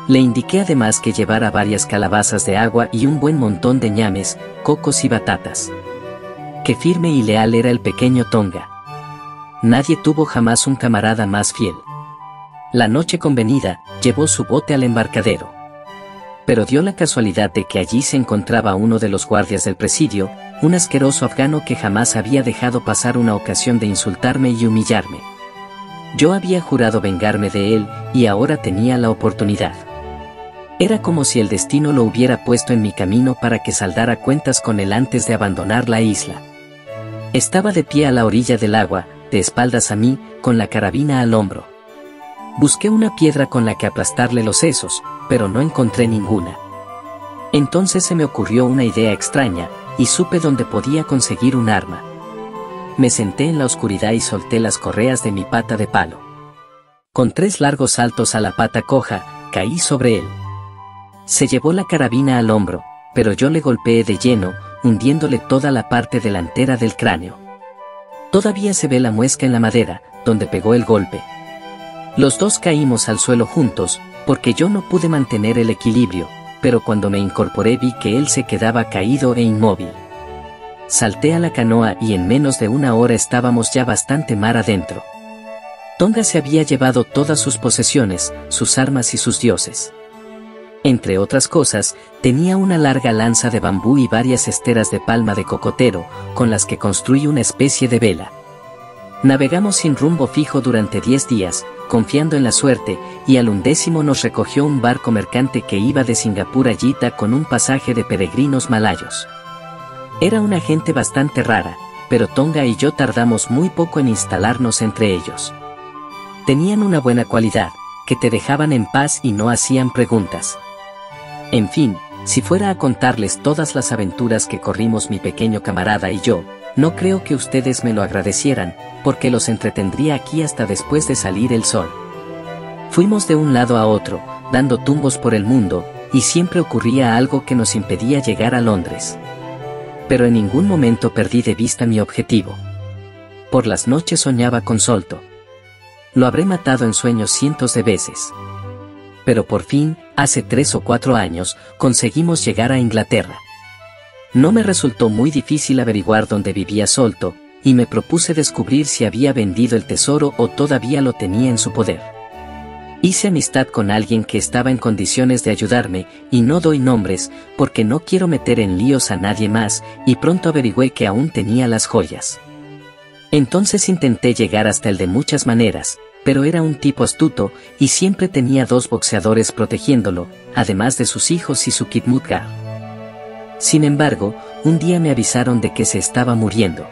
Le indiqué además que llevara varias calabazas de agua y un buen montón de ñames, cocos y batatas. Qué firme y leal era el pequeño Tonga. Nadie tuvo jamás un camarada más fiel. La noche convenida, llevó su bote al embarcadero. Pero dio la casualidad de que allí se encontraba uno de los guardias del presidio, un asqueroso afgano que jamás había dejado pasar una ocasión de insultarme y humillarme. Yo había jurado vengarme de él, y ahora tenía la oportunidad. Era como si el destino lo hubiera puesto en mi camino para que saldara cuentas con él antes de abandonar la isla. Estaba de pie a la orilla del agua, de espaldas a mí, con la carabina al hombro. Busqué una piedra con la que aplastarle los sesos, pero no encontré ninguna. Entonces se me ocurrió una idea extraña, y supe dónde podía conseguir un arma. Me senté en la oscuridad y solté las correas de mi pata de palo. Con 3 largos saltos a la pata coja, caí sobre él. Se llevó la carabina al hombro, pero yo le golpeé de lleno, hundiéndole toda la parte delantera del cráneo. Todavía se ve la muesca en la madera, donde pegó el golpe. Los dos caímos al suelo juntos, porque yo no pude mantener el equilibrio, pero cuando me incorporé vi que él se quedaba caído e inmóvil. Salté a la canoa y en menos de una hora estábamos ya bastante mar adentro. Tonga se había llevado todas sus posesiones, sus armas y sus dioses. Entre otras cosas, tenía una larga lanza de bambú y varias esteras de palma de cocotero, con las que construí una especie de vela. Navegamos sin rumbo fijo durante 10 días, confiando en la suerte, y al 11º nos recogió un barco mercante que iba de Singapur a Yita con un pasaje de peregrinos malayos. Era una gente bastante rara, pero Tonga y yo tardamos muy poco en instalarnos entre ellos. Tenían una buena cualidad, que te dejaban en paz y no hacían preguntas. En fin, si fuera a contarles todas las aventuras que corrimos mi pequeño camarada y yo, no creo que ustedes me lo agradecieran, porque los entretendría aquí hasta después de salir el sol. Fuimos de un lado a otro, dando tumbos por el mundo, y siempre ocurría algo que nos impedía llegar a Londres. Pero en ningún momento perdí de vista mi objetivo. Por las noches soñaba con Solto. Lo habré matado en sueños cientos de veces. Pero por fin, hace 3 o 4 años, conseguimos llegar a Inglaterra. No me resultó muy difícil averiguar dónde vivía Solto, y me propuse descubrir si había vendido el tesoro o todavía lo tenía en su poder. Hice amistad con alguien que estaba en condiciones de ayudarme, y no doy nombres, porque no quiero meter en líos a nadie más, y pronto averigüé que aún tenía las joyas. Entonces intenté llegar hasta él de muchas maneras, pero era un tipo astuto, y siempre tenía 2 boxeadores protegiéndolo, además de sus hijos y su Khidmutgar. Sin embargo, un día me avisaron de que se estaba muriendo.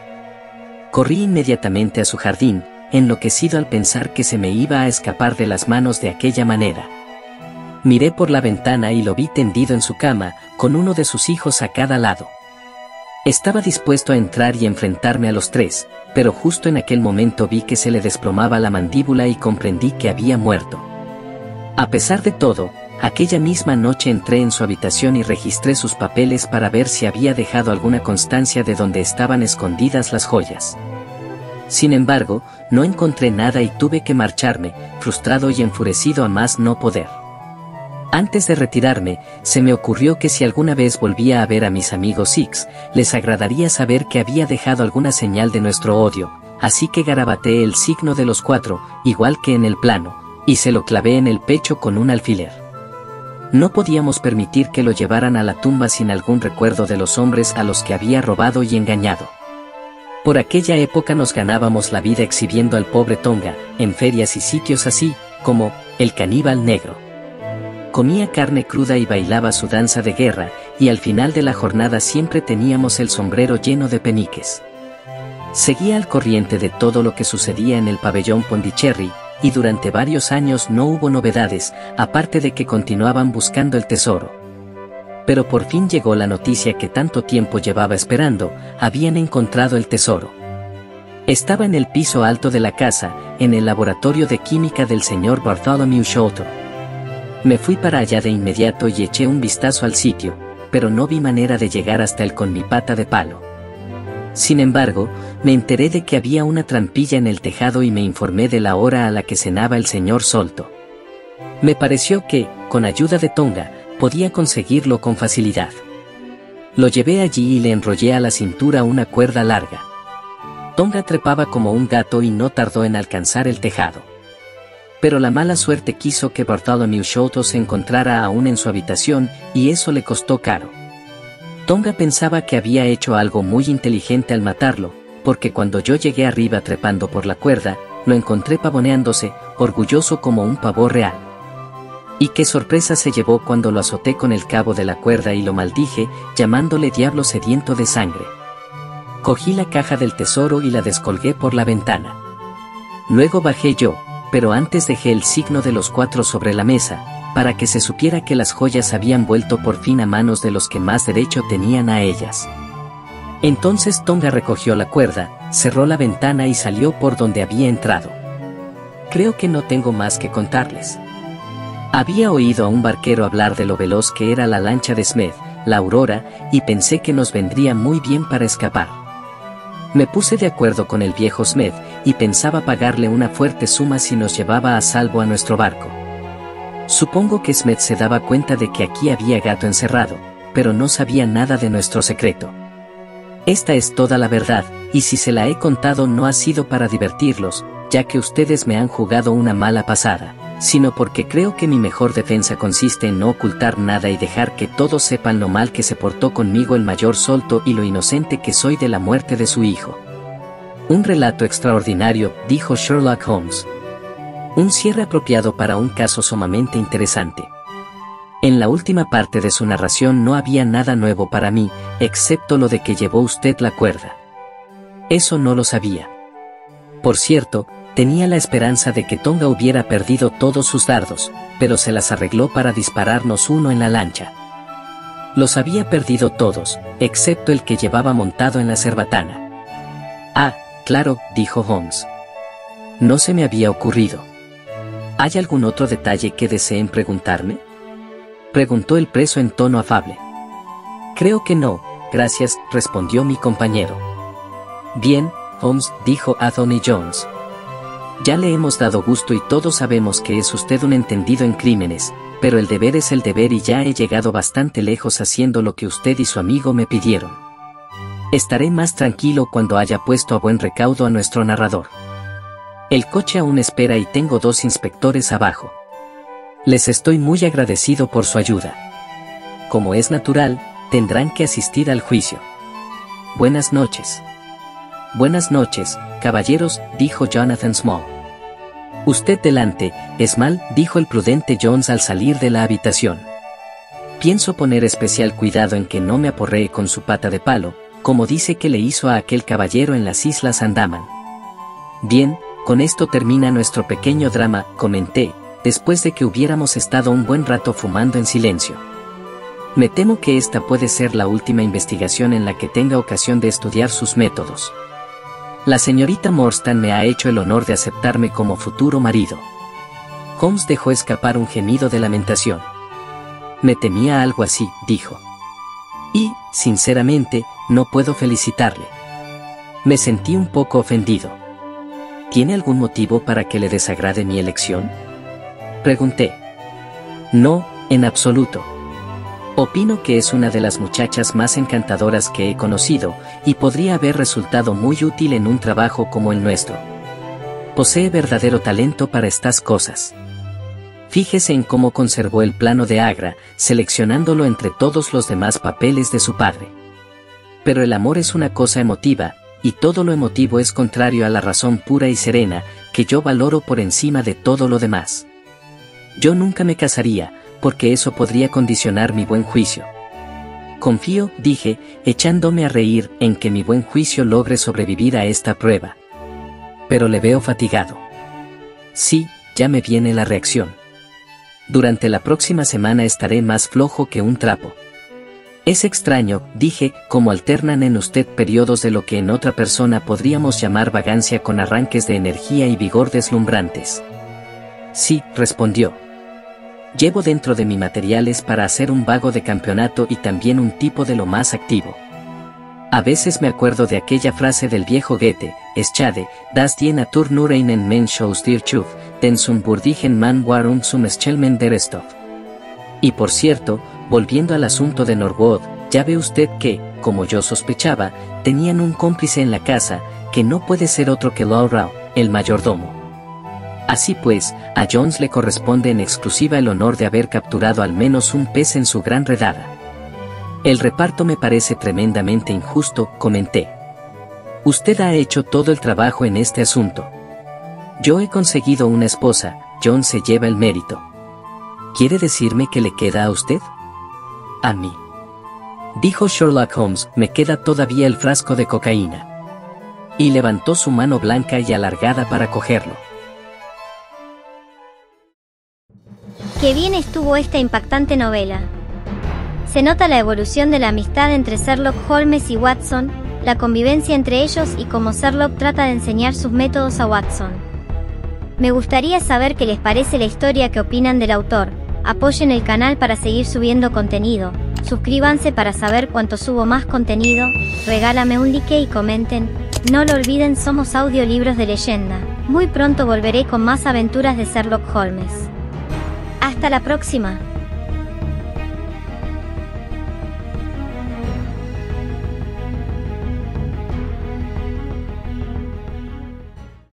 Corrí inmediatamente a su jardín, enloquecido al pensar que se me iba a escapar de las manos de aquella manera. Miré por la ventana y lo vi tendido en su cama, con uno de sus hijos a cada lado. Estaba dispuesto a entrar y enfrentarme a los tres, pero justo en aquel momento vi que se le desplomaba la mandíbula y comprendí que había muerto. A pesar de todo, aquella misma noche entré en su habitación y registré sus papeles para ver si había dejado alguna constancia de dónde estaban escondidas las joyas. Sin embargo, no encontré nada y tuve que marcharme, frustrado y enfurecido a más no poder. Antes de retirarme, se me ocurrió que si alguna vez volvía a ver a mis amigos Six, les agradaría saber que había dejado alguna señal de nuestro odio, así que garabateé el signo de los 4, igual que en el plano, y se lo clavé en el pecho con un alfiler. No podíamos permitir que lo llevaran a la tumba sin algún recuerdo de los hombres a los que había robado y engañado. Por aquella época nos ganábamos la vida exhibiendo al pobre Tonga, en ferias y sitios así, como el caníbal negro. Comía carne cruda y bailaba su danza de guerra, y al final de la jornada siempre teníamos el sombrero lleno de peniques. Seguía al corriente de todo lo que sucedía en el pabellón Pondicherry, y durante varios años no hubo novedades, aparte de que continuaban buscando el tesoro. Pero por fin llegó la noticia que tanto tiempo llevaba esperando: habían encontrado el tesoro. Estaba en el piso alto de la casa, en el laboratorio de química del señor Bartholomew Sholto. Me fui para allá de inmediato y eché un vistazo al sitio, pero no vi manera de llegar hasta él con mi pata de palo. Sin embargo, me enteré de que había una trampilla en el tejado y me informé de la hora a la que cenaba el señor Sholto. Me pareció que, con ayuda de Tonga, podía conseguirlo con facilidad. Lo llevé allí y le enrollé a la cintura una cuerda larga. Tonga trepaba como un gato y no tardó en alcanzar el tejado. Pero la mala suerte quiso que Bartholomew Sholto se encontrara aún en su habitación, y eso le costó caro. Tonga pensaba que había hecho algo muy inteligente al matarlo, porque cuando yo llegué arriba trepando por la cuerda, lo encontré pavoneándose, orgulloso como un pavo real. Y qué sorpresa se llevó cuando lo azoté con el cabo de la cuerda y lo maldije, llamándole diablo sediento de sangre. Cogí la caja del tesoro y la descolgué por la ventana. Luego bajé yo, pero antes dejé el signo de los 4 sobre la mesa, para que se supiera que las joyas habían vuelto por fin a manos de los que más derecho tenían a ellas. Entonces Tonga recogió la cuerda, cerró la ventana y salió por donde había entrado. Creo que no tengo más que contarles. Había oído a un barquero hablar de lo veloz que era la lancha de Smith, la Aurora, y pensé que nos vendría muy bien para escapar. Me puse de acuerdo con el viejo Smith, y pensaba pagarle una fuerte suma si nos llevaba a salvo a nuestro barco. Supongo que Smith se daba cuenta de que aquí había gato encerrado, pero no sabía nada de nuestro secreto. Esta es toda la verdad, y si se la he contado no ha sido para divertirlos, ya que ustedes me han jugado una mala pasada, sino porque creo que mi mejor defensa consiste en no ocultar nada y dejar que todos sepan lo mal que se portó conmigo el mayor Sholto y lo inocente que soy de la muerte de su hijo. Un relato extraordinario, dijo Sherlock Holmes. Un cierre apropiado para un caso sumamente interesante. En la última parte de su narración no había nada nuevo para mí, excepto lo de que llevó usted la cuerda. Eso no lo sabía. Por cierto, tenía la esperanza de que Tonga hubiera perdido todos sus dardos, pero se las arregló para dispararnos uno en la lancha. Los había perdido todos, excepto el que llevaba montado en la cerbatana. Ah, claro, dijo Holmes. No se me había ocurrido. ¿Hay algún otro detalle que deseen preguntarme?, preguntó el preso en tono afable. Creo que no, gracias, respondió mi compañero. Bien, Holmes, dijo Anthony Jones. Ya le hemos dado gusto y todos sabemos que es usted un entendido en crímenes, pero el deber es el deber y ya he llegado bastante lejos haciendo lo que usted y su amigo me pidieron. Estaré más tranquilo cuando haya puesto a buen recaudo a nuestro narrador. El coche aún espera y tengo 2 inspectores abajo. Les estoy muy agradecido por su ayuda. Como es natural, tendrán que asistir al juicio. Buenas noches. Buenas noches, caballeros, dijo Jonathan Small. Usted delante, Small, dijo el prudente Jones al salir de la habitación. Pienso poner especial cuidado en que no me aporree con su pata de palo, como dice que le hizo a aquel caballero en las Islas Andaman. Bien, Con esto termina nuestro pequeño drama, comenté, después de que hubiéramos estado un buen rato fumando en silencio. Me temo que esta puede ser la última investigación en la que tenga ocasión de estudiar sus métodos. La señorita Morstan me ha hecho el honor de aceptarme como futuro marido. Holmes dejó escapar un gemido de lamentación. Me temía algo así, dijo. Y, sinceramente, no puedo felicitarle. Me sentí un poco ofendido. ¿Tiene algún motivo para que le desagrade mi elección?, pregunté. No, en absoluto. Opino que es una de las muchachas más encantadoras que he conocido, y podría haber resultado muy útil en un trabajo como el nuestro. Posee verdadero talento para estas cosas. Fíjese en cómo conservó el plano de Agra, seleccionándolo entre todos los demás papeles de su padre. Pero el amor es una cosa emotiva, y todo lo emotivo es contrario a la razón pura y serena, que yo valoro por encima de todo lo demás. Yo nunca me casaría, porque eso podría condicionar mi buen juicio. Confío, dije, echándome a reír, en que mi buen juicio logre sobrevivir a esta prueba. Pero le veo fatigado. Sí, ya me viene la reacción. Durante la próxima semana estaré más flojo que un trapo. Es extraño, dije, cómo alternan en usted periodos de lo que en otra persona podríamos llamar vagancia con arranques de energía y vigor deslumbrantes. Sí, respondió. Llevo dentro de mi materiales para hacer un vago de campeonato y también un tipo de lo más activo. A veces me acuerdo de aquella frase del viejo Goethe, Schade, das die Natur nur einen Mensch aus dir schuf, denn zum würdigen Mann warum zum Schelmen der Stoff. Y por cierto, volviendo al asunto de Norwood, ya ve usted que, como yo sospechaba, tenían un cómplice en la casa, que no puede ser otro que Laura, el mayordomo. Así pues, a Jones le corresponde en exclusiva el honor de haber capturado al menos un pez en su gran redada. El reparto me parece tremendamente injusto, comenté. Usted ha hecho todo el trabajo en este asunto. Yo he conseguido una esposa, Jones se lleva el mérito. ¿Quiere decirme que le queda a usted? A mí. Dijo Sherlock Holmes, me queda todavía el frasco de cocaína. Y levantó su mano blanca y alargada para cogerlo. Qué bien estuvo esta impactante novela. Se nota la evolución de la amistad entre Sherlock Holmes y Watson, la convivencia entre ellos y cómo Sherlock trata de enseñar sus métodos a Watson. Me gustaría saber qué les parece la historia, qué opinan del autor. Apoyen el canal para seguir subiendo contenido. Suscríbanse para saber cuánto subo más contenido. Regálame un like y comenten. No lo olviden, somos Audiolibros de Leyenda. Muy pronto volveré con más aventuras de Sherlock Holmes. Hasta la próxima.